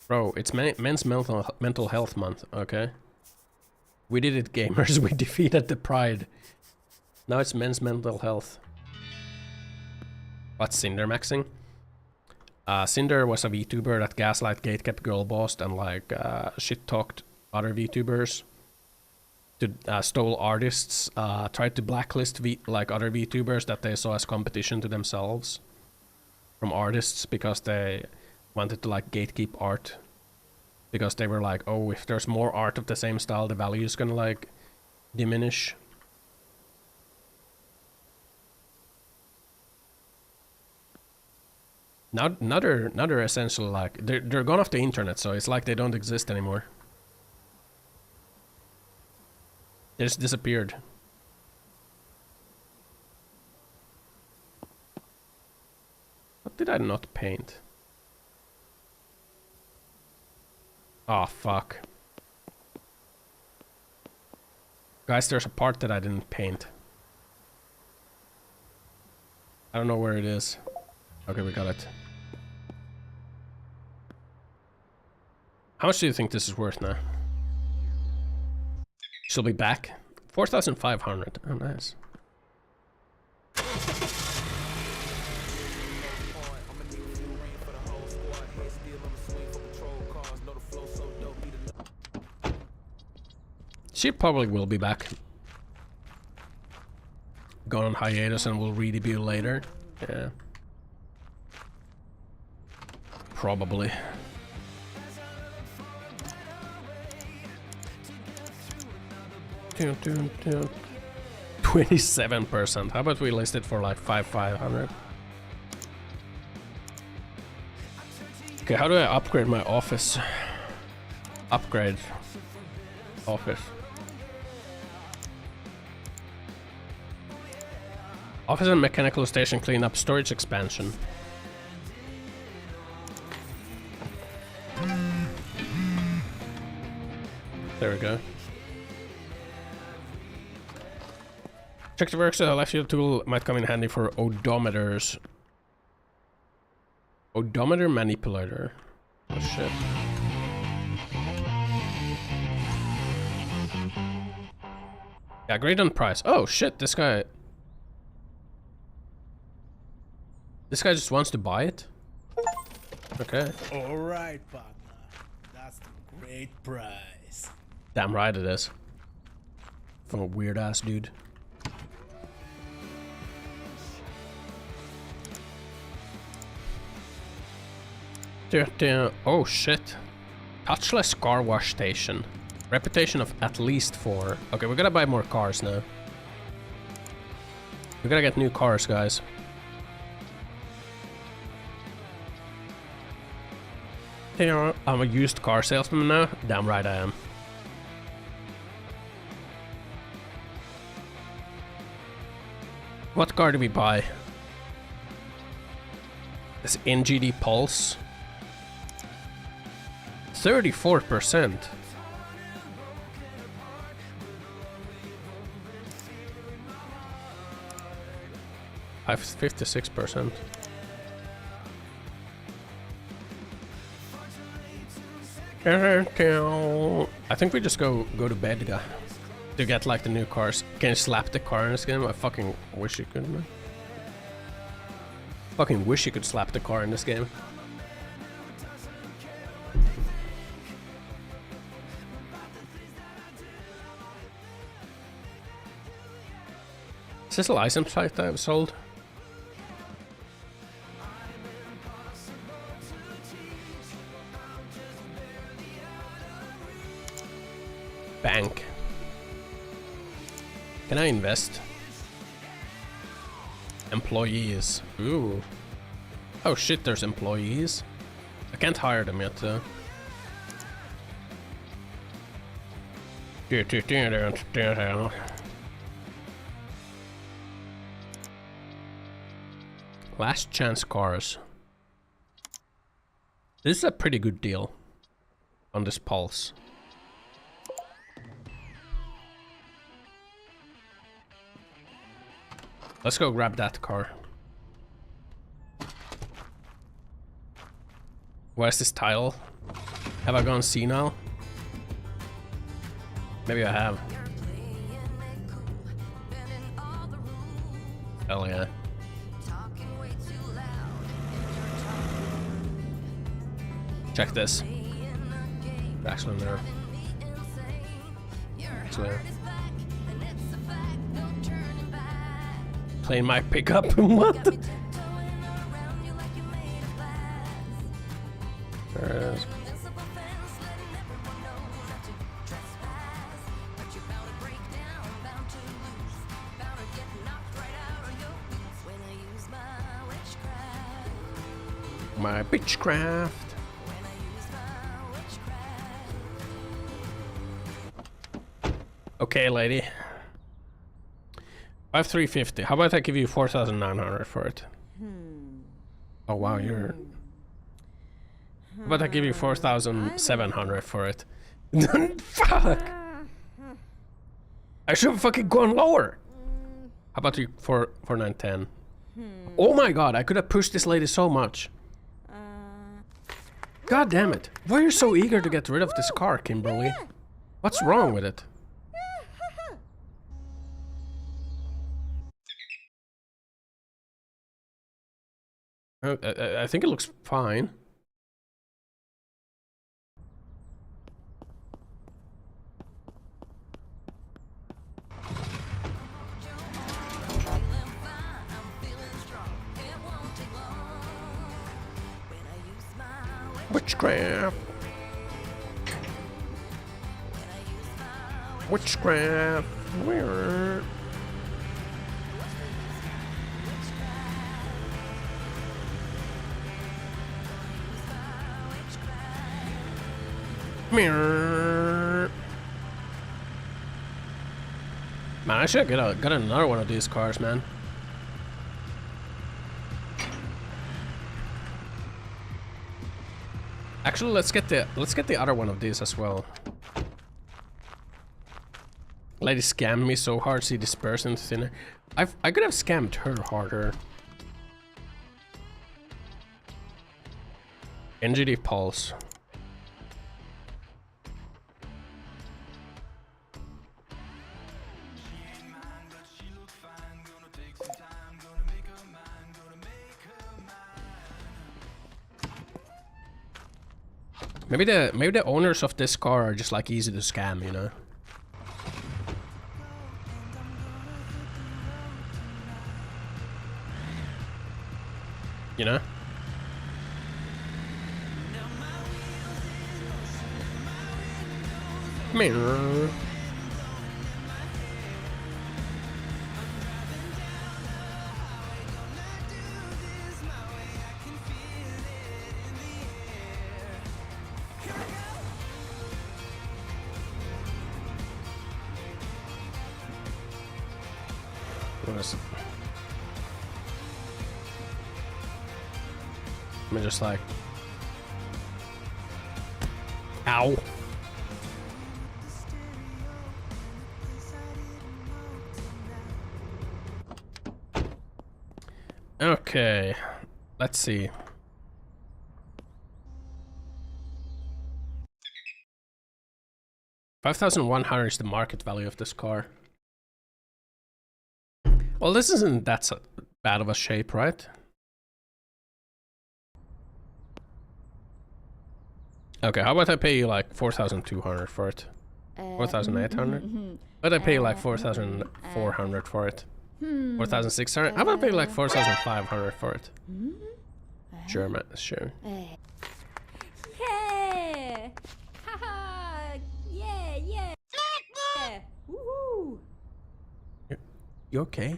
Bro, it's men's mental health month, okay? We did it, gamers. We defeated the Pride. Now it's men's mental health. What's Cinder maxing? Cinder was a VTuber that gaslight gatekept girlbossed and like shit talked other VTubers. To stole artists, tried to blacklist other VTubers that they saw as competition to themselves from artists because they wanted to like gatekeep art, because they were like, oh, if there's more art of the same style, the value is gonna like diminish. Now they're essentially like they're gone off the internet, so it's like they don't exist anymore. They just disappeared. What did I not paint? Oh, fuck. Guys, there's a part that I didn't paint. I don't know where it is. Okay, we got it. How much do you think this is worth now? She'll be back. 4,500. Oh, nice. She probably will be back. Gone on hiatus and will redebut later. Yeah. Probably. Dun, dun, dun. 27%. How about we list it for like 5,500? Okay, how do I upgrade my office? Upgrade. Office. Office and mechanical station cleanup, storage expansion. There we go. Check the works, left field tool might come in handy for odometers. Odometer manipulator. Oh shit. Yeah, great on price. Oh shit, this guy just wants to buy it? Okay. Alright, partner. That's a great price. Damn right it is. From a weird ass dude. Oh shit. Touchless car wash station. Reputation of at least 4. Okay, we gotta buy more cars now. We gotta get new cars, guys. I'm a used car salesman now? Damn right I am. What car do we buy? This NGD Pulse. 34%. I have 56%. I think we just go to bed, guy. To get like the new cars. Can you slap the car in this game? I fucking wish you could, man. Fucking wish you could slap the car in this game. Is this a license plate that I've sold? Bank. Can I invest? Employees. Ooh. Oh shit, there's employees. I can't hire them yet though. Last chance cars. This is a pretty good deal on this Pulse. Let's go grab that car. Where's this tile? Have I gone senile? Maybe I have. Hell yeah. Check this. Actually, no. Actually, playing my pickup. What? There it is. My witchcraft. Okay, lady. 5350. How about I give you 4,900 for it? Oh wow, you're. How about I give you 4,700 for it? Fuck! I should have fucking gone lower. How about you 4,910? Oh my god, I could have pushed this lady so much. God damn it! Why are you so eager to get rid of this car, Kimberly? What's wrong with it? I think it looks fine. Witchcraft. Witchcraft. Where? Mirror. Man, I should get another one of these cars, man. Actually, let's get the other one of these as well. Lady scammed me so hard, she dispersed into thinner. I could have scammed her harder. NGD Pulse. Maybe the owners of this car are just like easy to scam, you know? You know? Mirror. I'm just like, ow. Okay, let's see. $5,100 is the market value of this car. Well, this isn't that bad of a shape, right? Okay, how about I pay you like 4,200 for it? 4,800? But I pay you like 4,400 for it. 4,600? How about I pay you like 4,500 for it? Sure, man, sure. Yeah! Haha! Yeah, yeah! Yeah! Woohoo! You okay?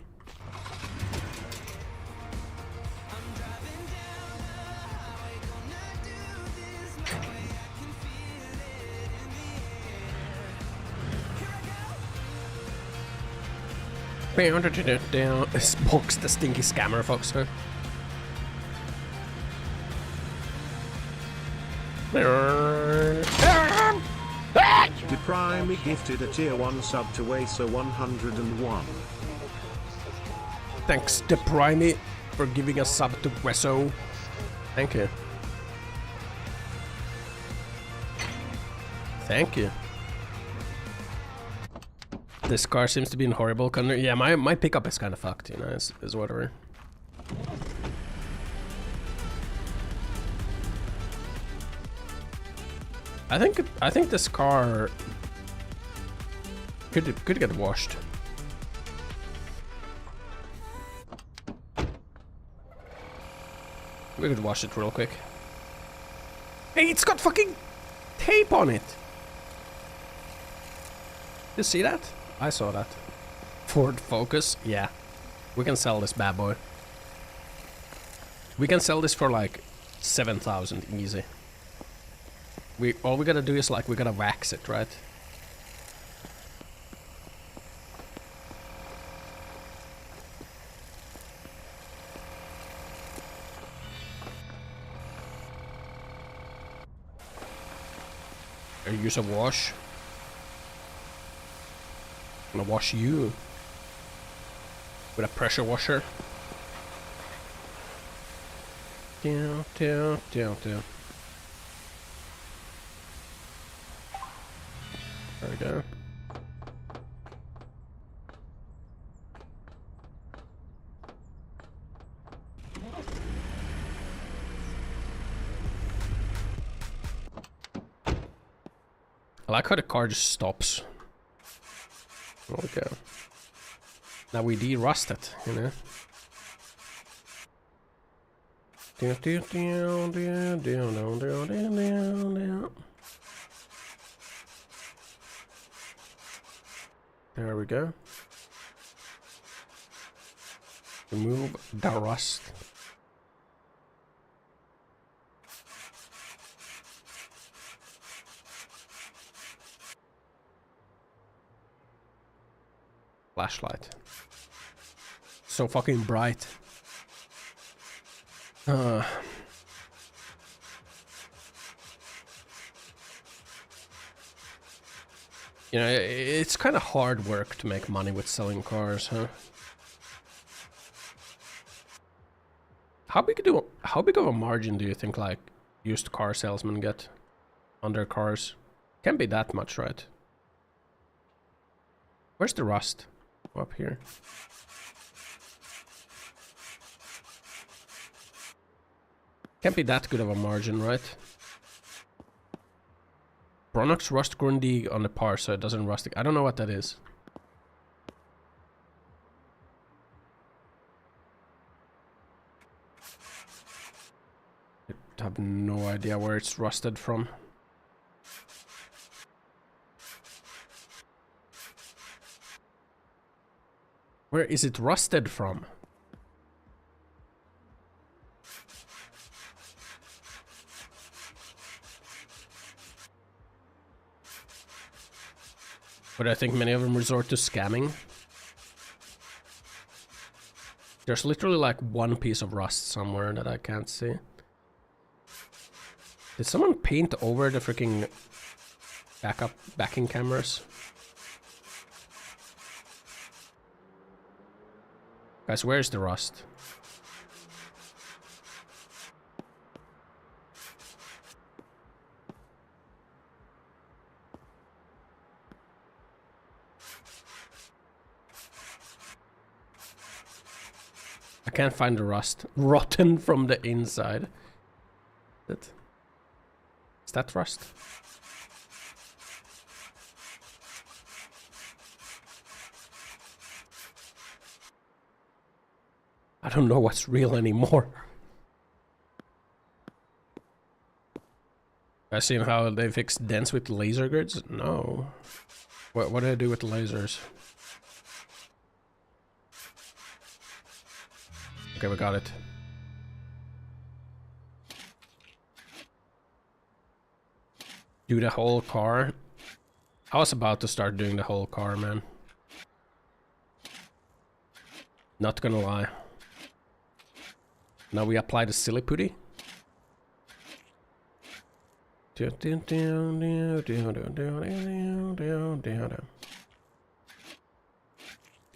Down. Box the stinky scammer, folks. Huh? Deprime gifted a tier 1 sub to Asa 101. Thanks to Primey for giving a sub to Wesso. Thank you. Thank you. This car seems to be in horrible condition. Yeah, my pickup is kind of fucked, you know, is whatever. I think this car could get washed. We could wash it real quick. Hey, it's got fucking tape on it. You see that? I saw that. Ford Focus, yeah. We can sell this bad boy. We can sell this for like 7,000 easy. All we gotta do is like we gotta wax it, right? Or use a wash. I'm gonna wash you with a pressure washer. Down. There we go. I like how the car just stops. Okay. Now we de-rust it, you know. There we go. Remove the rust. Flashlight. So fucking bright. You know, it's kind of hard work to make money with selling cars, huh? How big of a margin do you think like used car salesmen get on their cars? Can't be that much, right? Where's the rust? Up here. Can't be that good of a margin, right? Bronnox rust grundy on the par so it doesn't rust. I don't know what that is. I have no idea where it's rusted from. Where is it rusted from? But I think many of them resort to scamming. There's literally like one piece of rust somewhere that I can't see. Did someone paint over the freaking backing cameras? Guys, where's the rust? I can't find the rust. Rotten from the inside. Is that rust? I don't know what's real anymore. I seen how they fixed dents with laser grids? No. What do I do with the lasers? Okay, we got it. Do the whole car? I was about to start doing the whole car, man. Not gonna lie. Now we apply the silly putty.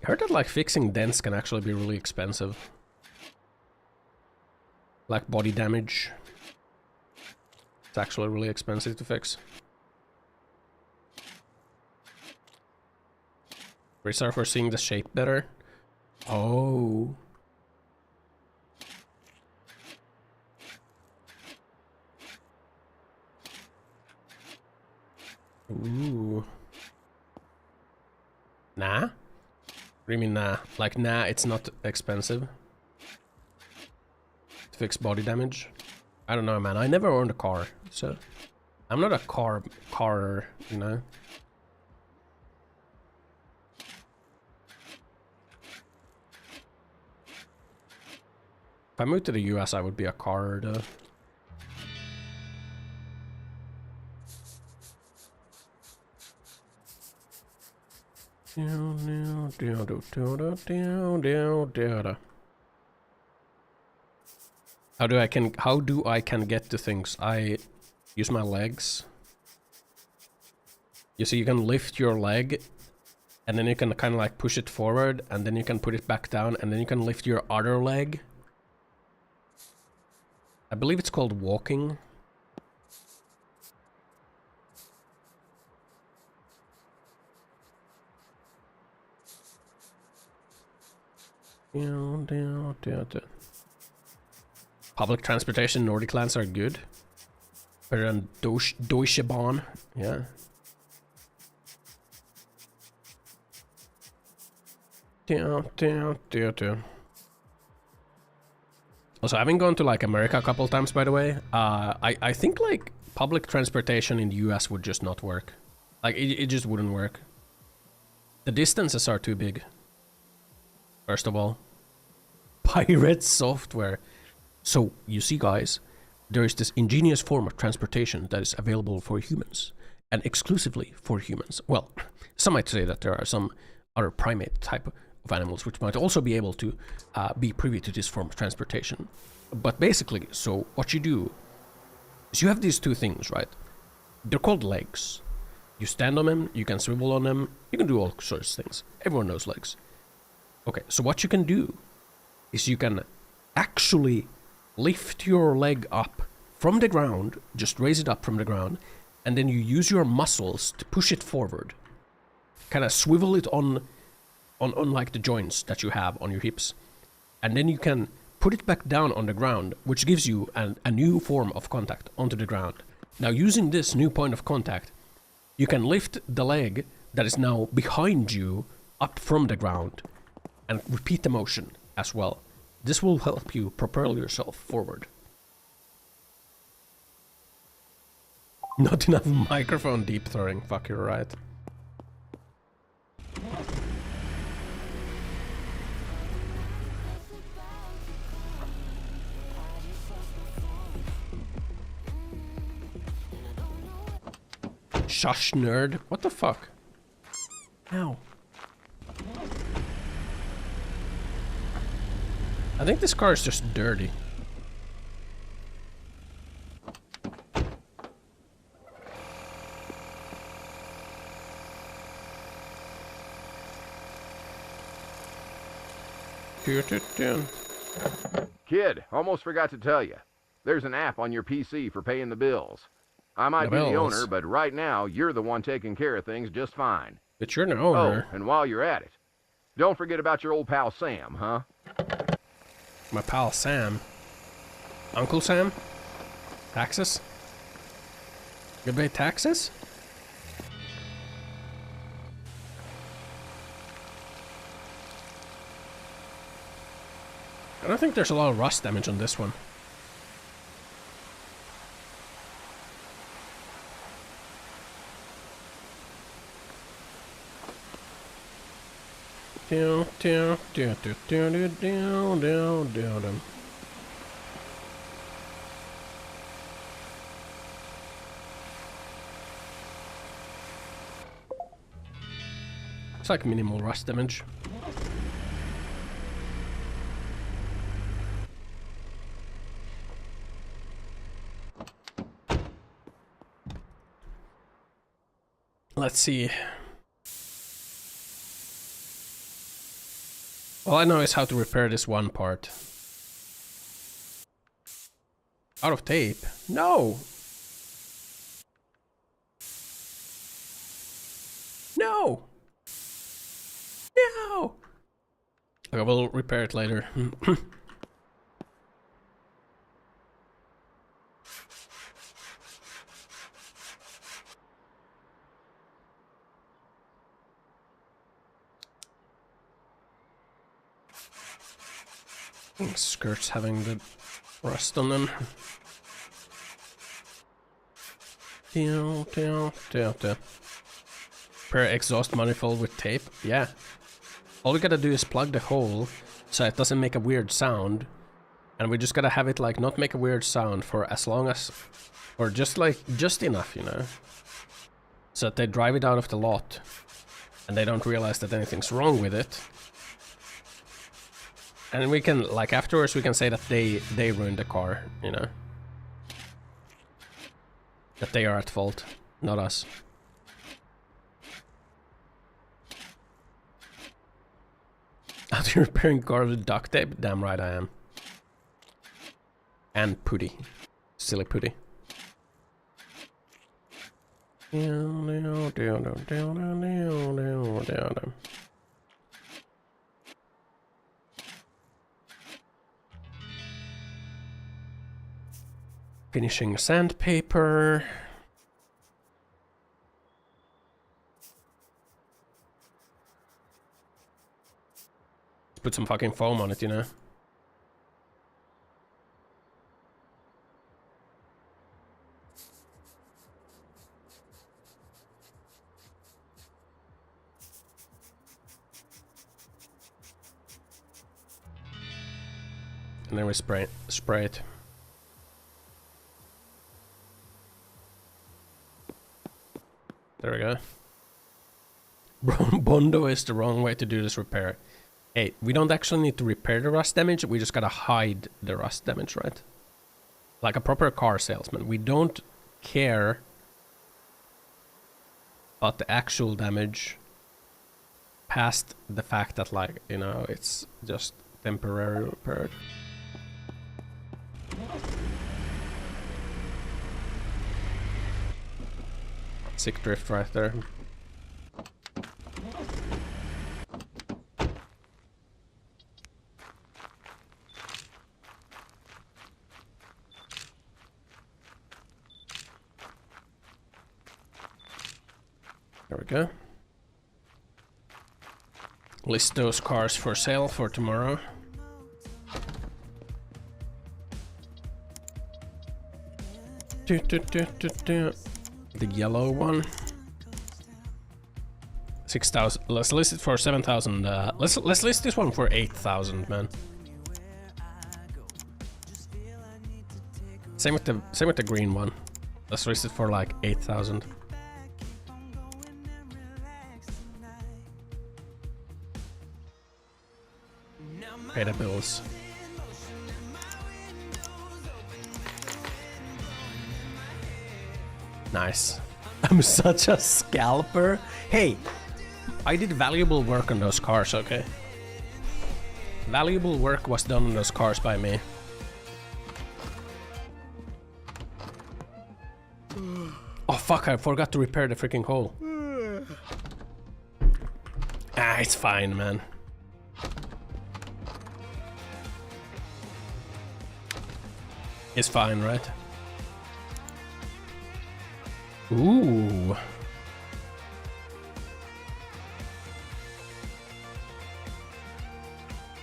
I heard that like fixing dents can actually be really expensive. Like body damage. It's actually really expensive to fix. Sorry for seeing the shape better. Oh. Ooh. Nah? What do you mean nah? Like nah, it's not expensive to fix body damage. I don't know, man. I never owned a car, so I'm not a carer, you know. If I moved to the US, I would be a carer, though. How do I can get to things? I use my legs. You see, you can lift your leg, and then you can kind of like push it forward, and then you can put it back down, and then you can lift your other leg. I believe it's called walking. Public transportation Nordic lands are good. Better than Deutsche Bahn. Yeah. Also, having gone to like America a couple times, by the way, I think like public transportation in the US would just not work. Like it just wouldn't work. The distances are too big. First of all, pirate software. So you see, guys, there is this ingenious form of transportation that is available for humans and exclusively for humans. Well, some might say that there are some other primate type of animals which might also be able to be privy to this form of transportation. But basically, so what you do is you have these two things, right? They're called legs. You stand on them, you can swivel on them, you can do all sorts of things. Everyone knows legs. Okay, so what you can do is you can actually lift your leg up from the ground, just raise it up from the ground, and then you use your muscles to push it forward. Kind of swivel it on like the joints that you have on your hips. And then you can put it back down on the ground, which gives you a new form of contact onto the ground. Now, using this new point of contact, you can lift the leg that is now behind you up from the ground and repeat the motion as well. This will help you propel yourself forward. Not enough microphone deep throwing. Fuck, you're right. Shush, nerd. What the fuck? Ow. I think this car is just dirty. Kid, almost forgot to tell you. There's an app on your PC for paying the bills. I might be the owner, but right now, you're the one taking care of things just fine. But you're the owner. Oh, and while you're at it, don't forget about your old pal Sam, huh? My pal Sam. Uncle Sam? Taxes? You pay taxes? I don't think there's a lot of rust damage on this one. It's like minimal rust damage. Let's see. All I know is how to repair this one part. Out of tape? No! No! No! I will repair it later. Skirts having the rust on them. Pair exhaust manifold with tape. Yeah. All we gotta do is plug the hole so it doesn't make a weird sound. And we just gotta have it like not make a weird sound for as long as, or just like, just enough, you know. So that they drive it out of the lot and they don't realize that anything's wrong with it. And we can, like, afterwards we can say that they ruined the car, you know. That they are at fault, not us. Are you repairing car with duct tape? Damn right I am. And putty. Silly putty. Finishing sandpaper. Put some fucking foam on it, you know. And then we spray it. There we go. Bondo is the wrong way to do this repair. Hey, we don't actually need to repair the rust damage, we just gotta hide the rust damage, right? Like a proper car salesman. We don't care about the actual damage past the fact that, like, you know, it's just temporarily repaired. Sick drift right there. There we go. List those cars for sale for tomorrow. The yellow one. 6,000. Let's list it for 7,000. Let's list this one for 8,000, man. Same with the green one. Let's list it for like 8,000. Pay the bills. Nice. I'm such a scalper. Hey, I did valuable work on those cars, okay? Valuable work was done on those cars by me. Oh fuck, I forgot to repair the freaking hole. Ah, it's fine, man. It's fine, right? Ooh.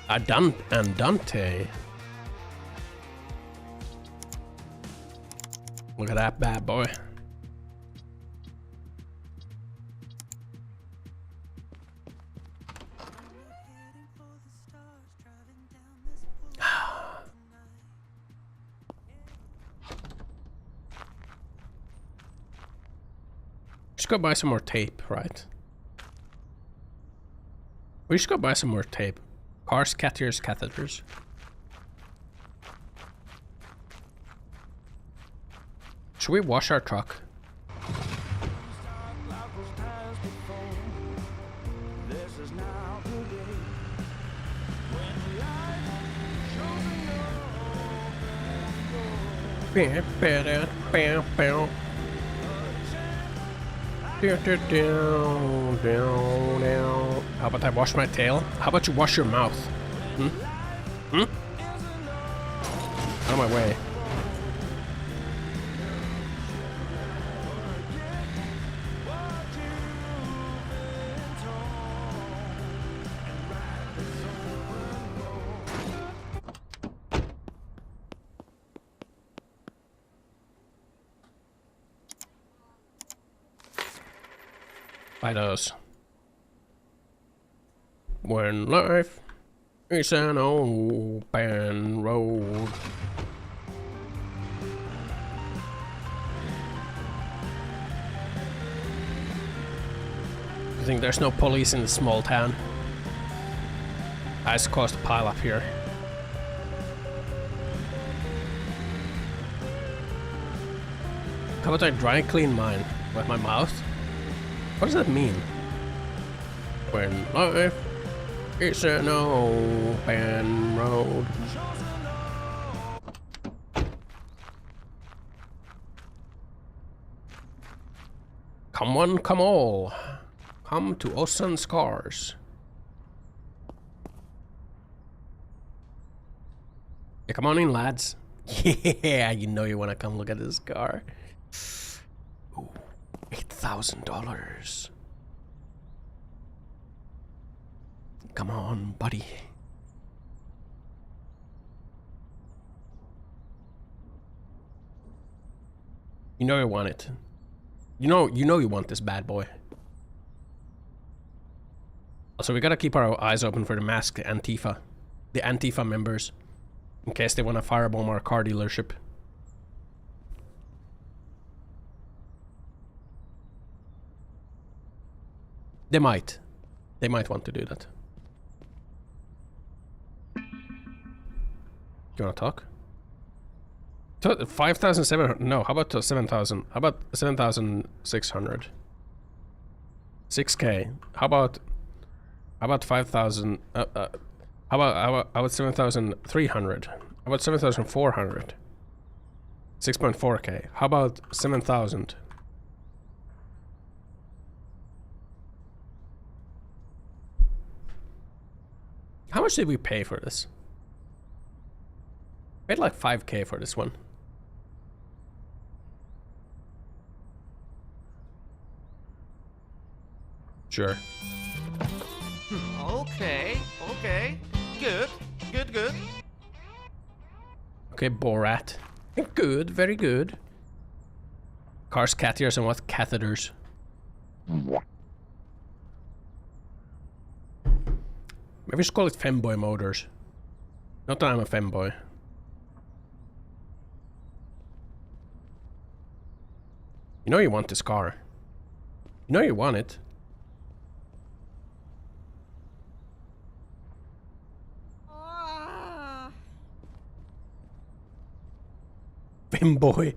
Andante. Look at that bad boy. Go buy some more tape, right? We should go buy some more tape. Cars, catheters, catheters. Should we wash our truck? How about I wash my tail? How about you wash your mouth? Hmm? Hmm? Out of my way. By those. When life is an open road. I think there's no police in the small town. I just caused a pile up here. How about I dry clean mine with my mouth? What does that mean? When life is an open road. Come one, come all. Come to Ossan's cars. Yeah, come on in, lads. Yeah, you know you want to come look at this car. Ooh, $8,000. Come on, buddy. You know you want it. You know you want this bad boy. Also, we gotta keep our eyes open for the masked Antifa. The Antifa members. In case they want to firebomb our car dealership. They might. They might want to do that. Do you want to talk? 5,700. No, how about 7,000? How about 7,600? 6K. How about 5,000? How about 7,300? How about 7,400? 6.4K. How about 7,000? How much did we pay for this? Paid like 5K for this one. Sure. Okay. Good. Okay, Borat. Good, very good. Cars, catheters, and what? Catheters. Maybe we should call it femboy motors. Not that I'm a femboy. You know you want this car. You know you want it. Femboy.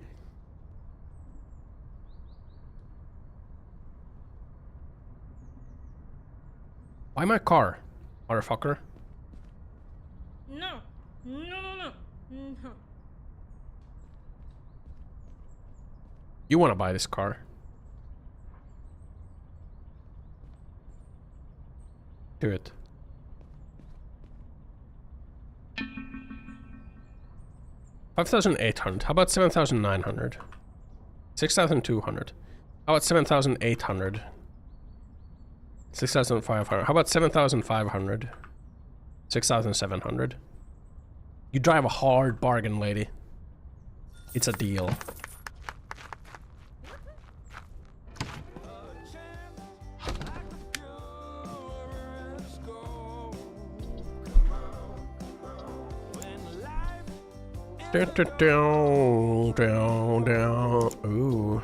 Why my car, motherfucker? No. You want to buy this car? Do it. $5,800. How about 7,900? 6,200. How about 7,800? 6,500. How about 7,500? 6,700. You drive a hard bargain, lady. It's a deal. Down. Ooh.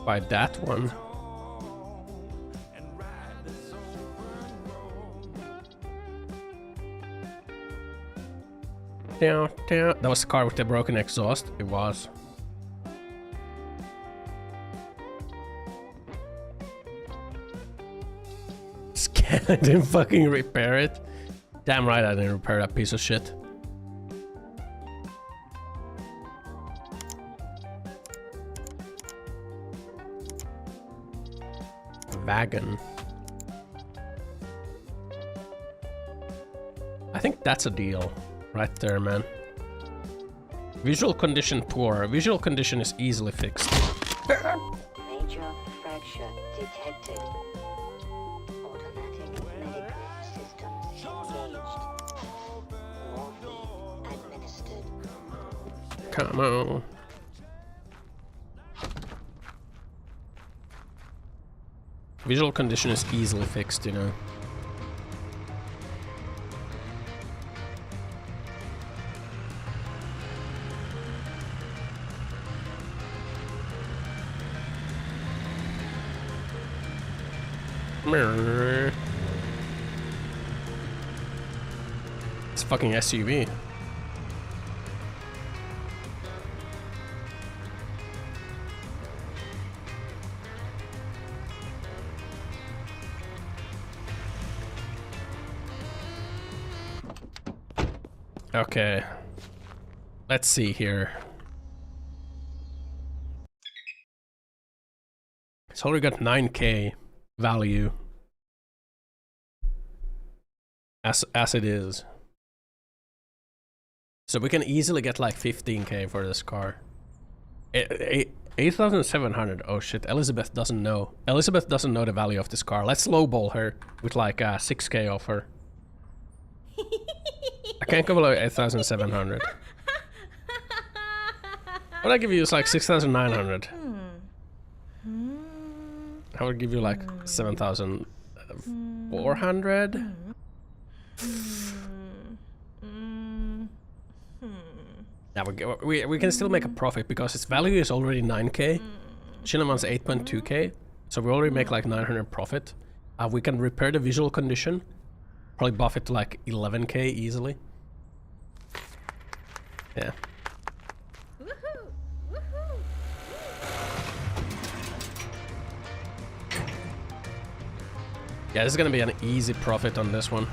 Buy that one. Down. That was the car with the broken exhaust. It was. I didn't fucking repair it. Damn right I didn't repair that piece of shit. Wagon. I think that's a deal right there, man. Visual condition poor. Visual condition is easily fixed. Major fracture detected. Automatic medical systems engaged. Morphine administered. Come on. Visual condition is easily fixed, you know. It's a fucking SUV. Okay. Let's see here. It's already got 9k value. As it is. So we can easily get like 15k for this car. 8,700. Oh shit, Elizabeth doesn't know. Elizabeth doesn't know the value of this car. Let's lowball her with like 6k offer. I can't go below 8,700. What I give you is like 6,900. I would give you like 7,400. Yeah, we can still make a profit because its value is already 9k. Shinnamon's 8.2k, so we already make like 900 profit. We can repair the visual condition, probably buff it to like 11k easily. Yeah. Yeah, this is gonna be an easy profit on this one.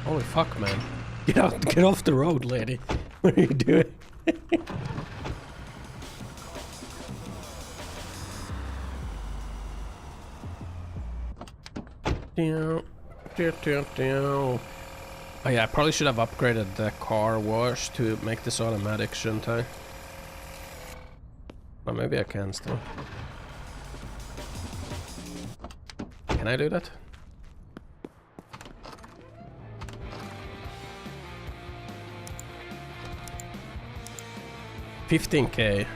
Holy fuck, man. Get off the road, lady. What are you doing? Oh yeah, I probably should have upgraded the car wash to make this automatic, shouldn't I? But maybe I can still. Can I do that? $15k.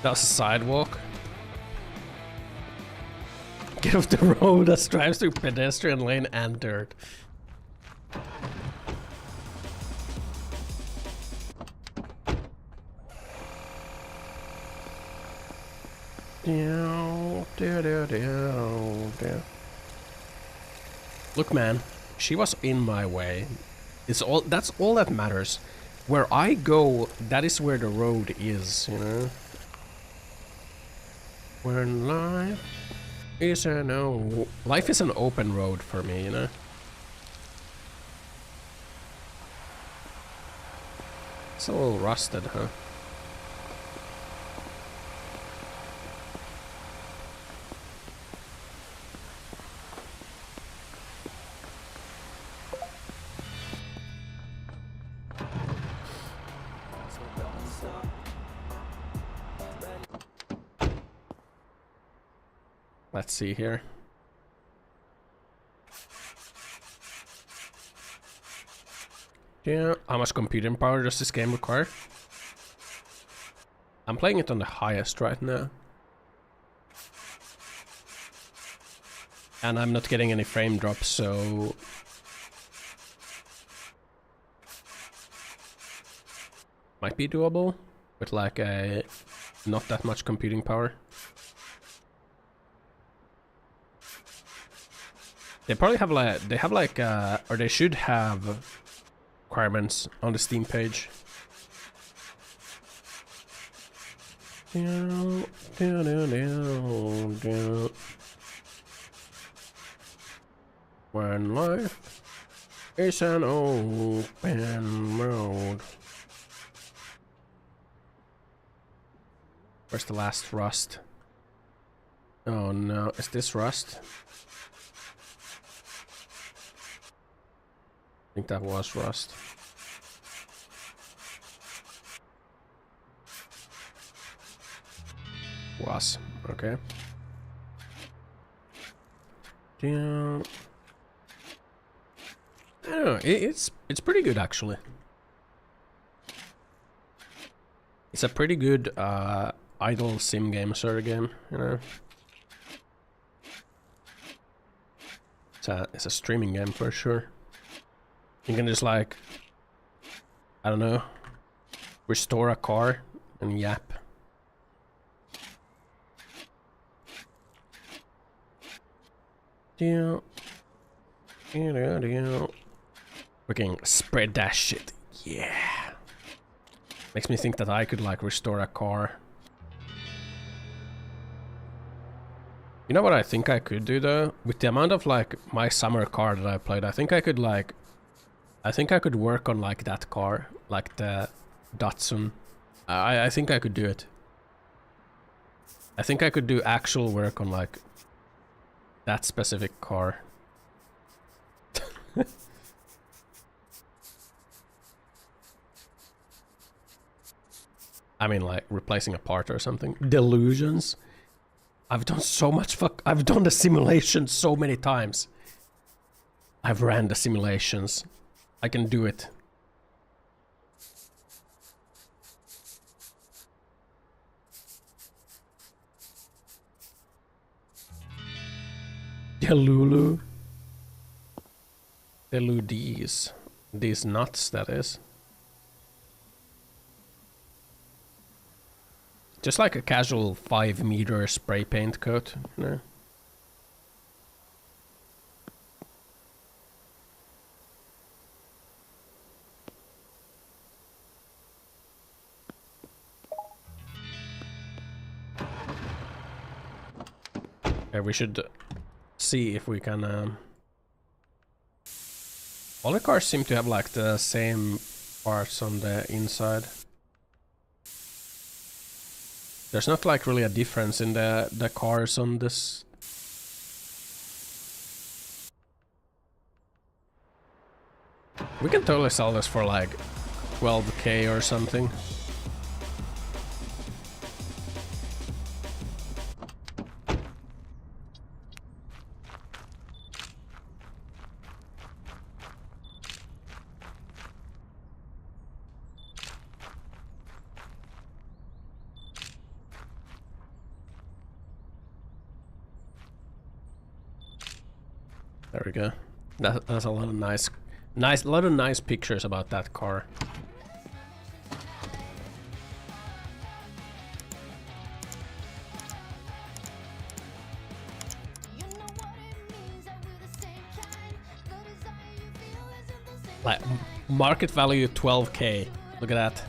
That's a sidewalk. Get off the road that drives through pedestrian lane and dirt. Look, man, she was in my way. That's all that matters. Where I go, that is where the road is, you know? When life is life is an open road for me, you know? It's a little rusted, huh? Let's see here. Yeah, how much computing power does this game require? I'm playing it on the highest right now. And I'm not getting any frame drops, so... might be doable with like a not that much computing power. They probably have like or they should have requirements on the Steam page. When life is an open road. Where's the last rust? Oh no, is this rust? I think that was rust. Was, okay. Yeah. I don't know, it's pretty good actually. It's a pretty good idle sim game sort of game, you know. It's a streaming game for sure. You can just like, I don't know, restore a car and yap. Yeah. Freaking spread that shit. Yeah. Makes me think that I could like restore a car. You know what I think I could do though? With the amount of like my summer car that I played, I think I could work on like that car, like the Datsun. I think I could do it. I think I could do actual work on like that specific car. I mean like replacing a part or something. Delusions. I've done so much I've done the simulation so many times. I've ran the simulations. I can do it. Delulu. Deludis. These nuts, that is. Just like a casual 5-meter spray paint coat, you know? Okay, we should see if we can... All the cars seem to have like the same parts on the inside. There's not like really a difference in the cars on this. We can totally sell this for like 12k or something. There we go. That's a lot of nice pictures about that car. Like market value 12k. Look at that.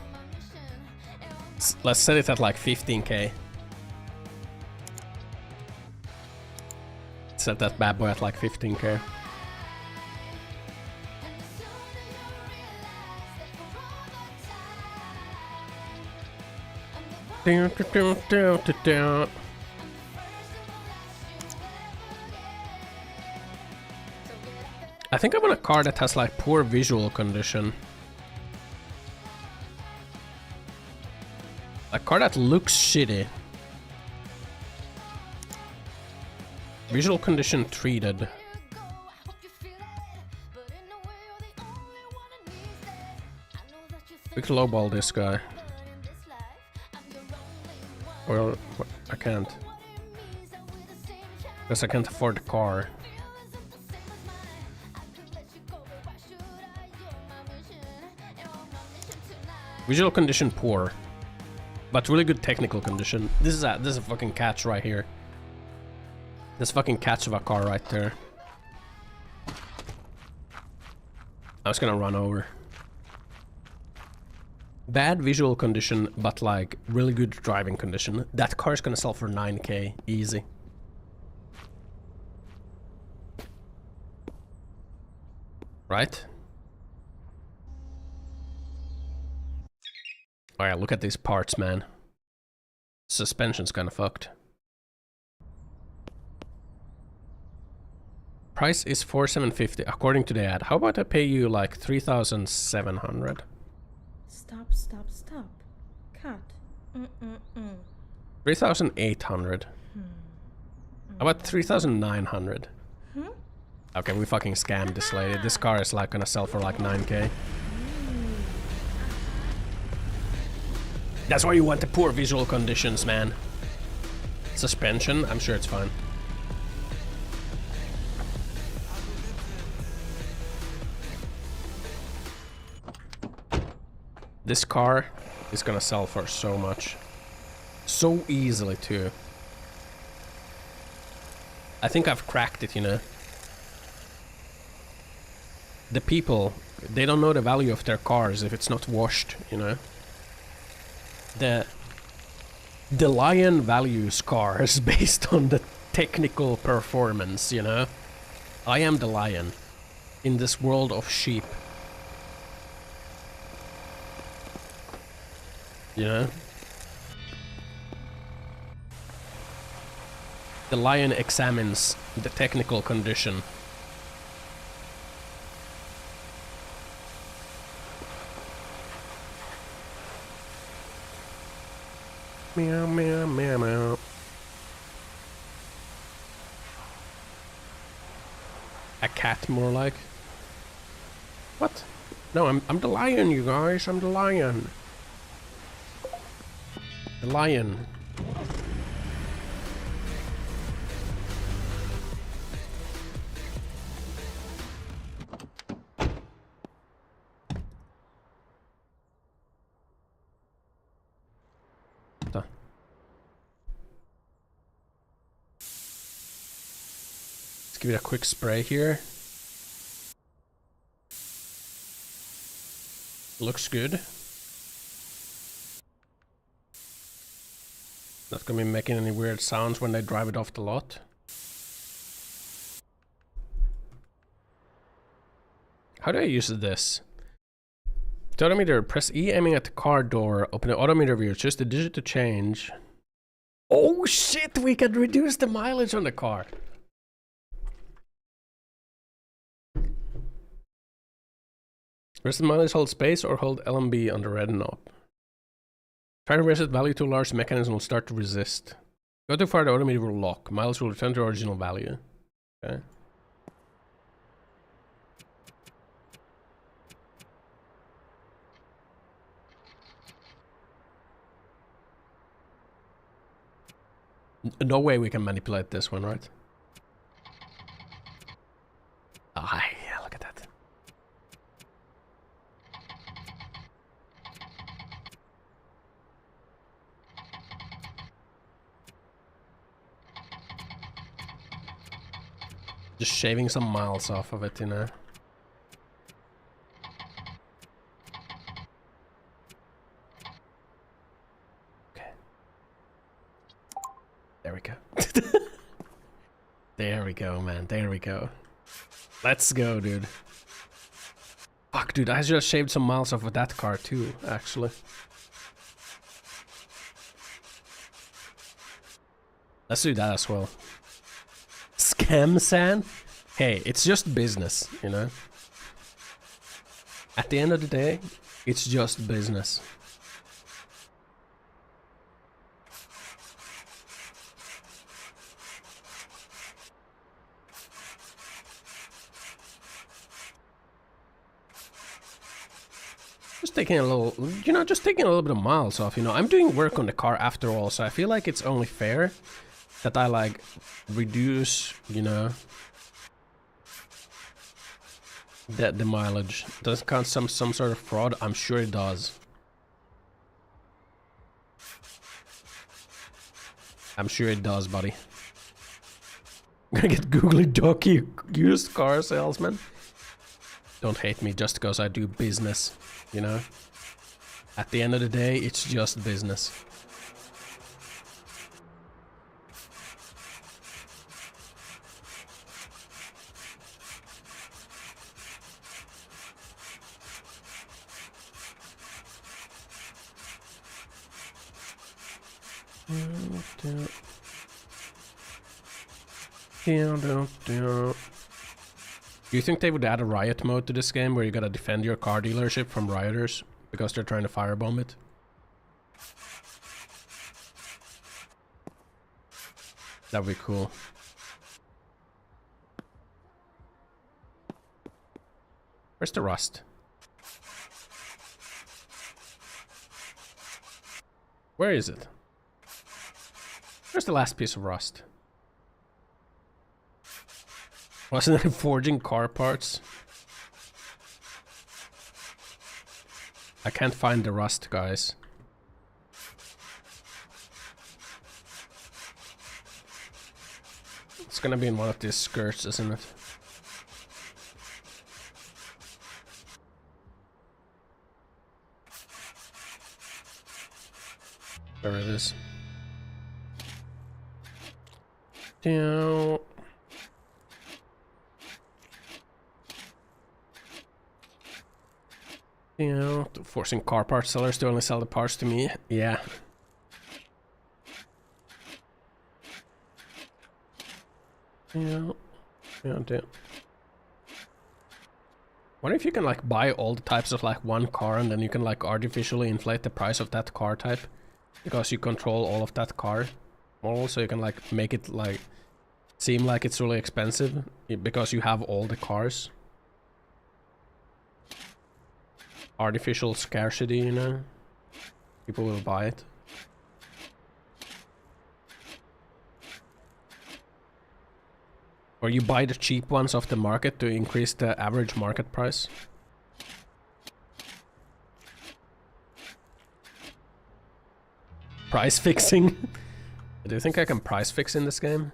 Let's set it at like 15k. Set that bad boy at like 15k. I think I want a car that has like poor visual condition. A car that looks shitty. Visual condition treated. We can lowball this guy. Well, I can't. Because I can't afford the car. Visual condition poor. But really good technical condition. This is a fucking catch right here. This fucking catch of a car right there. I was gonna run over. Bad visual condition, but like really good driving condition. That car's gonna sell for 9k, easy. Right? Oh yeah, look at these parts, man. Suspension's kinda fucked. Price is 4,750 according to the ad. How about I pay you like 3,700? Stop, stop, stop. Cut. 3,800. How about 3,900? Okay, we fucking scammed this lady. This car is like gonna sell for like 9k. That's why you want the poor visual conditions, man. Suspension, I'm sure it's fine. This car is gonna sell for so much. So easily, too. I think I've cracked it, you know. The people, they don't know the value of their cars if it's not washed, you know. The Lion values cars based on the technical performance, you know. I am the lion in this world of sheep. You know? The lion examines the technical condition. Meow, meow, meow, meow. A cat, more like. What? No, I'm the lion, you guys. I'm the lion. The lion. Let's give it a quick spray here. Looks good. Not gonna be making any weird sounds when they drive it off the lot. How do I use this? The odometer, press E aiming at the car door, open the odometer view, choose the digit to change. Oh shit, we can reduce the mileage on the car. Press the mileage, hold space, or hold LMB on the red knob. Try to reset value to a large mechanism will start to resist. Go too far, the odometer will lock. Mileage will return to original value. Okay. No way we can manipulate this one, right? Ah, yeah, look at that. Just shaving some miles off of it, you know. Okay. There we go. There we go, man. There we go. Let's go, dude. Fuck, dude. I just shaved some miles off of that car, too, actually. Let's do that as well. Scam San? Hey, it's just business, you know? At the end of the day, it's just business. Just taking a little, you know, just taking a little bit of miles off, you know? I'm doing work on the car after all, so I feel like it's only fair that I like reduce, you know, the mileage. Does it count some sort of fraud? I'm sure it does. I'm sure it does, buddy. I'm gonna get googly ducky used car salesman. Don't hate me just because I do business, you know? At the end of the day, it's just business. Do you think they would add a riot mode to this game where you gotta defend your car dealership from rioters because they're trying to firebomb it? That would be cool. Where's the rust? Where is it? Where's the last piece of rust? Wasn't it forging car parts? I can't find the rust, guys. It's gonna be in one of these skirts, isn't it? There it is. Down. You know, forcing car part sellers to only sell the parts to me. Yeah. Yeah. Damn. Wonder if you can like buy all the types of like one car and then you can like artificially inflate the price of that car type because you control all of that car model, so you can like make it like seem like it's really expensive because you have all the cars. Artificial scarcity, you know? People will buy it. Or you buy the cheap ones off the market to increase the average market price. Price fixing? Do you think I can price fix in this game?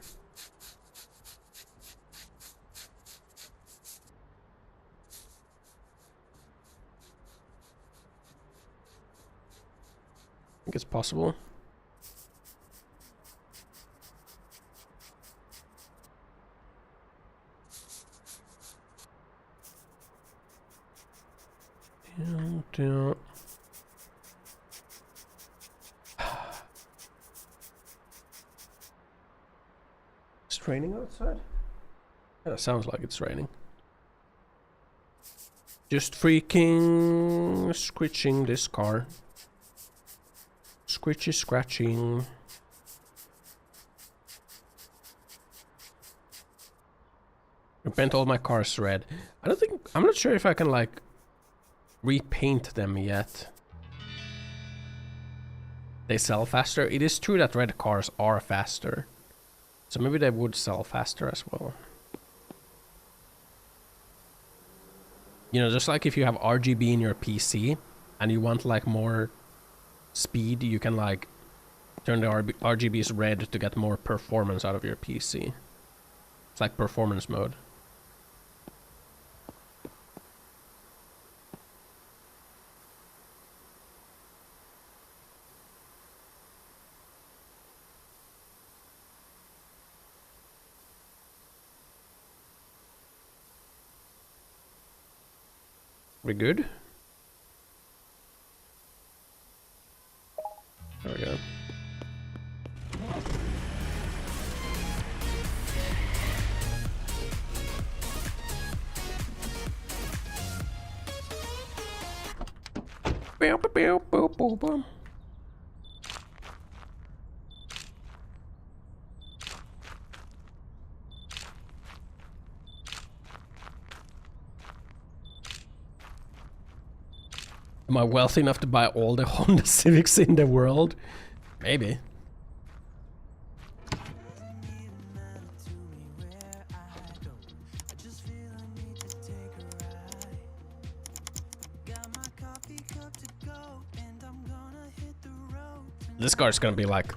I think it's possible. It's raining outside? Yeah, it sounds like it's raining. Just freaking screeching this car. Screechy scratching. I paint all my cars red. I'm not sure if I can like repaint them yet. They sell faster. It is true that red cars are faster. So maybe they would sell faster as well. You know, just like if you have RGB in your PC and you want like more speed, you can like turn the RGBs red to get more performance out of your PC. It's like performance mode. We good? There we go. Bow, bow, bow, bow, bow. Am I wealthy enough to buy all the Honda Civics in the world? Maybe. This car's gonna be like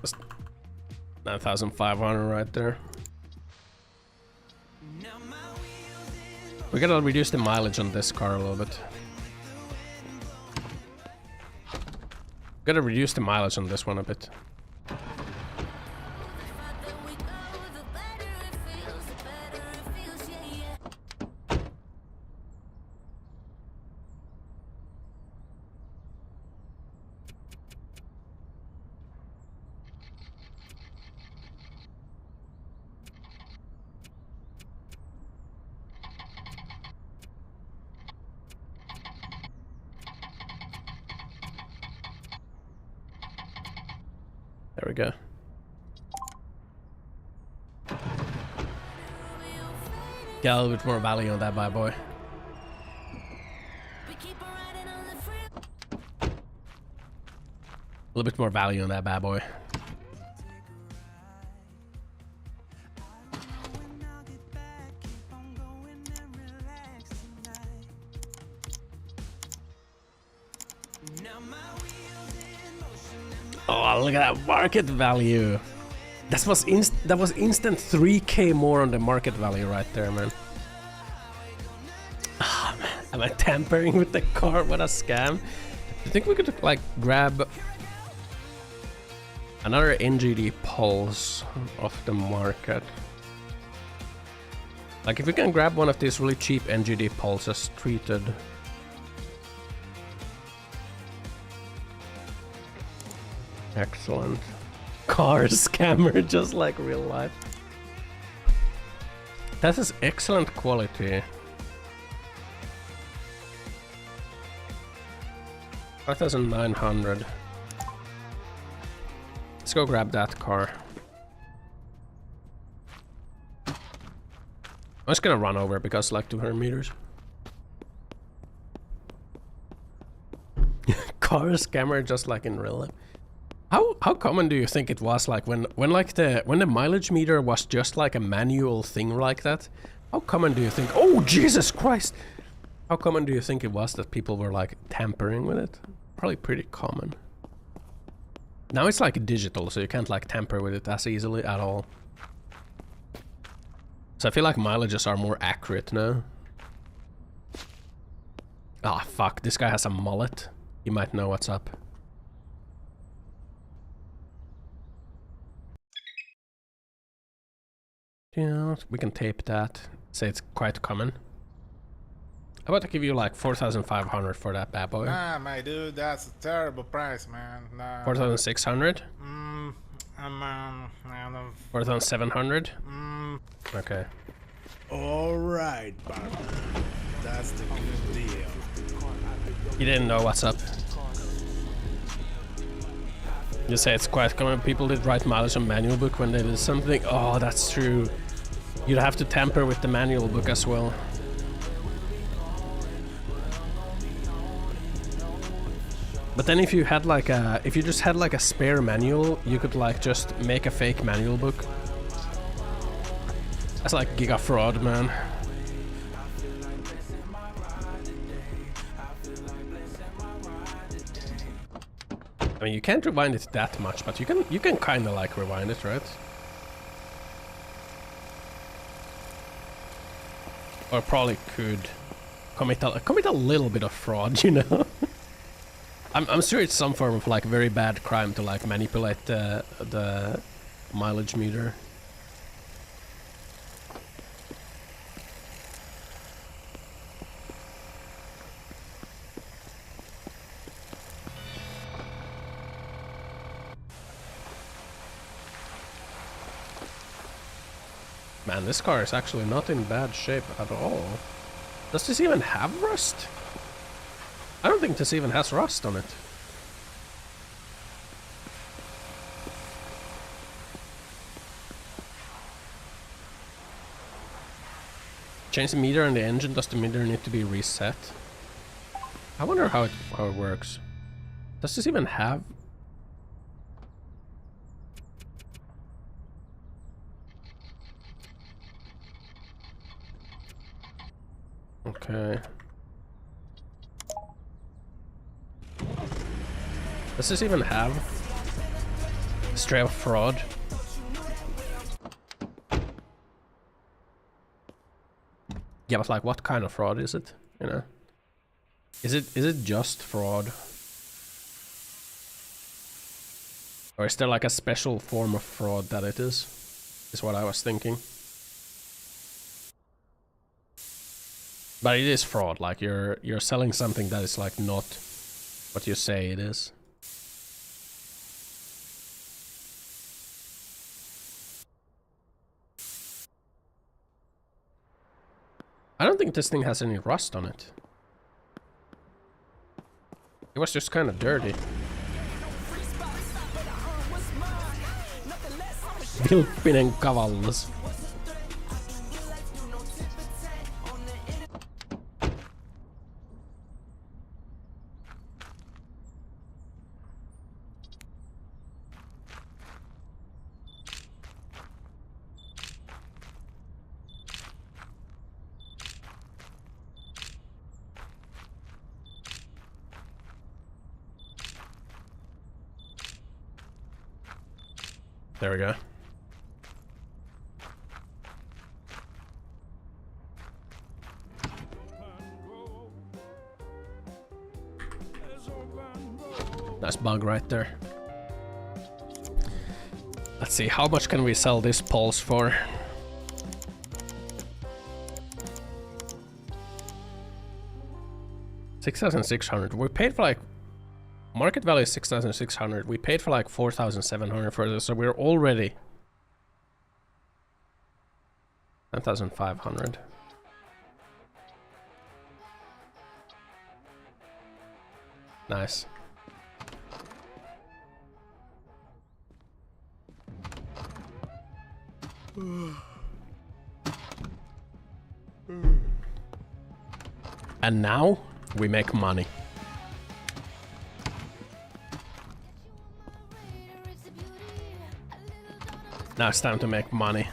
9,500 right there. We gotta reduce the mileage on this car a little bit. Gotta reduce the mileage on this one a bit. There we go. Get a little bit more value on that bad boy. A little bit more value on that bad boy. Oh, look at that market value. That was instant 3k more on the market value right there, man. Ah, man. Am I tampering with the car? What a scam. I think we could like grab another NGD pulse off the market. Like if we can grab one of these really cheap NGD pulses treated. Excellent. Car scammer, just like real life. That is excellent quality. 5,900. Let's go grab that car. I'm just gonna run over because like 200 meters. Car scammer, just like in real life. How common do you think it was, like when the mileage meter was just like a manual thing like that? How common do you think? Oh Jesus Christ! How common do you think it was that people were like tampering with it? Probably pretty common. Now it's like digital, so you can't like tamper with it as easily at all. So I feel like mileages are more accurate now. Ah, fuck! This guy has a mullet. You might know what's up. Yeah, we can tape that. Say it's quite common. How about I give you like 4,500 for that bad boy? Nah, my dude, that's a terrible price, man. Nah. 4,600? I'm 4,700? Okay. Alright, partner. That's the good deal. You didn't know what's up. You say it's quite common. People did write mileage on manual book when they did something. Oh, that's true. You'd have to tamper with the manual book as well. But then if you had like a, if you just had like a spare manual, you could like just make a fake manual book. That's like giga fraud, man. I mean, you can't rewind it that much, but you can kind of like rewind it, right? Or probably could commit a little bit of fraud, you know. I'm sure it's some form of like very bad crime to like manipulate the mileage meter. Man, this car is actually not in bad shape at all. Does this even have rust? I don't think this even has rust on it. Change the meter and the engine. Does the meter need to be reset? I wonder how it works. Does this even have... Okay. Does this even have straight up fraud? Yeah, but like, what kind of fraud is it? You know, is it just fraud, or is there like a special form of fraud that it is? Is what I was thinking. But it is fraud. Like you're selling something that is like not what you say it is. I don't think this thing has any rust on it. It was just kind of dirty. Vilppinen kavallus. There we go. Nice bug right there. Let's see, how much can we sell this pulse for? $6,600. We paid for like market value is 6,600. We paid for like 4,700 for this, so we're already 10,500. Nice. And now we make money. Now it's time to make money.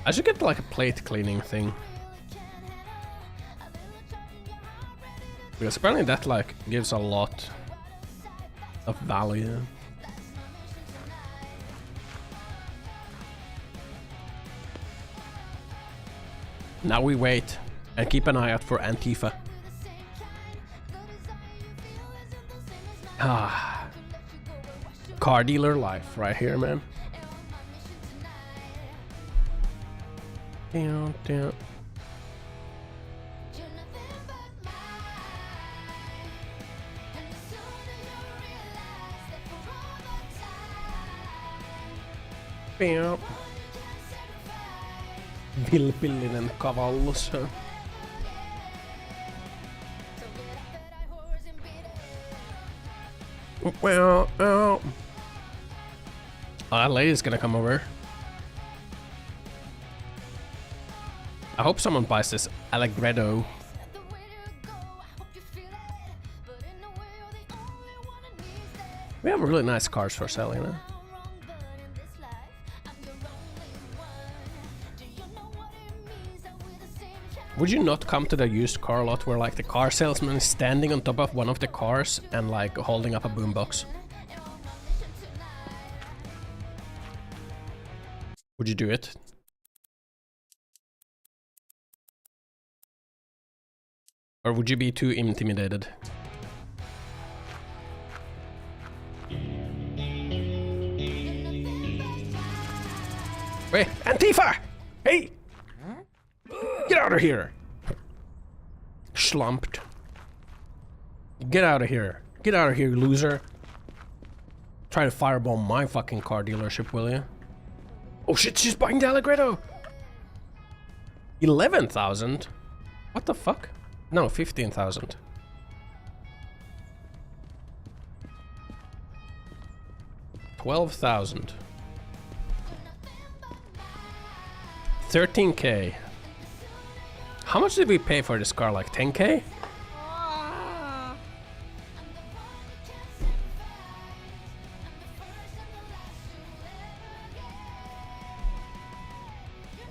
I should get like a plate cleaning thing. Because apparently that like gives a lot of value. Now we wait and keep an eye out for Antifa. Ah, car dealer life right here, man. Down, down. Bam. Vilpillinen kavallus. Well, oh. That lady's gonna come over. I hope someone buys this Allegretto. We have really nice cars for sale, you know. Would you not come to the used car lot where like the car salesman is standing on top of one of the cars and like holding up a boombox? Would you do it? Or would you be too intimidated? Wait, Antifa! Hey! Get out of here! Schlumped. Get out of here. Get out of here, loser. Try to firebomb my fucking car dealership, will you? Oh shit, she's buying the Allegretto! 11,000? What the fuck? No, 15,000. $12,000. 13K. How much did we pay for this car? Like 10K?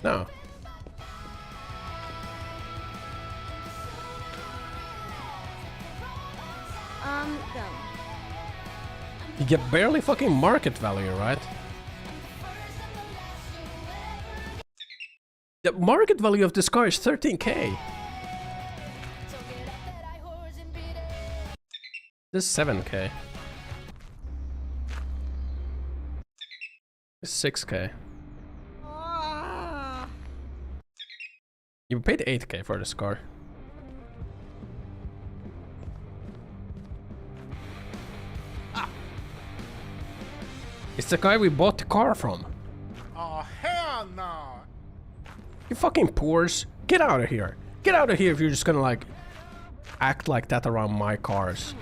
No. Go. You get barely fucking market value, right? The market value of this car is 13k. This is 7k. This is 6k. You paid 8k for this car. It's the guy we bought the car from. Oh, hell no! You fucking poors. Get out of here. Get out of here if you're just gonna like act like that around my cars.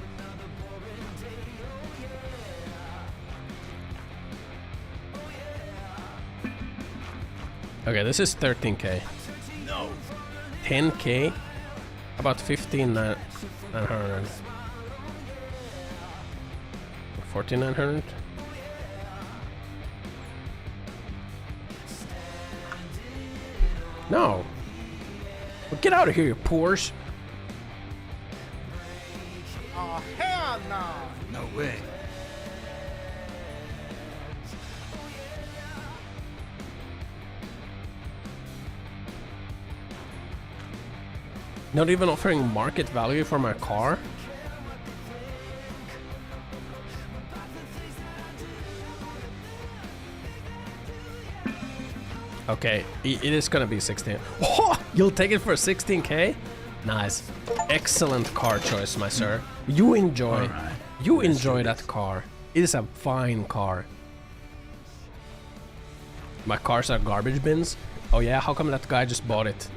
Okay, this is 13k. No. 10k? About 15,900. 14,900? No. Well, get out of here, you poors. Oh, hell no! No way. Not even offering market value for my car? Okay, it is gonna be 16. Oh, you'll take it for 16k? Nice. Excellent car choice, my sir. You enjoy. Right. You enjoy that car. It is a fine car. My cars are garbage bins? Oh yeah, how come that guy just bought it?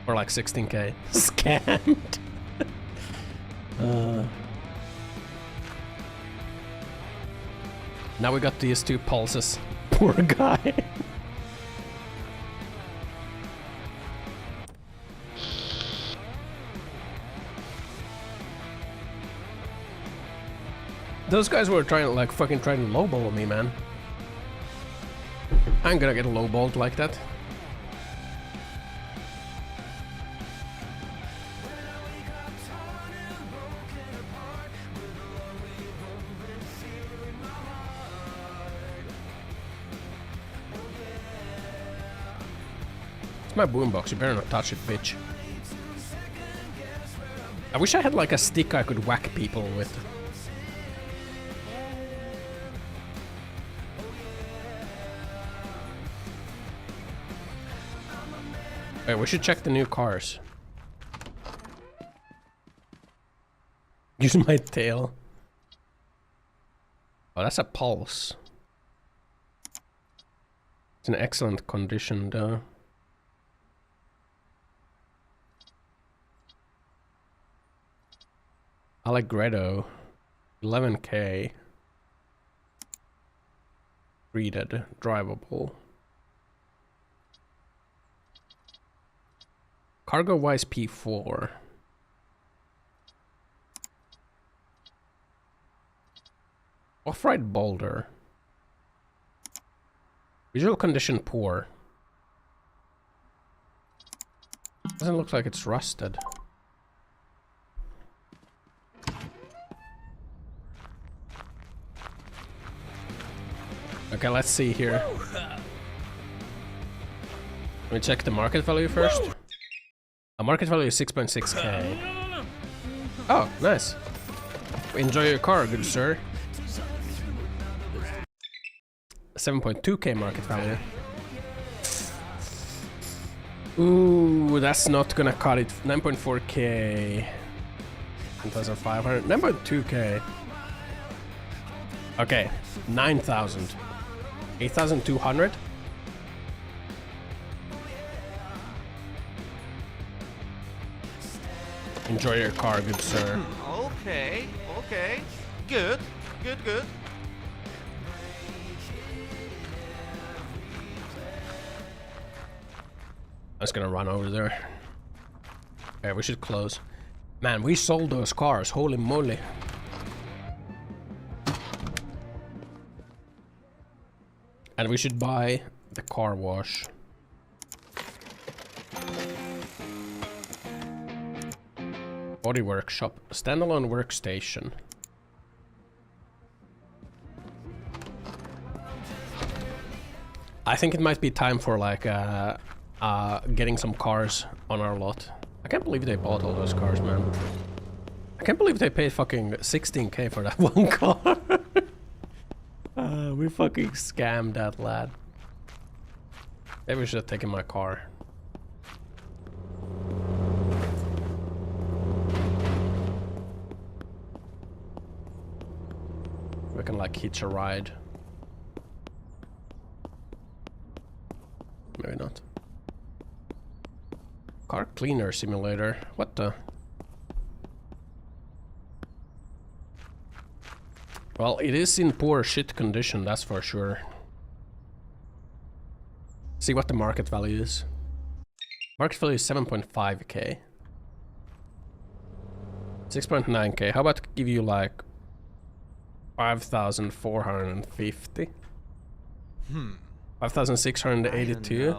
For like 16k. Scammed. Now we got these two pulses. Poor guy. Those guys were trying to like fucking trying to lowball me, man. I'm gonna get lowballed like that. It's my boombox, you better not touch it, bitch. I wish I had like a stick I could whack people with. Wait, we should check the new cars. Use my tail. Oh, that's a Pulse. It's in excellent condition, though. Allegretto. 11k. Treated. Drivable. Cargo wise P4. Off-ride Baldur. Visual condition poor. Doesn't look like it's rusted. Okay, let's see here. Let me check the market value first. A market value is 6.6k. Oh, nice. Enjoy your car, good sir. 7.2k market value. Ooh, that's not gonna cut it. 9.4k. 1,500. 9.2k. Okay, 9,000. 8,200. Enjoy your car, good sir. Okay, okay. Good, good, good. I'm just gonna run over there. Okay, we should close. Man, we sold those cars, holy moly. And we should buy the car wash. Body workshop, standalone workstation. I think it might be time for like a getting some cars on our lot. I can't believe they bought all those cars, man. I can't believe they paid fucking 16k for that one car. We fucking scammed that lad. Maybe we should have taken my car. We can like hitch a ride. Maybe not. Car cleaner simulator. What the? Well, it is in poor shit condition, that's for sure. See what the market value is. Market value is 7.5k. 6.9k. How about give you like 5,450? 5,682?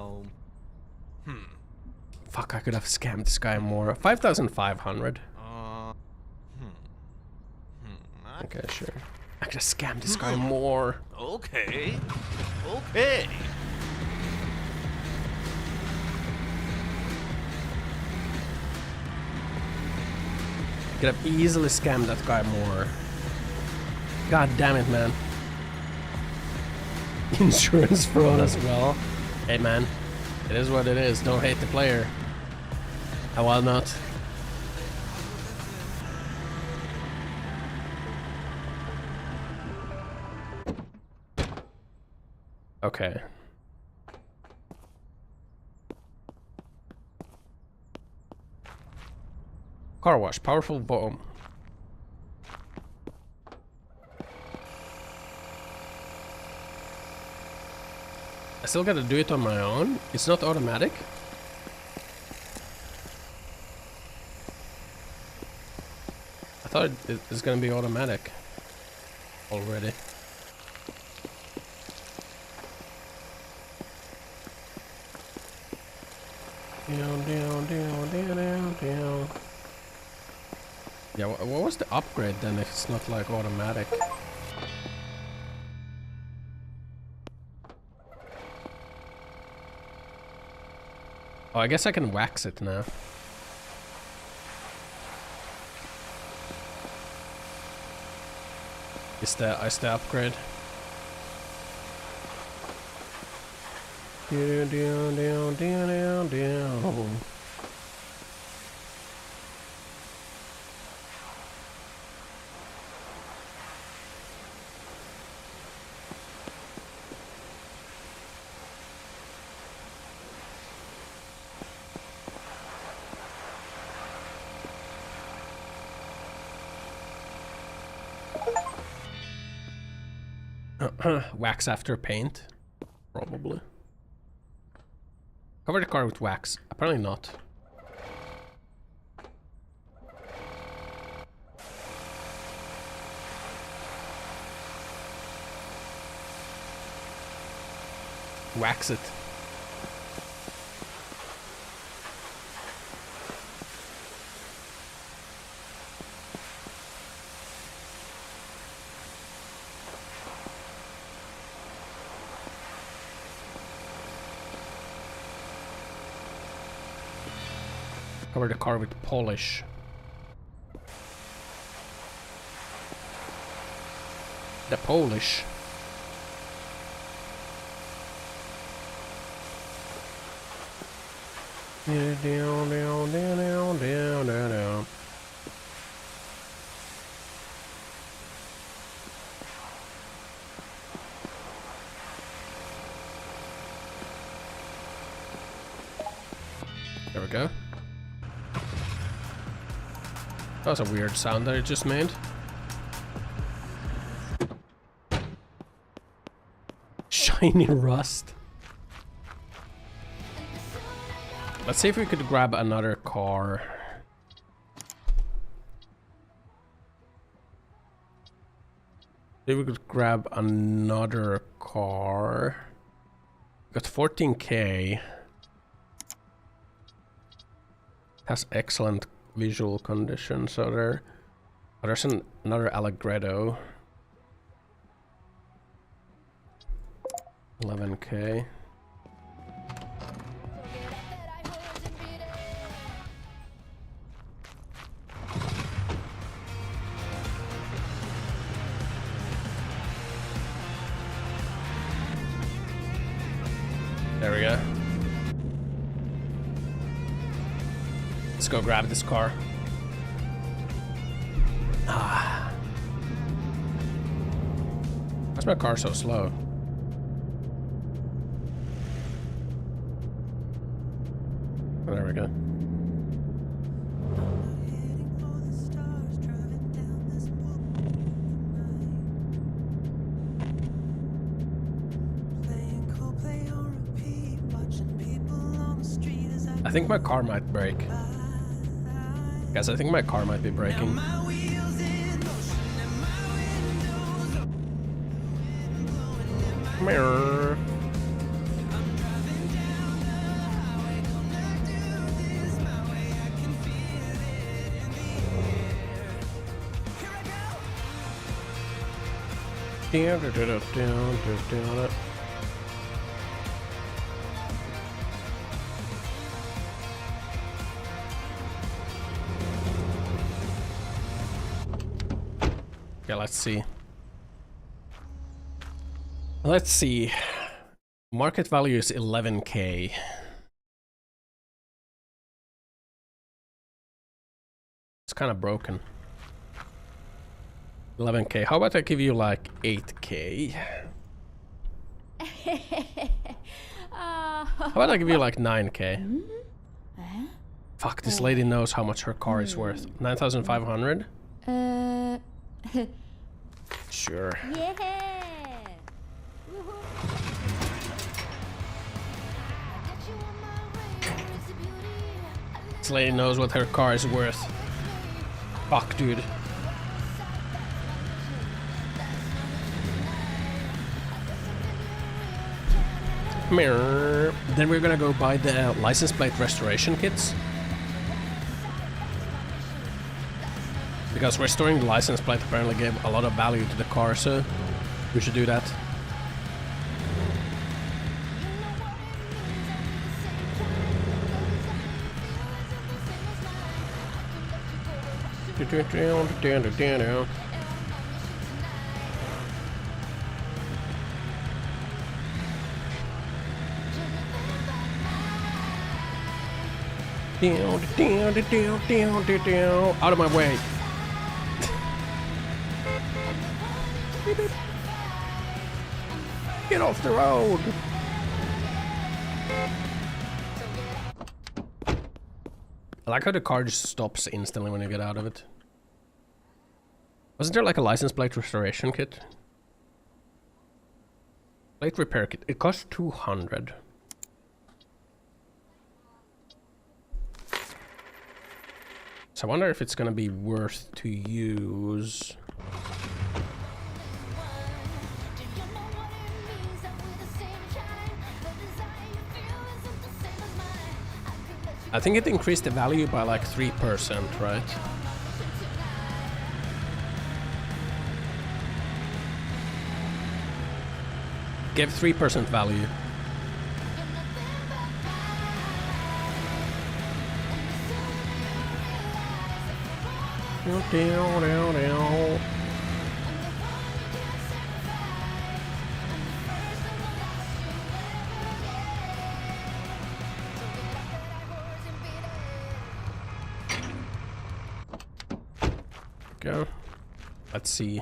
Fuck, I could have scammed this guy more. 5,500. Okay, sure. I could have scammed this guy more. Okay. Okay. Could have easily scammed that guy more. God damn it, man. Insurance fraud as well. Hey, man. It is what it is. Don't hate the player. I will not. Okay. Car wash, powerful bomb. I still gotta do it on my own? It's not automatic? I thought it was gonna be automatic already. Yeah, what was the upgrade then if it's not like automatic? Oh, I guess I can wax it now. Is the upgrade? Wax after paint? Probably. Cover the car with wax. Apparently not. Wax it. Cover the car with polish. The polish. Down. There we go. That was a weird sound that it just made. Shiny rust. Let's see if we could grab another car. See if we could grab another car. Got 14k. Has excellent visual condition, so there's another Allegretto. 11k. Let's go grab this car. Ah. Why's my car so slow? Oh, there we go. I think my car might break. Guys, I think my car might be breaking. Mirror. Okay, let's see. Let's see. Market value is 11k. It's kind of broken. 11k. How about I give you like 8k? How about I give you like 9k? Fuck, this lady knows how much her car is worth. 9,500? Sure. Yeah. This lady knows what her car is worth. Fuck, dude. Mirror. Then we're gonna go buy the license plate restoration kits. Because restoring the license plate apparently gave a lot of value to the car, so we should do that. Out of my way. Get off the road. I like how the car just stops instantly when you get out of it. Wasn't there like a license plate restoration kit? Plate repair kit. It costs 200. So I wonder if it's gonna be worth to use. I think it increased the value by like 3%, right? Give 3% value. Go. Let's see.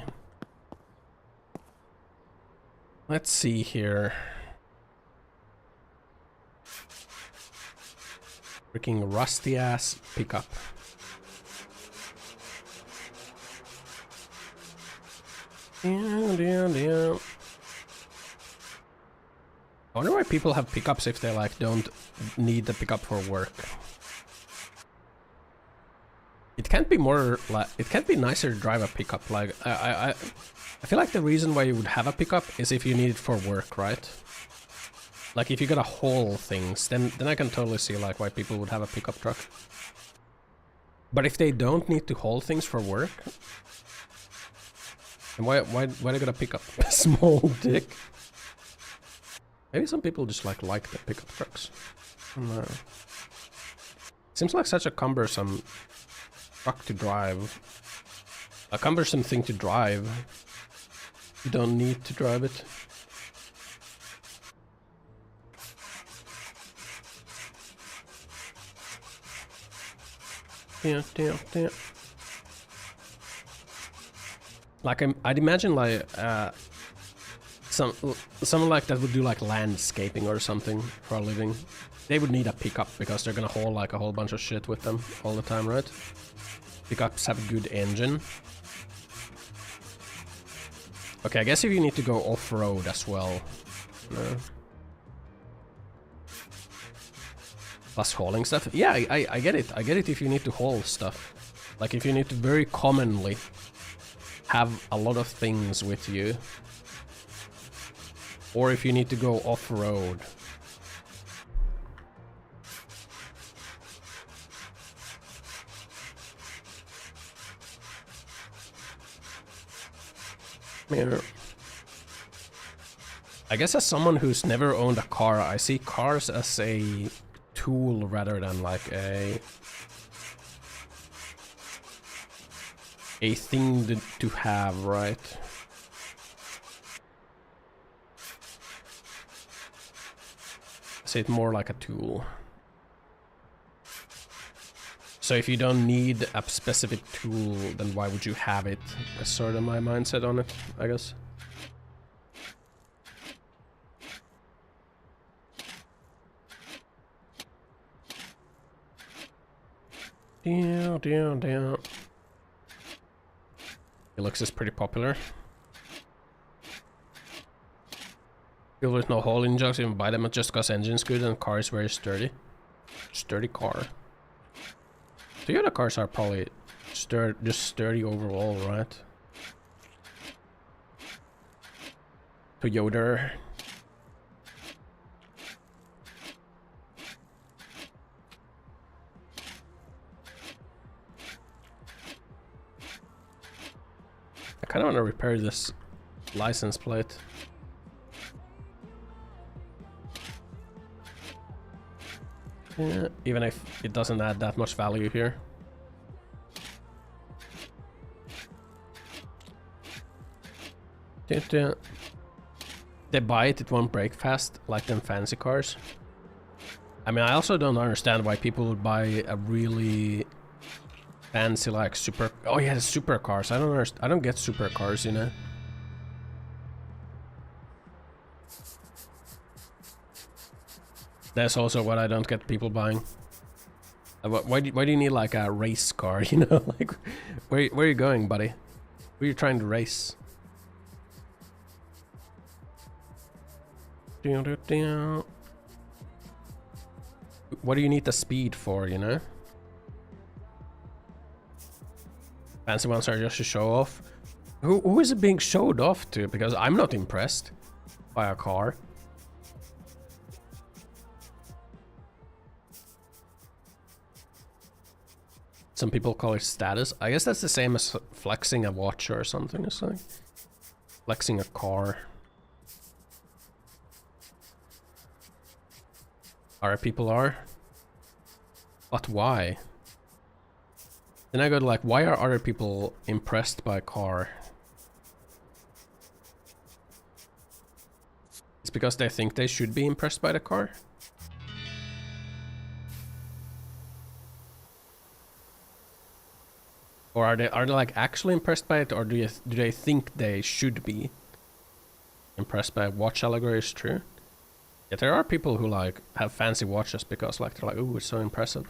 Let's see here. Freaking rusty ass pickup. Down. I wonder why people have pickups if they like don't need the pickup for work. It can't be more like it can't be nicer to drive a pickup. Like I feel like the reason why you would have a pickup is if you need it for work, right? Like if you gotta haul things, then I can totally see like why people would have a pickup truck. But if they don't need to haul things for work, then why they gotta pick up a small dick? Maybe some people just like the pickup trucks. No. Seems like such a cumbersome truck to drive. A cumbersome thing to drive. You don't need to drive it. Damn. Like I'd imagine like someone like that would do like landscaping or something for a living. They would need a pickup because they're gonna haul like a whole bunch of shit with them all the time, right? Pickups have a good engine. Okay, I guess if you need to go off-road as well. No. Plus hauling stuff. Yeah, I get it. I get it if you need to haul stuff. Like if you need to very commonly have a lot of things with you. Or if you need to go off-road. Here. I guess as someone who's never owned a car, I see cars as a tool rather than like a thing to have, right? I see it more like a tool. So if you don't need a specific tool, then why would you have it? That's sort of my mindset on it, I guess. Down. Helix is pretty popular. People with no hole in jugs even buy them just cause engine's good and car is very sturdy. Sturdy car. Toyota cars are probably just sturdy overall, right? Toyota. I kind of want to repair this license plate. Yeah, even if it doesn't add that much value here. They buy it, it won't break fast, like them fancy cars. I mean, I also don't understand why people would buy a really fancy, like super... Oh yeah, the supercars. I don't get supercars, you know. That's also what I don't get people buying. Why do you need like a race car, you know? Like, where are you going, buddy? Where are you trying to race? What do you need the speed for, you know? Fancy ones are just to show off. Who is it being showed off to? Because I'm not impressed by a car. Some people call it status. I guess that's the same as flexing a watch or something. It's like flexing a car. People are. But why? Then I go to like, why are other people impressed by a car? It's because they think they should be impressed by the car. Or are they like actually impressed by it, or do they think they should be impressed by a watch allegory? Is true. Yeah, there are people who like have fancy watches because like they're like, ooh, it's so impressive.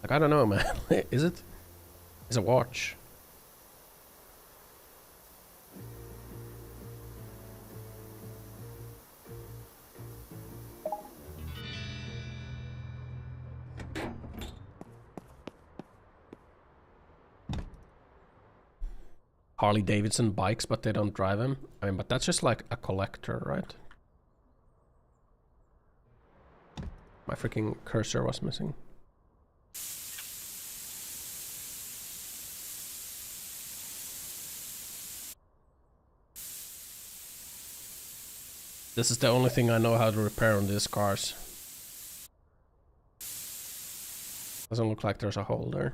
Like, I don't know, man. Is it? It's a watch. Harley Davidson bikes, but they don't drive them. I mean, but that's just like a collector, right? My freaking cursor was missing. This is the only thing I know how to repair on these cars. Doesn't look like there's a hole there.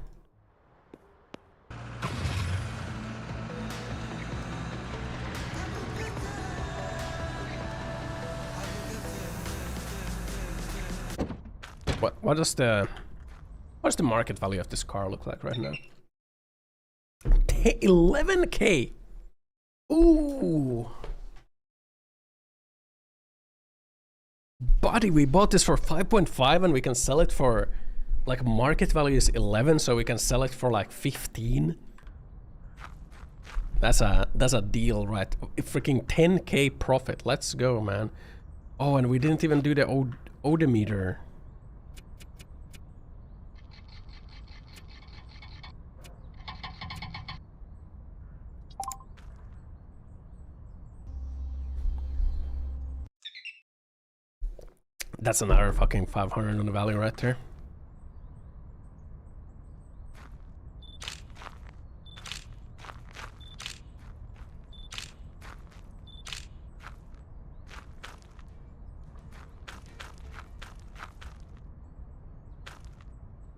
What What's the market value of this car look like right now? 11k. Ooh. Buddy, we bought this for 5.5 and we can sell it for, like, market value is 11, so we can sell it for like 15. That's a deal, right? Freaking 10k profit. Let's go, man. Oh, and we didn't even do the odometer. That's another fucking 500 on the value right there.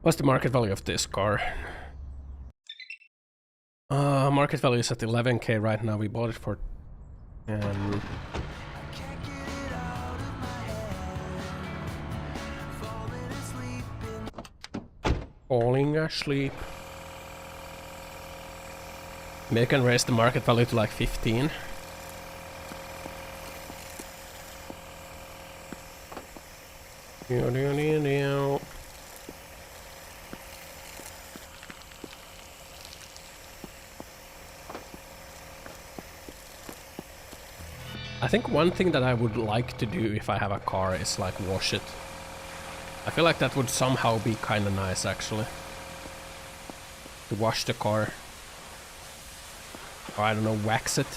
What's the market value of this car? Market value is at 11k right now. We bought it for falling asleep. Maybe I can raise the market value to like 15. I think one thing that I would like to do if I have a car is like wash it. I feel like that would somehow be kind of nice actually. To wash the car. Or I don't know, wax it.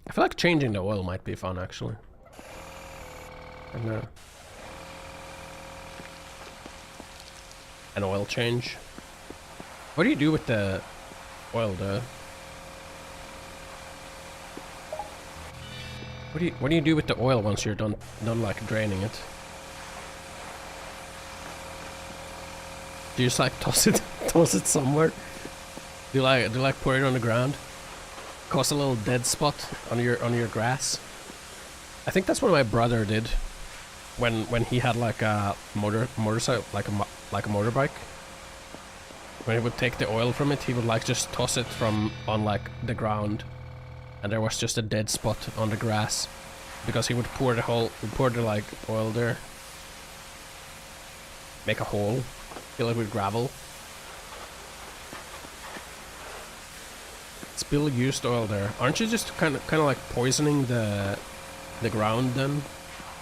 I feel like changing the oil might be fun actually. I don't know. An oil change. What do you do with the oil though? What do you do with the oil once you're done like draining it? Do you just like toss it somewhere? Do you like put it on the ground? Cause a little dead spot on your grass? I think that's what my brother did when he had like a motorcycle, like a motorbike. When he would take the oil from it, he would like just toss it on like the ground. And there was just a dead spot on the grass because he would pour the like oil there, make a hole, fill it with gravel, spill used oil there. Aren't you just kind of like poisoning the ground then?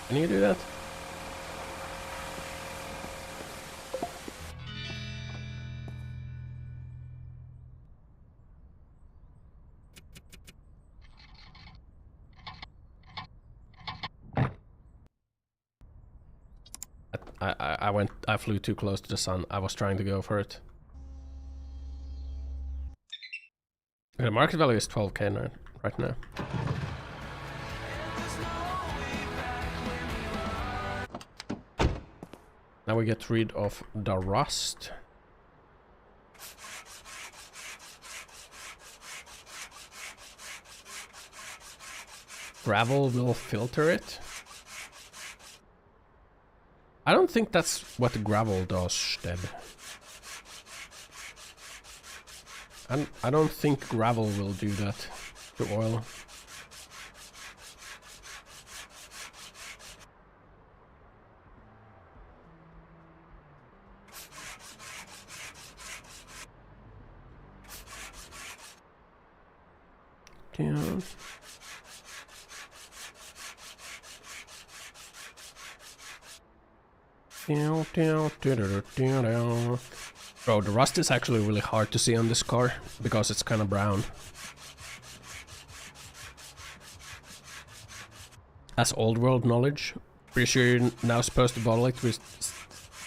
Can you do that? I flew too close to the sun. I was trying to go for it. The market value is 12k right now. Now we get rid of the rust. Gravel will filter it. I don't think that's what the gravel does, Stead. I don't think gravel will do that to oil. Down. Bro, the rust is actually really hard to see on this car because it's kind of brown. That's old world knowledge. Pretty sure you're now supposed to bottle it,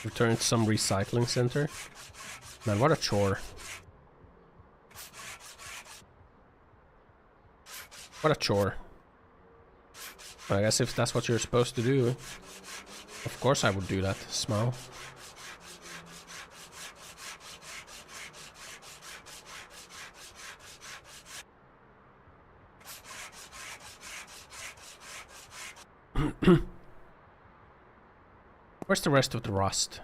return it to some recycling center. Man, what a chore. What a chore. I guess if that's what you're supposed to do, of course I would do that. Smile. Where's the rest of the rust?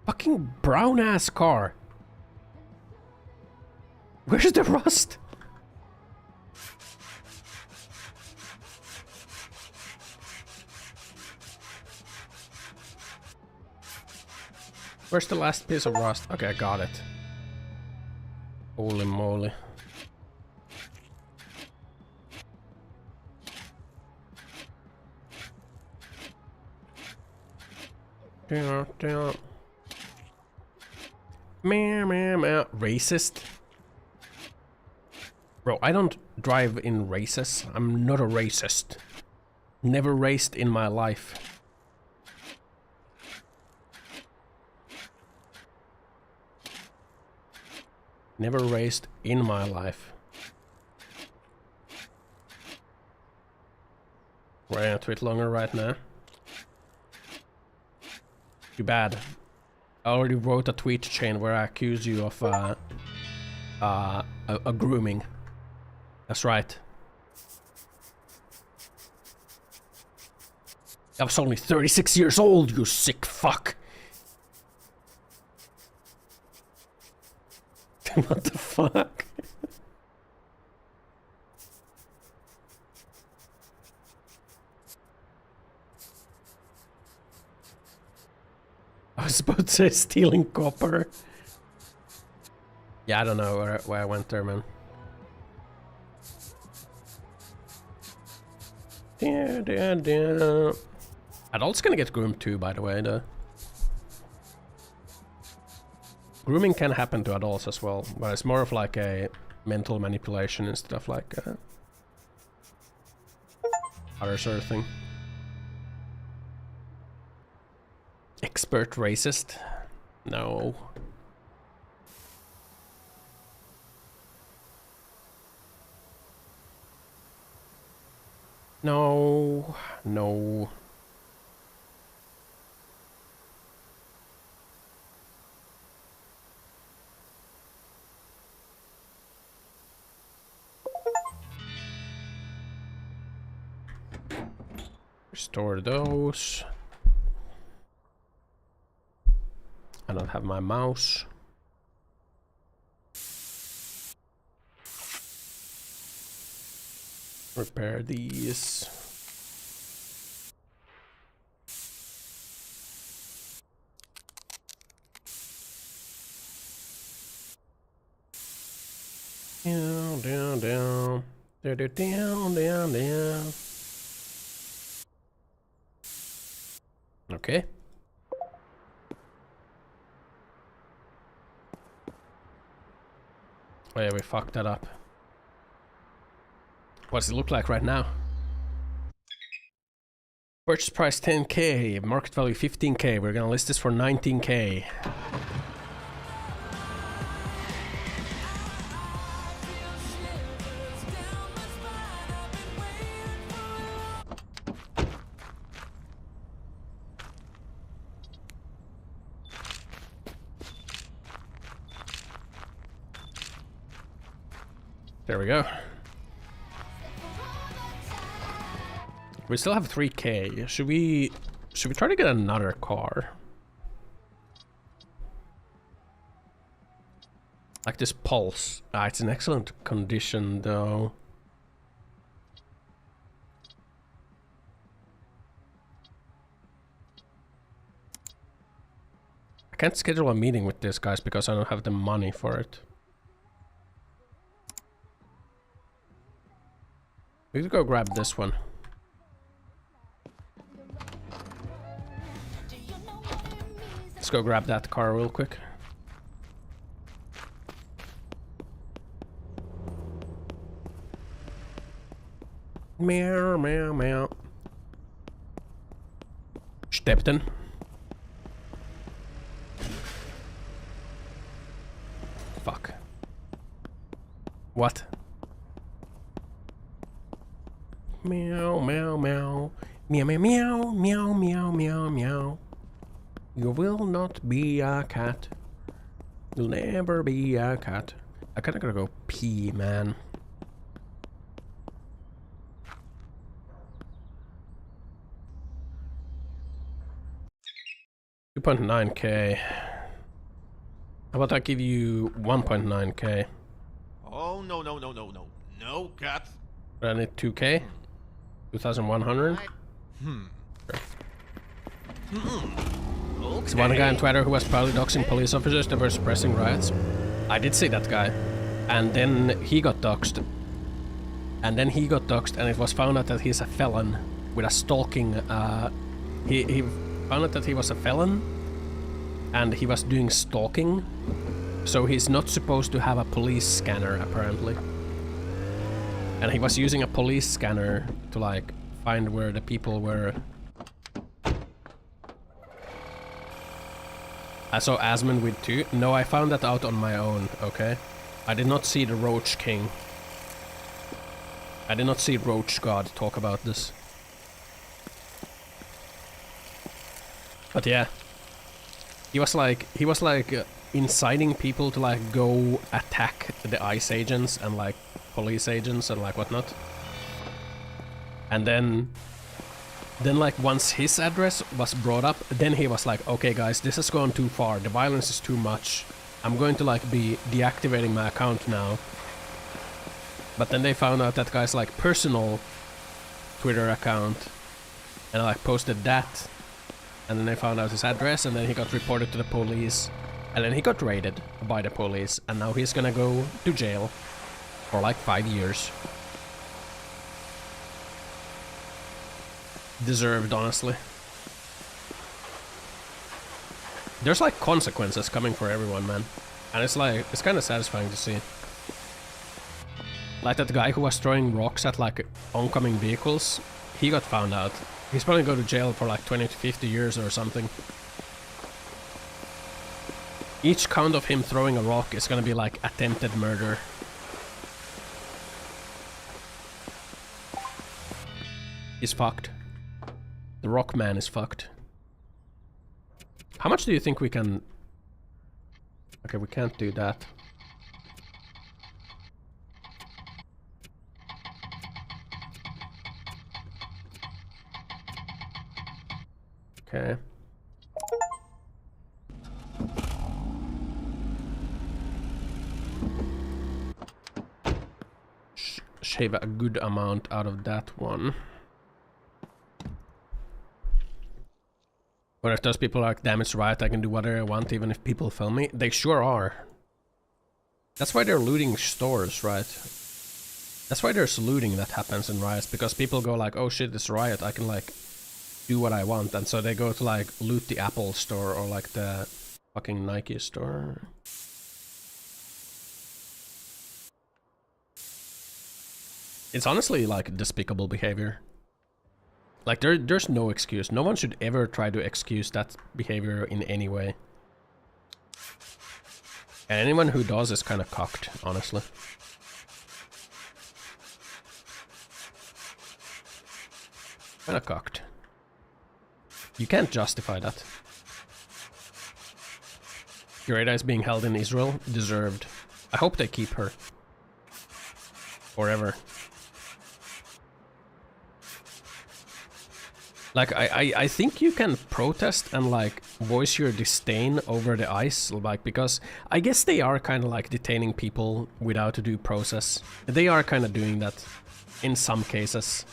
Fucking brown ass car. Where's the rust? Where's the last piece of rust? Okay, I got it. Holy moly. Meow. Racist? Bro, I don't drive in races. I'm not a racist. Never raced in my life. Never raced in my life. We're in a tweet longer right now. Too bad. I already wrote a tweet chain where I accuse you of a grooming. That's right. I was only 36 years old, you sick fuck. What the fuck? I was about to say stealing copper. Yeah, I don't know where I went there, man. Adults gonna get groomed too, by the way, though. Grooming can happen to adults as well, but it's more of like a mental manipulation instead of like other sort of thing. Expert racist? No. No. No. Restore those. I don't have my mouse. Repair these. Down, down, down. Down, down, down. Okay. Oh yeah, we fucked that up. What does it look like right now? Purchase price 10k, market value 15k. We're gonna list this for 19k. There we go. We still have 3k. Should we try to get another car? Like this Pulse. Ah, it's in excellent condition though. I can't schedule a meeting with this guys because I don't have the money for it. We could go grab this one. Let's go grab that car real quick. Meow, meow, meow. Stepton. Fuck. What? Meow, meow, meow. Meow meow meow meow meow meow meow. You will not be a cat. You'll never be a cat. I kinda gotta go pee, man. $2.9k. How about I give you 1.9k? Oh, no, no, no, no, no. No, cat. I need 2k? 2,100? There's one guy on Twitter who was proudly doxing police officers that were suppressing riots. I did see that guy. And then he got doxed. And then he got doxed, and it was found out that he's a felon with a stalking. He found out that he was a felon, and he was doing stalking. So he's not supposed to have a police scanner, apparently. And he was using a police scanner to, like, find where the people were. I saw Asmongold 2. No, I found that out on my own, okay? I did not see the Roach King. I did not see Roach God talk about this. But yeah. He was like inciting people to like go attack the ICE agents and like police agents and like whatnot. And then like once his address was brought up, then he was like, okay guys, this has gone too far, the violence is too much. I'm going to like be deactivating my account now. But then they found out that guy's like personal Twitter account and like posted that. And then they found out his address, and then he got reported to the police. And then he got raided by the police, and now he's gonna go to jail for like 5 years. Deserved, honestly. There's like consequences coming for everyone, man. And it's like, it's kind of satisfying to see. Like that guy who was throwing rocks at like oncoming vehicles, he got found out. He's probably going to jail for like 20 to 50 years or something. Each count of him throwing a rock is gonna be like attempted murder. He's fucked. The rock man is fucked. How much do you think we can... Okay, we can't do that. Okay. Shave a good amount out of that one. But if those people are like, damn, it's right, I can do whatever I want even if people film me. They sure are. That's why they're looting stores, right? That's why there's looting that happens in riots, because people go like, oh shit, it's riot, I can like do what I want, and so they go to like loot the Apple store or like the fucking Nike store. It's honestly like despicable behavior. Like there's no excuse. No one should ever try to excuse that behavior in any way. And anyone who does is kind of cocked, honestly. Kind of cocked. You can't justify that. Ureta is being held in Israel. Deserved. I hope they keep her. Forever. Like, I think you can protest and, like, voice your disdain over the ICE, like, because I guess they are kind of, like, detaining people without a due process. They are kind of doing that in some cases.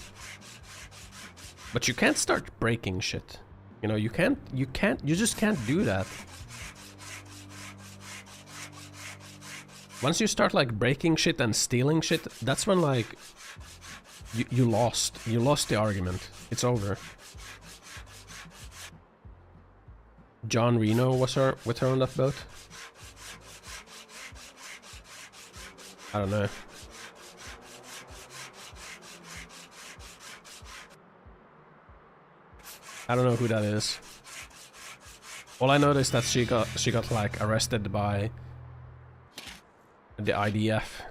But you can't start breaking shit. You know, you just can't do that. Once you start, like, breaking shit and stealing shit, that's when, like, you lost. You lost the argument. It's over. John Reno was with her on that boat? I don't know. I don't know who that is. All I know is that she got like arrested by the IDF.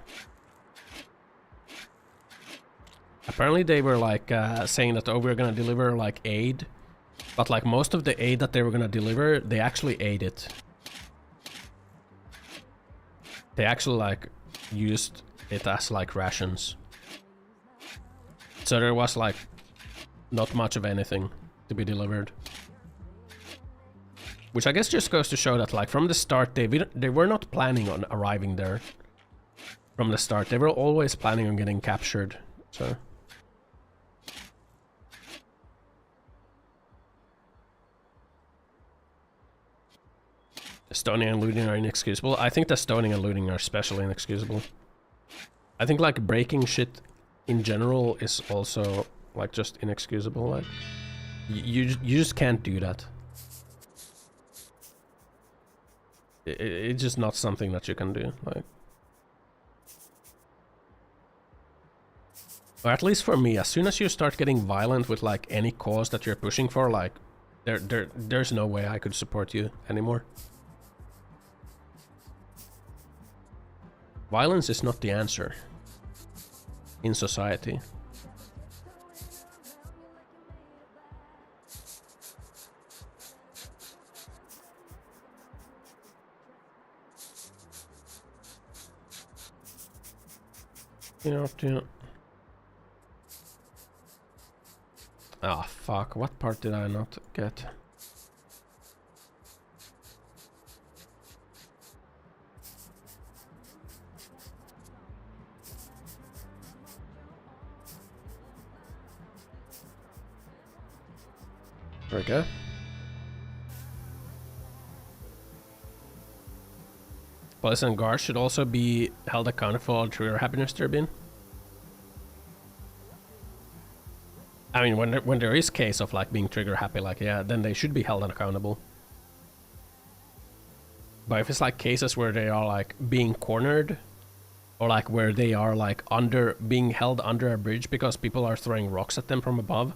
Apparently they were like saying that, oh, we're gonna deliver like aid, but like most of the aid that they were gonna deliver, they actually ate it. They actually like used it as like rations. So there was like not much of anything to be delivered. Which I guess just goes to show that like from the start they were not planning on arriving there. From the start they were always planning on getting captured. So stoning and looting are inexcusable. I think the stoning and looting are especially inexcusable. I think like breaking shit in general is also like just inexcusable. Like you just can't do that. It's just not something that you can do. Like, or at least for me, as soon as you start getting violent with like any cause that you're pushing for, like there's no way I could support you anymore. Violence is not the answer in society. You know, ah, fuck, what part did I not get? There we go. Police and guards should also be held accountable for all trigger happiness there been. I mean, when there is case of like being trigger happy, like yeah, then they should be held accountable. But if it's like cases where they are like being cornered, or like where they are like being held under a bridge because people are throwing rocks at them from above,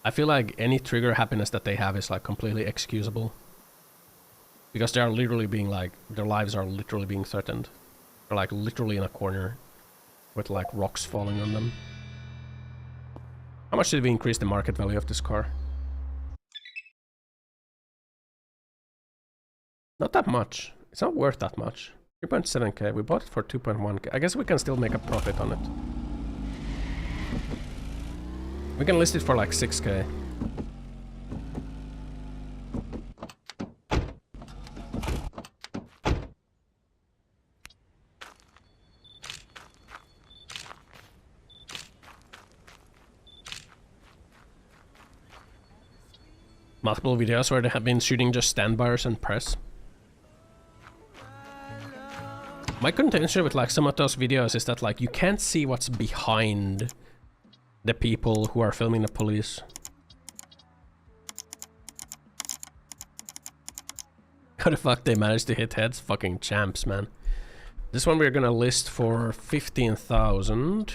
I feel like any trigger happiness that they have is like completely excusable. Because they are literally being like, their lives are literally being threatened. They're like literally in a corner with like rocks falling on them. How much did we increase the market value of this car? Not that much. It's not worth that much. 3.7k. We bought it for 2.1k. I guess we can still make a profit on it. We can list it for like 6k. Multiple videos where they have been shooting just standbys and press. My contention with like some of those videos is that like you can't see what's behind the people who are filming the police. How the fuck they managed to hit heads? Fucking champs, man. This one we're gonna list for 15,000.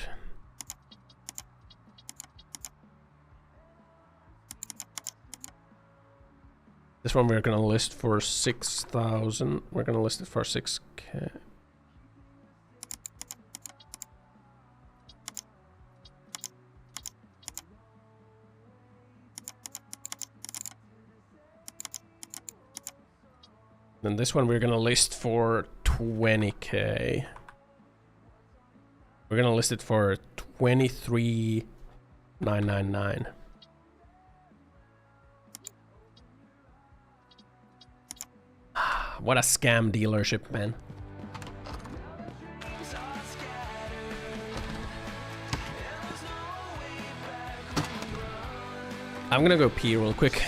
This one we're gonna list for 6,000. We're gonna list it for 6k. Then this one we're gonna list for 20k. We're gonna list it for 23,999. What a scam dealership, man. I'm gonna go pee real quick.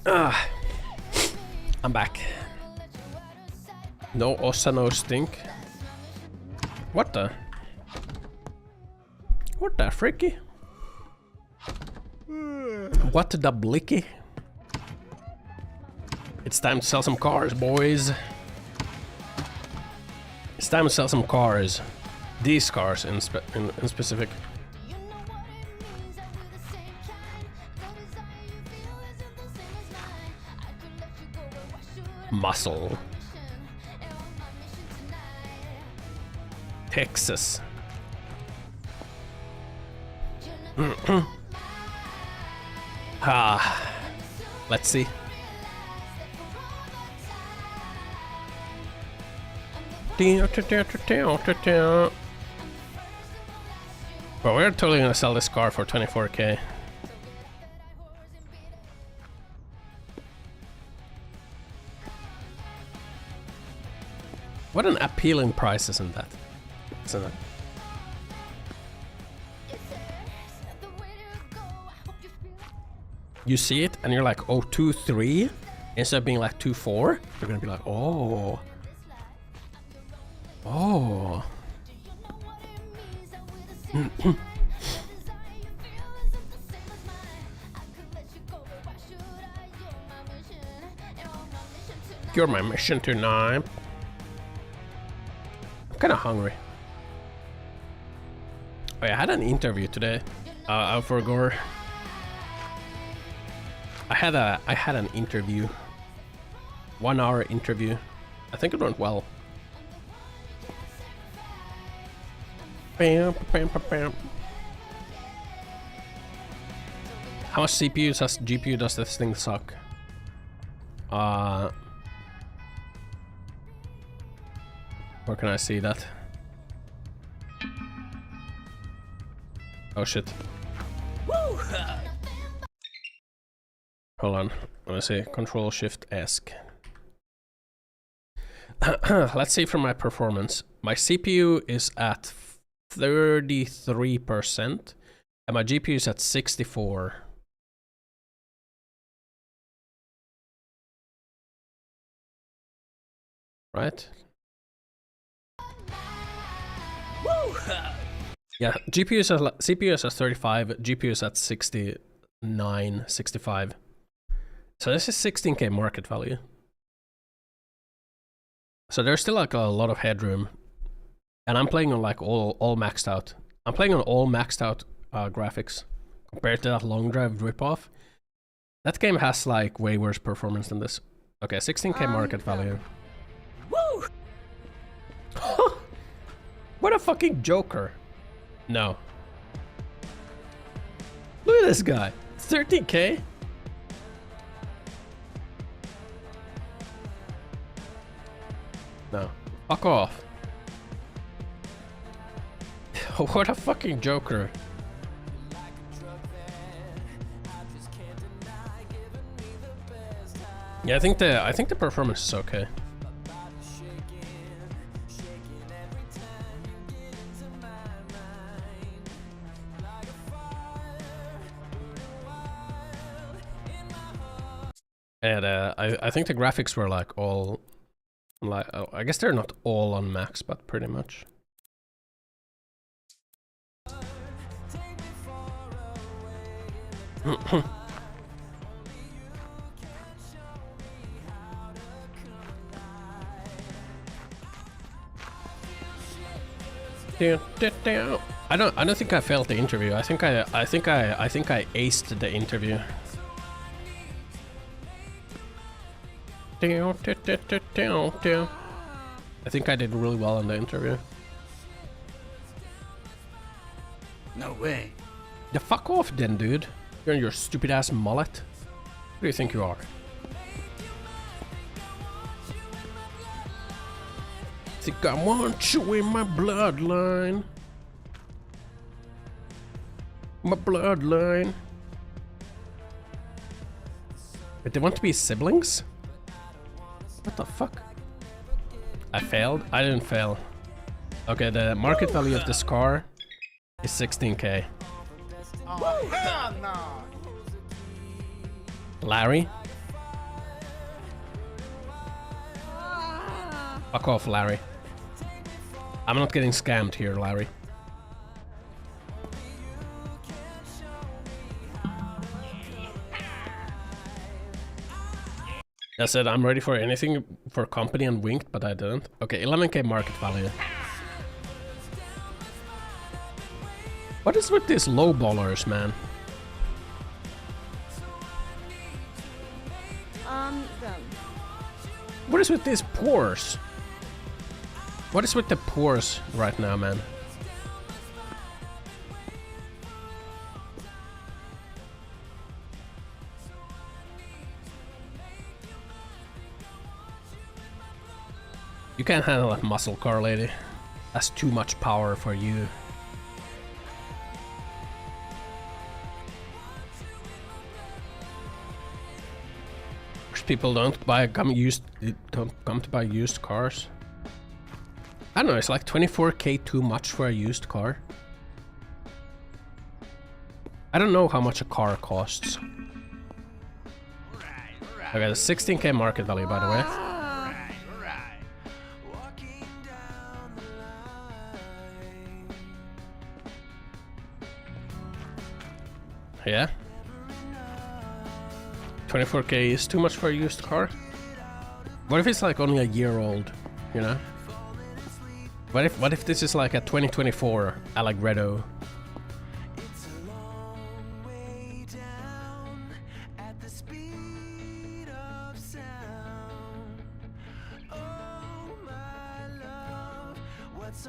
I'm back. No Ossa, no stink. What the? What the fricky? What the blicky? It's time to sell some cars, boys. It's time to sell some cars. These cars in specific. Muscle. Texas. Let's see. But we're totally gonna sell this car for 24k. What an appealing price, isn't that? Isn't it? You see it and you're like, oh, 2.3 instead of being like 2.4. You're gonna be like, oh, oh. You're my mission tonight. I'm kind of hungry. Oh, yeah, I had an interview today. Out for gore. I had an interview. 1 hour interview. I think it went well. Bam, bam, bam, bam. How much CPU does GPU does this thing suck? Where can I see that? Oh shit. Woo! Hold on. Let me see. Control Shift ESC. Let's see from my performance. My CPU is at 33% and my GPU is at 64. Right? Woo! Yeah, CPU is at, CPU is at 35, GPU is at 69, 65. So this is 16k market value. So there's still like a lot of headroom. And I'm playing on like all maxed out. I'm playing on all maxed out graphics. Compared to that long drive ripoff. That game has like way worse performance than this. Okay, 16k market value. Woo! What a fucking joker. No. Look at this guy. 13k? No. Fuck off. What a fucking joker. Yeah, I think the performance is okay. And I think the graphics were like all like, oh, I guess they're not all on max, but pretty much. I don't think I failed the interview. I think I aced the interview. I think I did really well in the interview. No way. The fuck off then, dude. You're in your stupid ass mullet. Who do you think you are? Think I want you in my bloodline. My bloodline. But they want to be siblings? What the fuck? I failed? I didn't fail. Okay, the market value of this car is 16k. Oh, hell no. Larry? Fuck off, Larry. I'm not getting scammed here, Larry. I said I'm ready for anything for company and winked, but I didn't. Okay, 11k market value. What is with these low ballers, man? Them. What is with these poors? What is with the poors right now, man? You can't handle that muscle car, lady. That's too much power for you. People don't come to buy used cars. I don't know, it's like 24k too much for a used car. I don't know how much a car costs. Okay, the 16k market value, by the way. Yeah. 24k is too much for a used car? What if it's like only a year old, you know? What if this is like a 2024 Allegretto?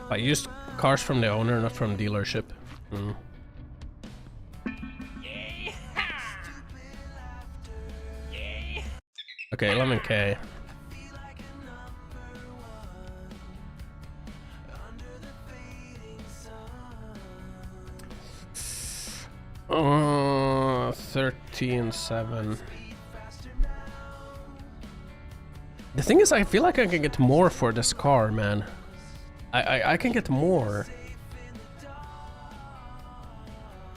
But used cars from the owner, not from dealership. Mm. Okay, 11k. Oh, 13.7. The thing is, I feel like I can get more for this car, man. I can get more.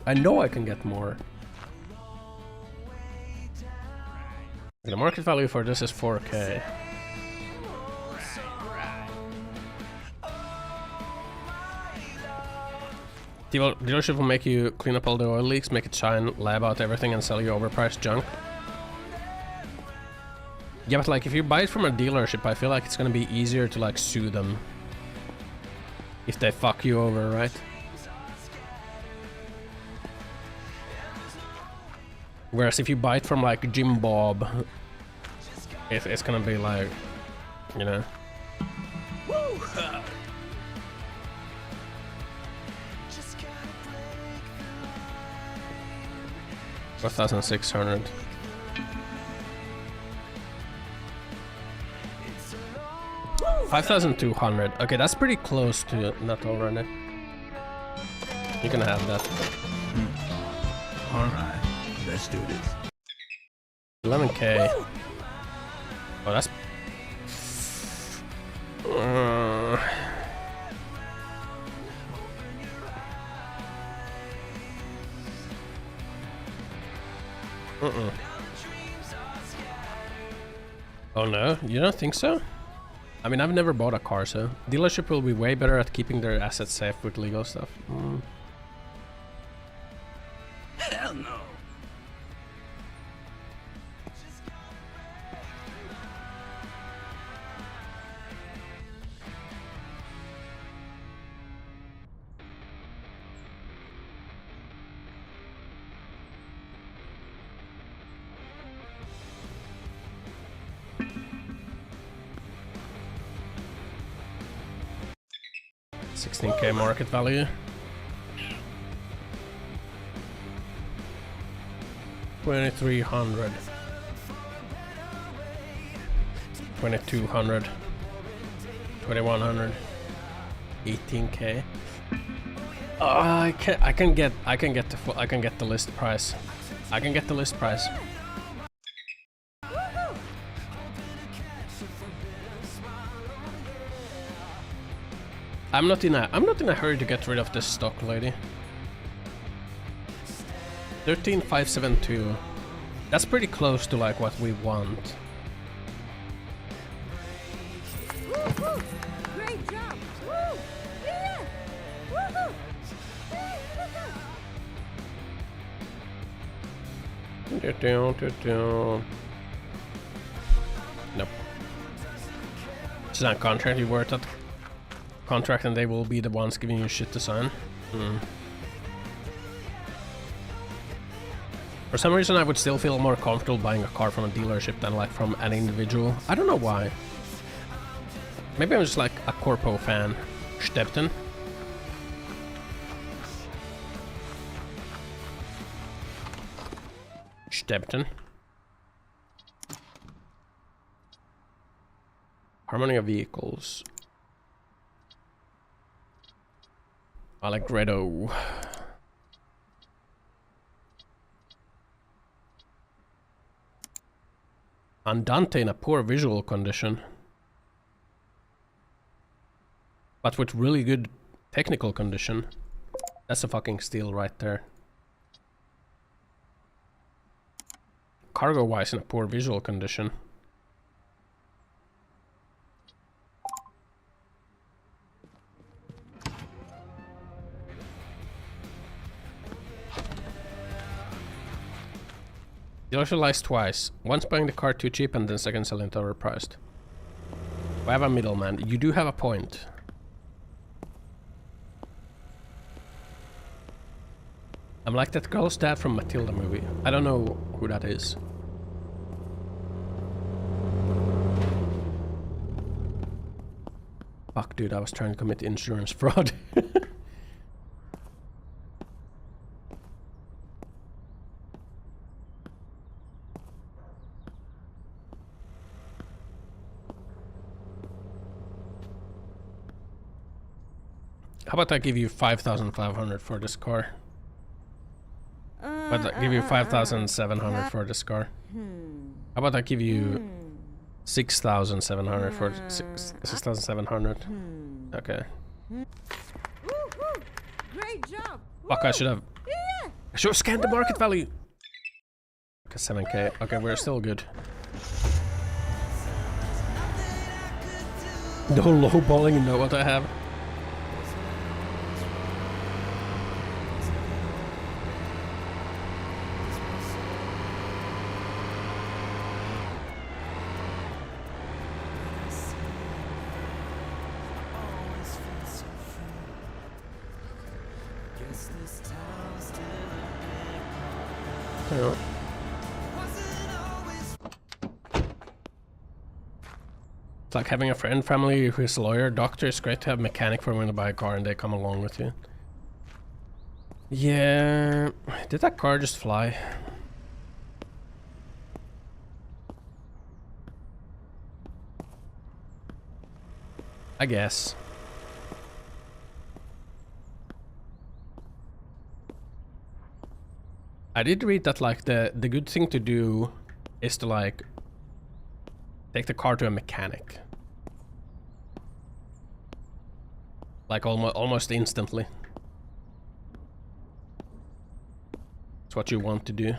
I know I can get more. The market value for this is 4k. Dealership will make you clean up all the oil leaks, make it shine, lab out everything and sell you overpriced junk. Yeah, but like if you buy it from a dealership, I feel like it's gonna be easier to like sue them if they fuck you over, right? Whereas if you buy it from like Jim Bob, it's gonna be like, you know. 4,600. $5,200. Okay, that's pretty close to that already. You can have that. Alright, let's do this. 11k. Oh, that's... Oh no, you don't think so? I mean, I've never bought a car, so dealership will be way better at keeping their assets safe with legal stuff. Hell no. $16k market value. 2,300. 2,200. 2,100. 18k. I can get the list price. I can get the list price. I'm not in a hurry to get rid of this stock, lady. 13,572. That's pretty close to like what we want. Nope. Sign contract, you work that contract and they will be the ones giving you shit to sign. For some reason I would still feel more comfortable buying a car from a dealership than like from an individual. I don't know why. Maybe I'm just like a corpo fan. Stepton. Stepton. Harmony of vehicles. Allegretto. Andante in a poor visual condition. But with really good technical condition. That's a fucking steal right there. Cargo wise in a poor visual condition. Dealership lies twice. Once buying the car too cheap and then second selling it overpriced. I have a middleman. You do have a point. I'm like that girl's dad from Matilda movie. I don't know who that is. Fuck dude, I was trying to commit insurance fraud. How about I give you 5,500 for this car? How about I give you 5,700 for this car? How about I give you 6,700 for 6,700? Okay. Great job. Fuck, I should have scanned the market value. Okay, 7k. Okay, we're still good. No lowballing, you know what I have? Yeah. It's like having a friend, family who's a lawyer, doctor. It's great to have a mechanic for when to buy a car and they come along with you. Yeah, did that car just fly? I guess. I did read that like the good thing to do is to like take the car to a mechanic. Like almost instantly. It's what you want to do.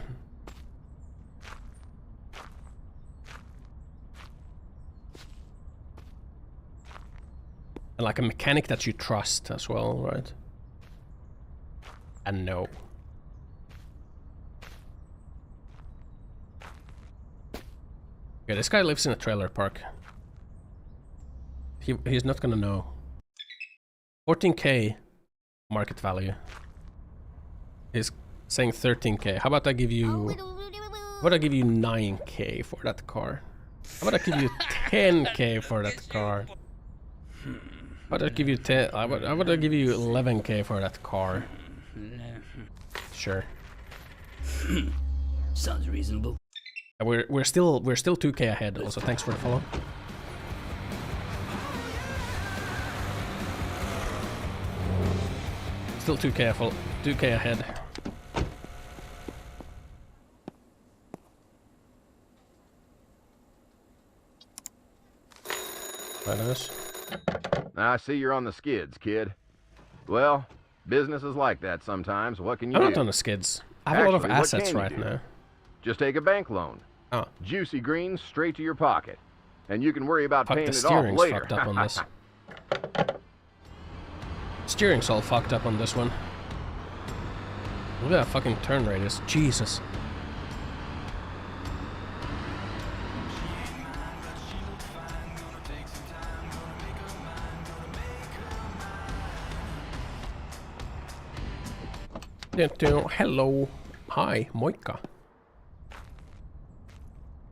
And like a mechanic that you trust as well, right? And no. Okay, this guy lives in a trailer park. He's not gonna know. 14k market value. He's saying 13k. How about I give you... How about I give you 9k for that car? How about I give you 10k for that car? How about I give you 10... How about I give you 11k for that car? Sure. Sounds reasonable. We're still 2k ahead. Also, thanks for the follow. Still 2k ahead. I see you're on the skids, kid. Well, business is like that sometimes. What can you do? I'm not on the skids. I have a lot of assets right now. Just take a bank loan. Oh. Juicy greens straight to your pocket. And you can worry about Fuck, paying the it off steering's later. fucked up on this. Steering's all fucked up on this one. Look at that fucking turn radius. Jesus. Hello. Hi, moikka.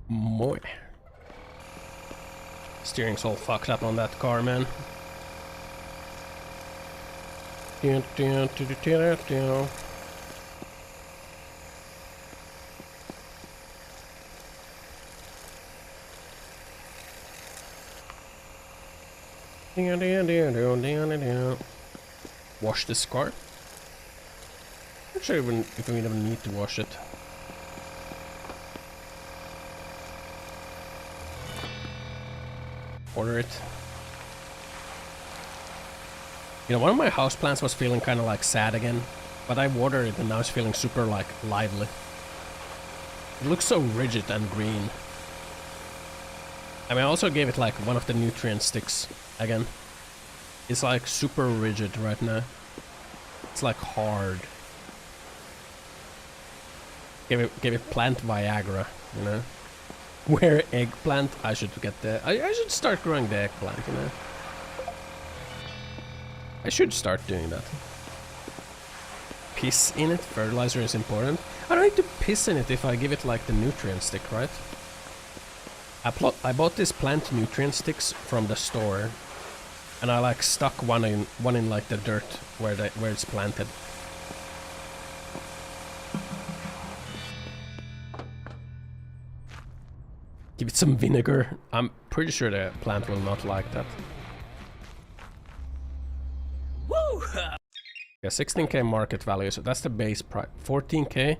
Moi. Steering's all fucked up on that car, man. Wash this car. Not sure even if we even need to wash it. Order it. You know, one of my houseplants was feeling kind of like sad again, but I watered it and now it's feeling super like lively. It looks so rigid and green. I mean, I also gave it like one of the nutrient sticks again. It's like super rigid right now. It's like hard. Gave it plant Viagra, you know. Where eggplant? I should get the. I should start growing the eggplant, you know. I should start doing that. Piss in it. Fertilizer is important. I don't need to piss in it if I give it like the nutrient stick, right? I bought this plant nutrient sticks from the store, and I like stuck one in like the dirt where it's planted. Give it some vinegar. I'm pretty sure the plant will not like that. Woo! Yeah, 16k market value, so that's the base price. 14k.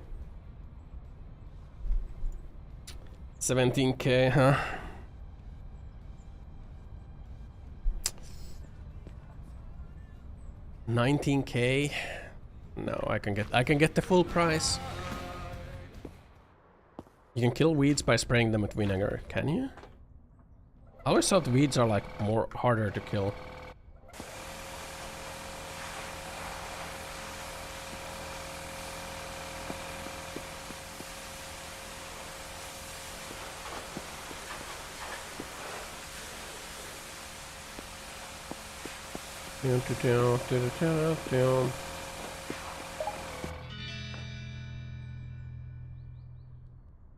17k, huh? $19k. No, I can get the full price. You can kill weeds by spraying them with vinegar, can you? I always thought weeds are like more harder to kill.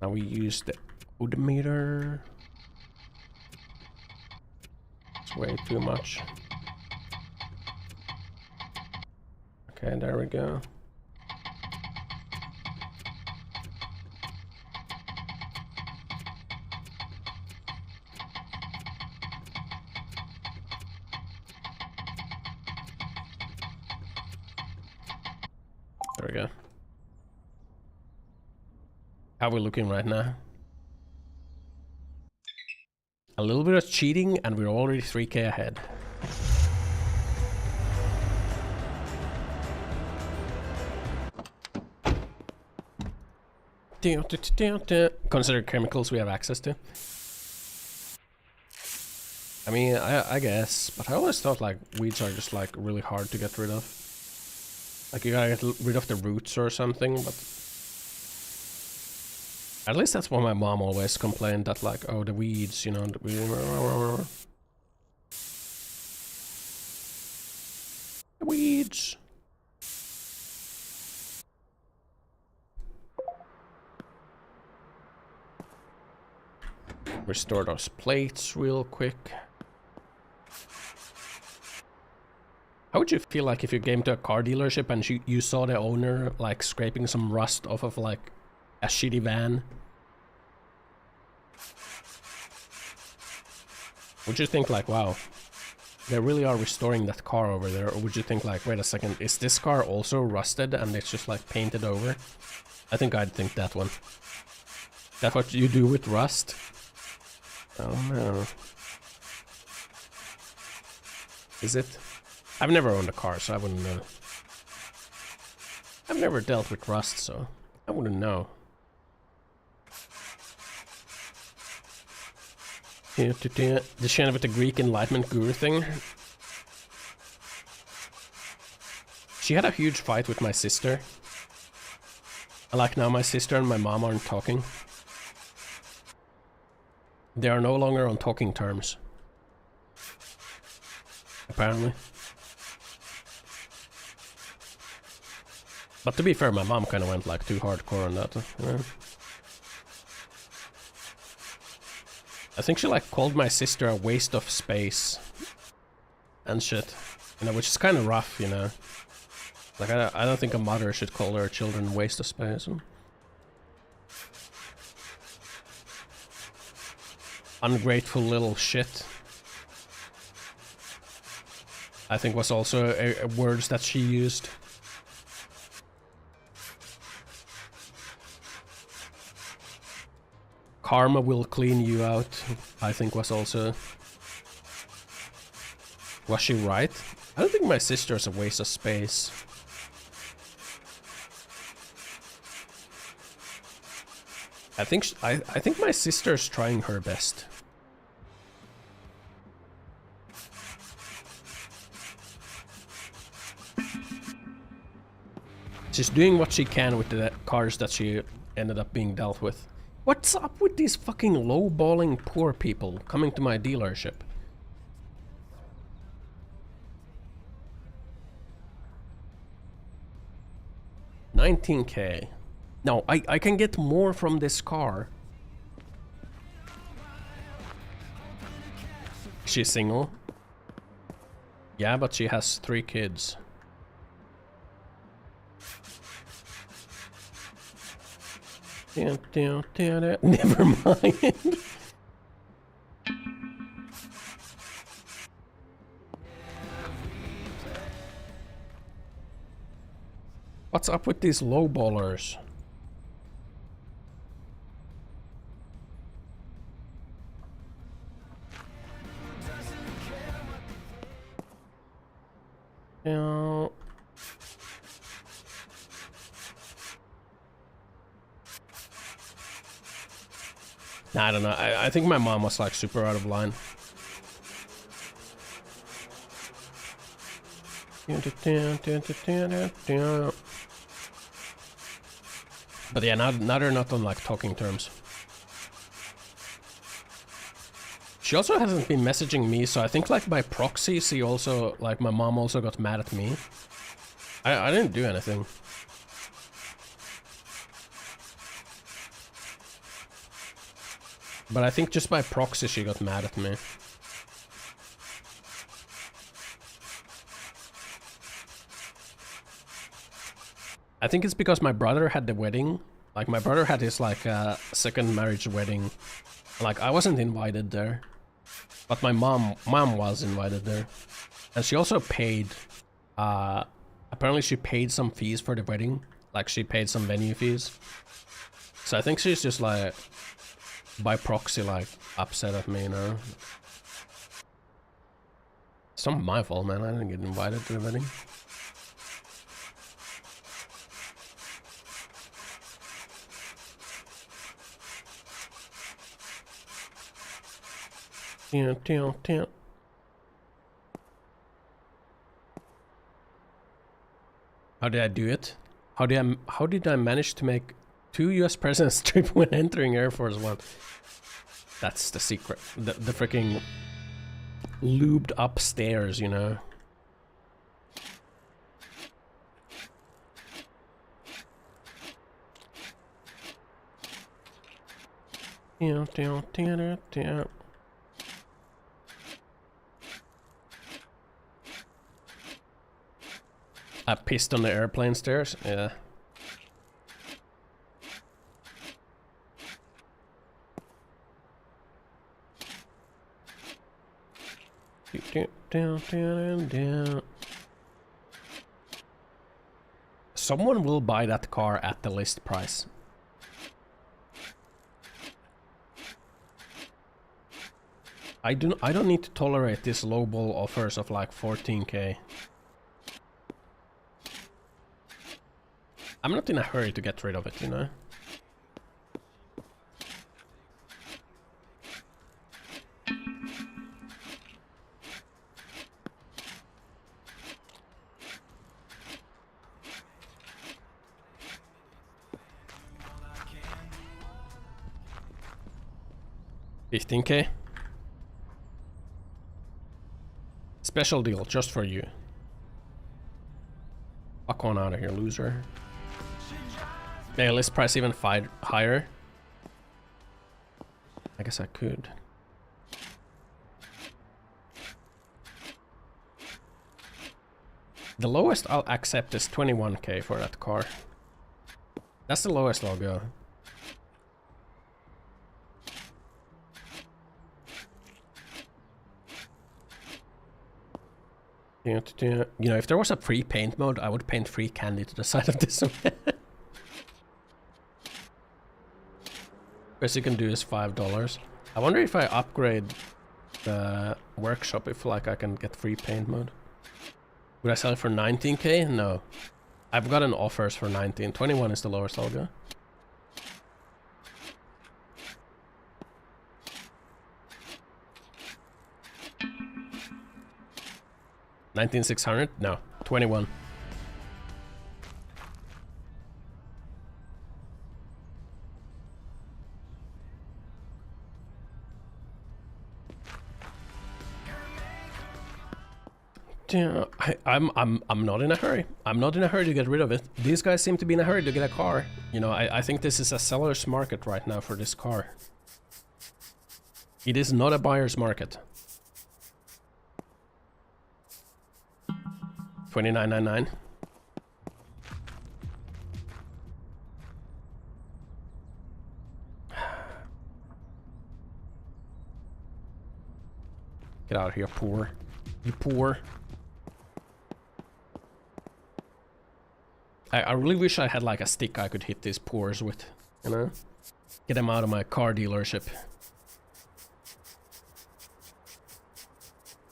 Now we use the odometer. It's way too much. Okay, there we go. There we go. How are we looking right now? A little bit of cheating and we're already 3k ahead. Consider chemicals we have access to. I mean, I guess, but I always thought like weeds are just like really hard to get rid of. Like you gotta get rid of the roots or something, but at least that's what my mom always complained, that like, oh, the weeds, you know, the weeds. Restore those plates real quick. How would you feel like if you came to a car dealership and you saw the owner like scraping some rust off of like a shitty van? Would you think like, wow, they really are restoring that car over there? Or would you think like, wait a second, is this car also rusted and it's just like painted over? I think I'd think that one. That's what you do with rust? Oh no. Is it? I've never owned a car, so I wouldn't know. I've never dealt with rust, so I wouldn't know. The channel with the Greek Enlightenment Guru thing. She had a huge fight with my sister. Like now my sister and my mom aren't talking. They are no longer on talking terms. Apparently. But to be fair, my mom kind of went like too hardcore on that. I think she like called my sister a waste of space and shit, you know, which is kind of rough, you know. Like I don't think a mother should call her children a waste of space. Ungrateful little shit, I think, was also a words that she used. Karma will clean you out, I think, was also... Was she right? I don't think my sister's a waste of space. I think my sister's trying her best. She's doing what she can with the cars that she ended up being dealt with. What's up with these fucking low-balling poor people coming to my dealership? $19K. No, I can get more from this car. She's single. Yeah, but she has 3 kids. Never mind. What's up with these lowballers? Yeah. Nah, I don't know. I think my mom was like super out of line. But yeah, now they're not on like talking terms. She also hasn't been messaging me, so I think like by proxy she also, like my mom also got mad at me. I didn't do anything. But I think just by proxy she got mad at me. I think it's because my brother had the wedding. Like my brother had his like second marriage wedding. Like I wasn't invited there. But my mom was invited there. And she also paid apparently she paid some fees for the wedding. Like she paid some venue fees. So I think she's just like by proxy like upset at me, you know. It's not my fault, man. I didn't get invited to the wedding. How did I do it? How did I manage to make 2 US presidents trip when entering Air Force One? That's the secret. The freaking lubed upstairs, you know. I pissed on the airplane stairs, yeah. Someone will buy that car at the list price. I don't need to tolerate these lowball offers of like 14K. I'm not in a hurry to get rid of it, you know? $15K. Special deal just for you. Fuck on out of here, loser. Yeah, list price even higher. I guess I could. The lowest I'll accept is 21k for that car. That's the lowest I'll go. You know, if there was a free paint mode, I would paint free candy to the side of this one. Best you can do is $5. I wonder if I upgrade the workshop, if like I can get free paint mode. Would I sell it for 19k? No. I've gotten offers for 19. 21 is the lowest I'll go. $19,600? No. 21. Yeah, I'm not in a hurry. I'm not in a hurry to get rid of it. These guys seem to be in a hurry to get a car. You know, I think this is a seller's market right now for this car. It is not a buyer's market. $29.99. Get out of here, poor. You poor. I really wish I had like a stick I could hit these poors with, you know? Get them out of my car dealership.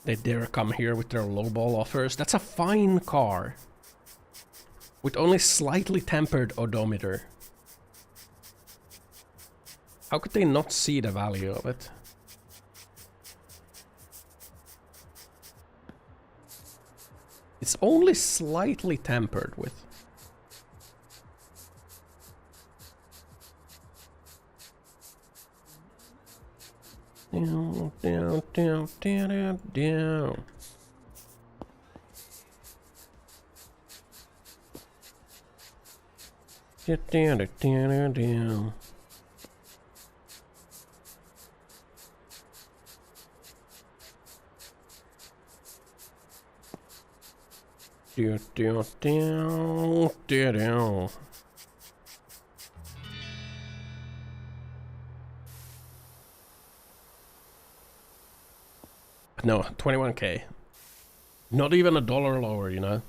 They dare come here with their lowball offers. That's a fine car. With only slightly tempered odometer. How could they not see the value of it? It's only slightly tampered with. Down, down, down, down, down, down. Get down, down, down, down. Down, down, down, down, down. No, 21k. Not even $1 lower, you know?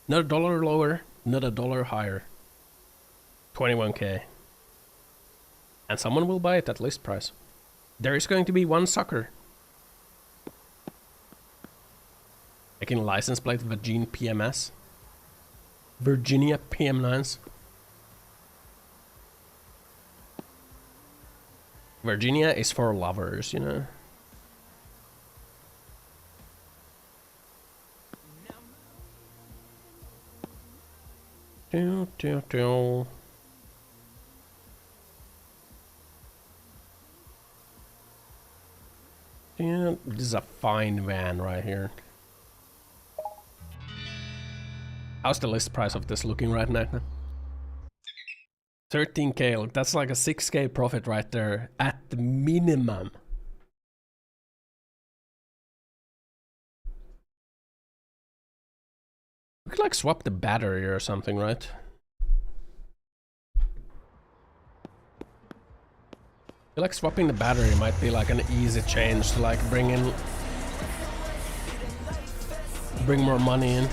Not $1 lower, not $1 higher. 21k. And someone will buy it at list price. There is going to be one sucker. Making license plate Virgin PMS. Virginia PM9s. Virginia is for lovers, you know? Do, do, do. Yeah, this is a fine van right here. How's the list price of this looking right now? 13k, look, that's like a 6k profit right there at the minimum. We could like swap the battery or something, right? I feel like swapping the battery might be like an easy change to like bring more money in.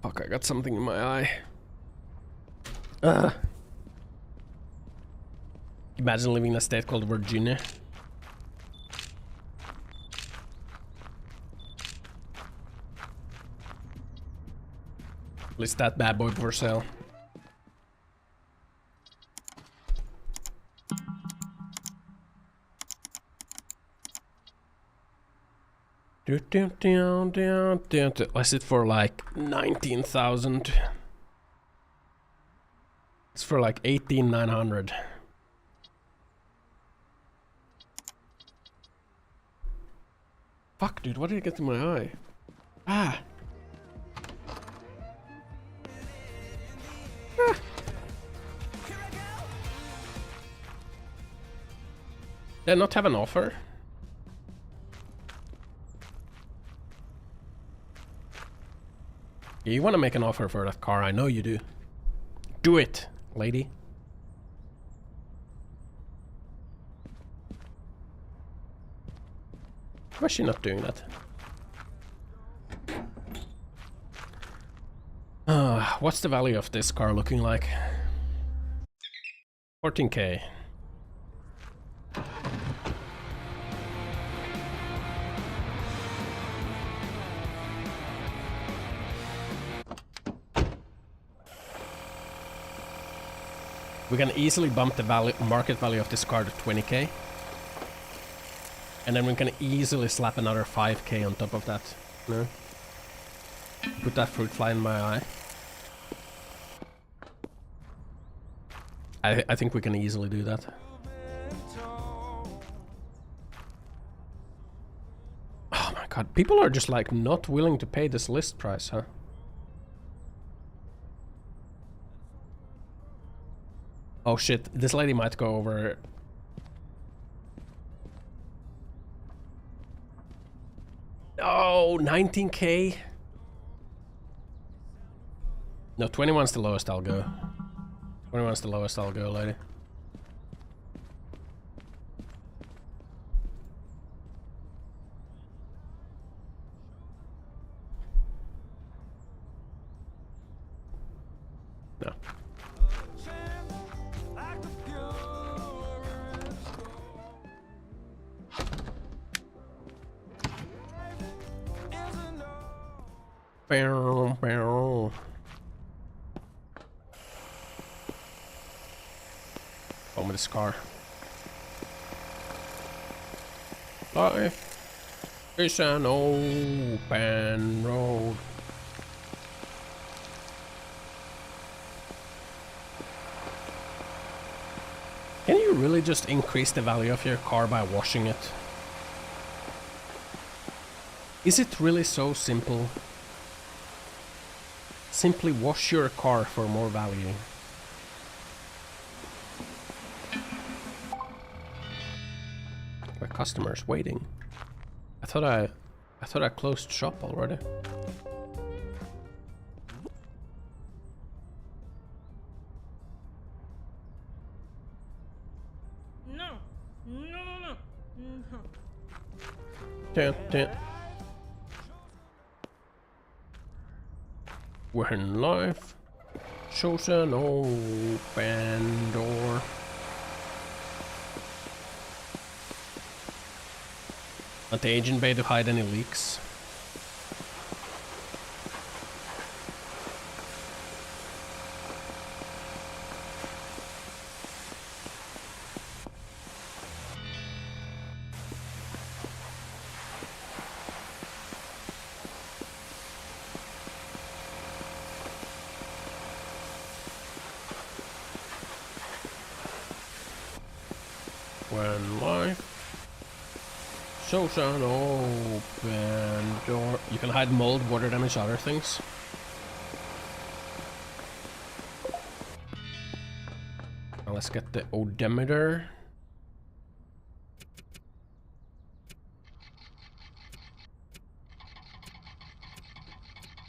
Fuck, I got something in my eye. Imagine living in a state called Virginia. List that bad boy for sale. Is it for like 19,000? It's for like 18,900. Fuck, dude, what did it get in my eye? Ah! Did I not have an offer? Yeah, you want to make an offer for that car, I know you do. Do it, lady. Why is she not doing that? What's the value of this car looking like? 14k. We can easily bump the market value of this car to 20k. And then we can easily slap another 5k on top of that. No? Put that fruit fly in my eye. I think we can easily do that. Oh my god, people are just like not willing to pay this list price, huh? Oh shit, this lady might go over. Oh, 19k? No, 21's the lowest I'll go. 21's the lowest I'll go, lady. No. Bow, bow. Oh, with this car. Life is an open road. Can you really just increase the value of your car by washing it? Is it really so simple? Simply wash your car for more value. My customer's waiting. I thought I closed shop already. No. No. No. When life shows an open door. Want the agent bay to hide any leaks? When life shows an open door. You can hide mold, water damage, other things. Now let's get the odometer.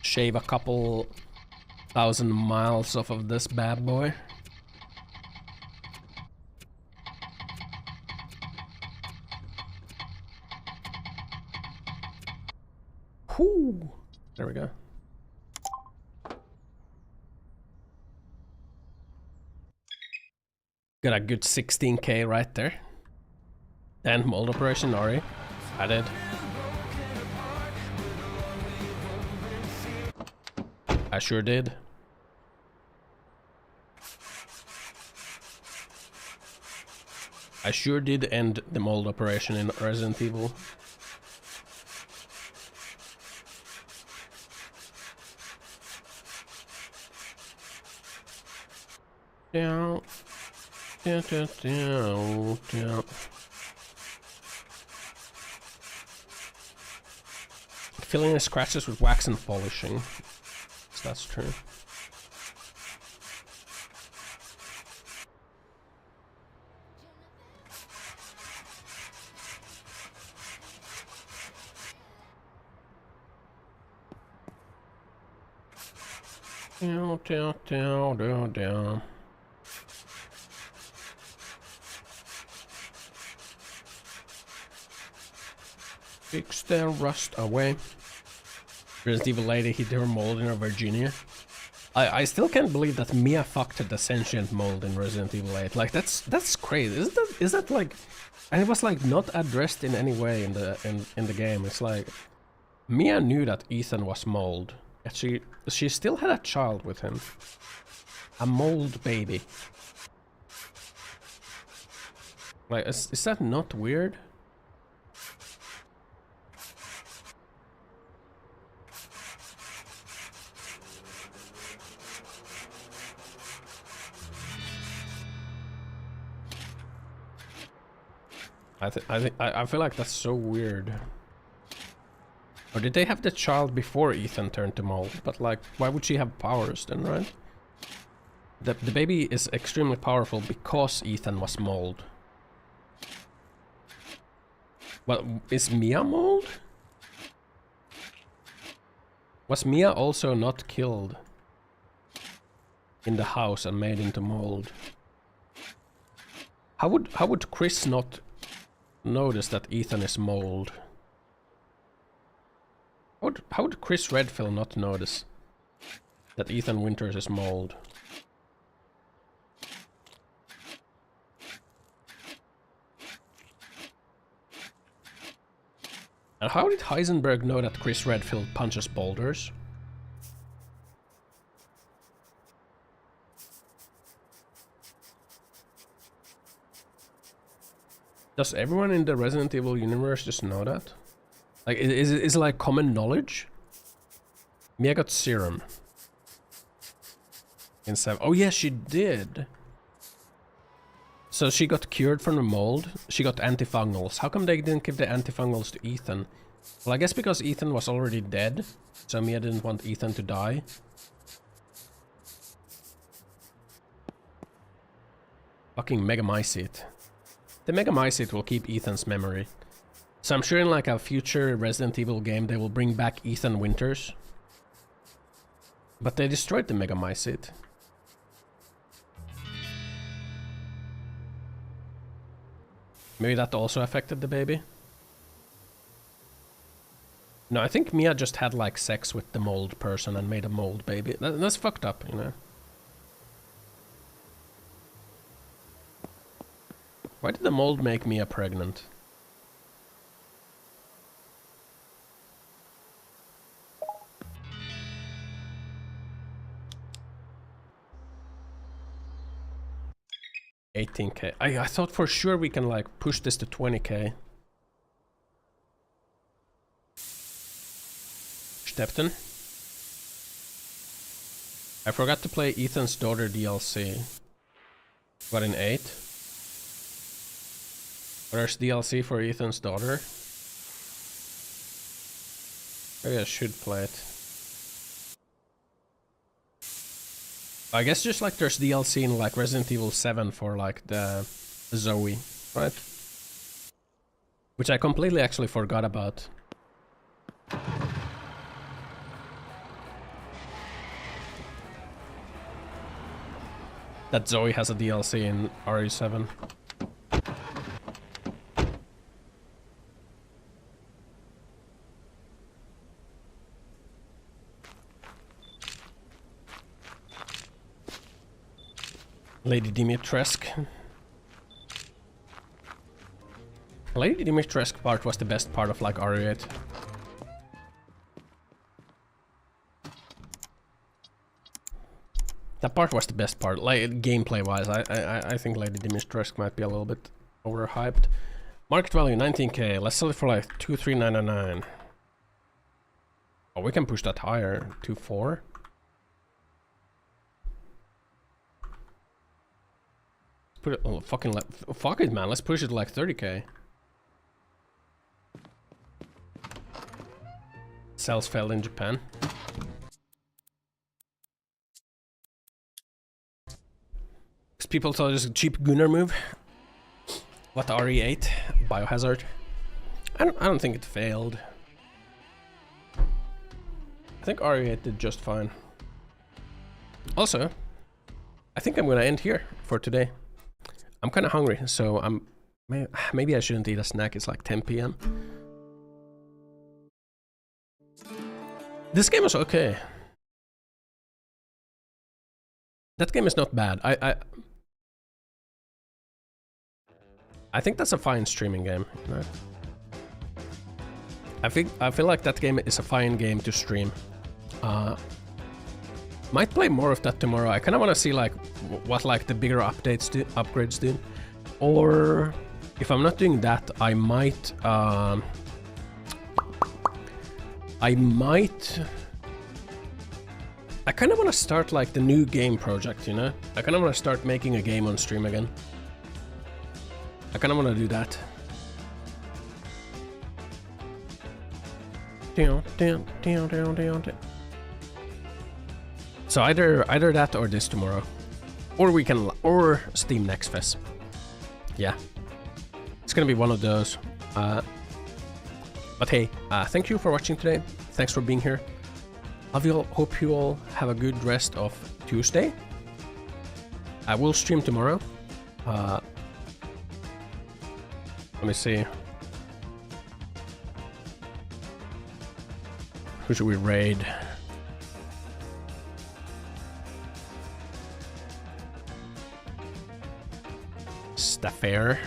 Shave a couple thousand miles off of this bad boy. Whew. There we go. Got a good 16k right there. And mold operation already. I did. I sure did. I sure did end the mold operation in Resident Evil. Down. Down. filling the scratches with wax and polishing. So that's true. Down. Fix the rust away. Resident Evil lady hid her mold in her Virginia. I still can't believe that Mia fucked the sentient mold in Resident Evil 8. Like that's crazy. Is that like, and it was like not addressed in any way in the game. It's like Mia knew that Ethan was mold. Yet she still had a child with him. A mold baby. Like is that not weird? I feel like that's so weird. Or did they have the child before Ethan turned to mold? But like, why would she have powers then, right? The baby is extremely powerful because Ethan was mold. Well, is Mia mold? Was Mia also not killed in the house and made into mold? How would Chris not notice that Ethan is mold? How would Chris Redfield not notice that Ethan Winters is mold? And how did Heisenberg know that Chris Redfield punches boulders? Does everyone in the Resident Evil universe just know that? Like, is it like common knowledge? Mia got serum. In 7. Oh yeah, she did. So she got cured from the mold. She got antifungals. How come they didn't give the antifungals to Ethan? Well, I guess because Ethan was already dead. So Mia didn't want Ethan to die. Fucking Megamycete. The Megamycete will keep Ethan's memory. So I'm sure in like a future Resident Evil game they will bring back Ethan Winters. But they destroyed the Megamycete. Maybe that also affected the baby? No, I think Mia just had like sex with the mold person and made a mold baby. That's fucked up, you know. Why did the mold make Mia pregnant? $18K. I thought for sure we can like push this to 20K. Stepton. I forgot to play Ethan's daughter DLC. What, in 8? There's DLC for Ethan's daughter. Maybe I should play it. I guess just like there's DLC in like Resident Evil 7 for like the Zoe, right? Which I completely actually forgot about. That Zoe has a DLC in RE7. Lady Dimitrescu. Lady Dimitrescu part was the best part of like RE8. That part was the best part, like gameplay wise. I think Lady Dimitrescu might be a little bit overhyped. Market value 19K. Let's sell it for like 23999. Oh, we can push that higher. 24. Put it, oh, fuck it, man. Let's push it to like 30K. Sales fell in Japan. Because people thought it was a cheap Gunnar move. What, RE8? Biohazard? I don't think it failed. I think RE8 did just fine. Also, I think I'm gonna end here for today. I'm kind of hungry, so maybe I shouldn't eat a snack. It's like 10 PM. This game is okay. That game is not bad. I think that's a fine streaming game. Right? I feel like that game is a fine game to stream. Might play more of that tomorrow. I kind of want to see like what like the bigger upgrades do. Or if I'm not doing that, I might I kind of want to start like the new game project, you know? I kind of want to start making a game on stream again. I kind of want to do that. So either that or this tomorrow, or Steam Next Fest. Yeah, it's gonna be one of those. But hey, thank you for watching today. Thanks for being here. Love you all. Hope you all have a good rest of Tuesday. I will stream tomorrow. Let me see. Who should we raid? Staffair.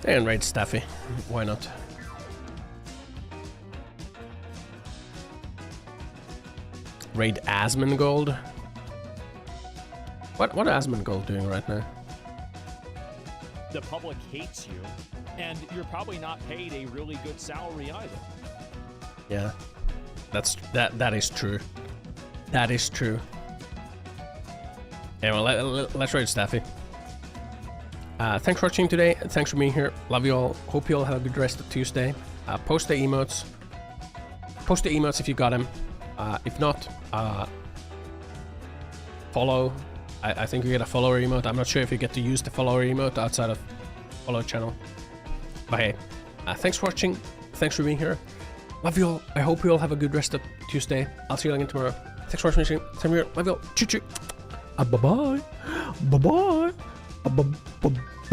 And raid Staffy. Why not? Raid Asmongold. What Asmongold doing right now? The public hates you, and you're probably not paid a really good salary either. Yeah, that is true. That is true. Yeah, well, let's raid Staffy. Thanks for watching today. Thanks for being here. Love you all. Hope you all have a good rest of Tuesday. Post the emotes. Post the emotes if you got them. If not, follow. I think you get a follower emote. I'm not sure if you get to use the follower emote outside of follow channel. But hey, thanks for watching. Thanks for being here. Love you all. I hope you all have a good rest of Tuesday. I'll see you again tomorrow. Thanks for watching. Same here. Love you all. Choo choo. Bye bye. Bye bye.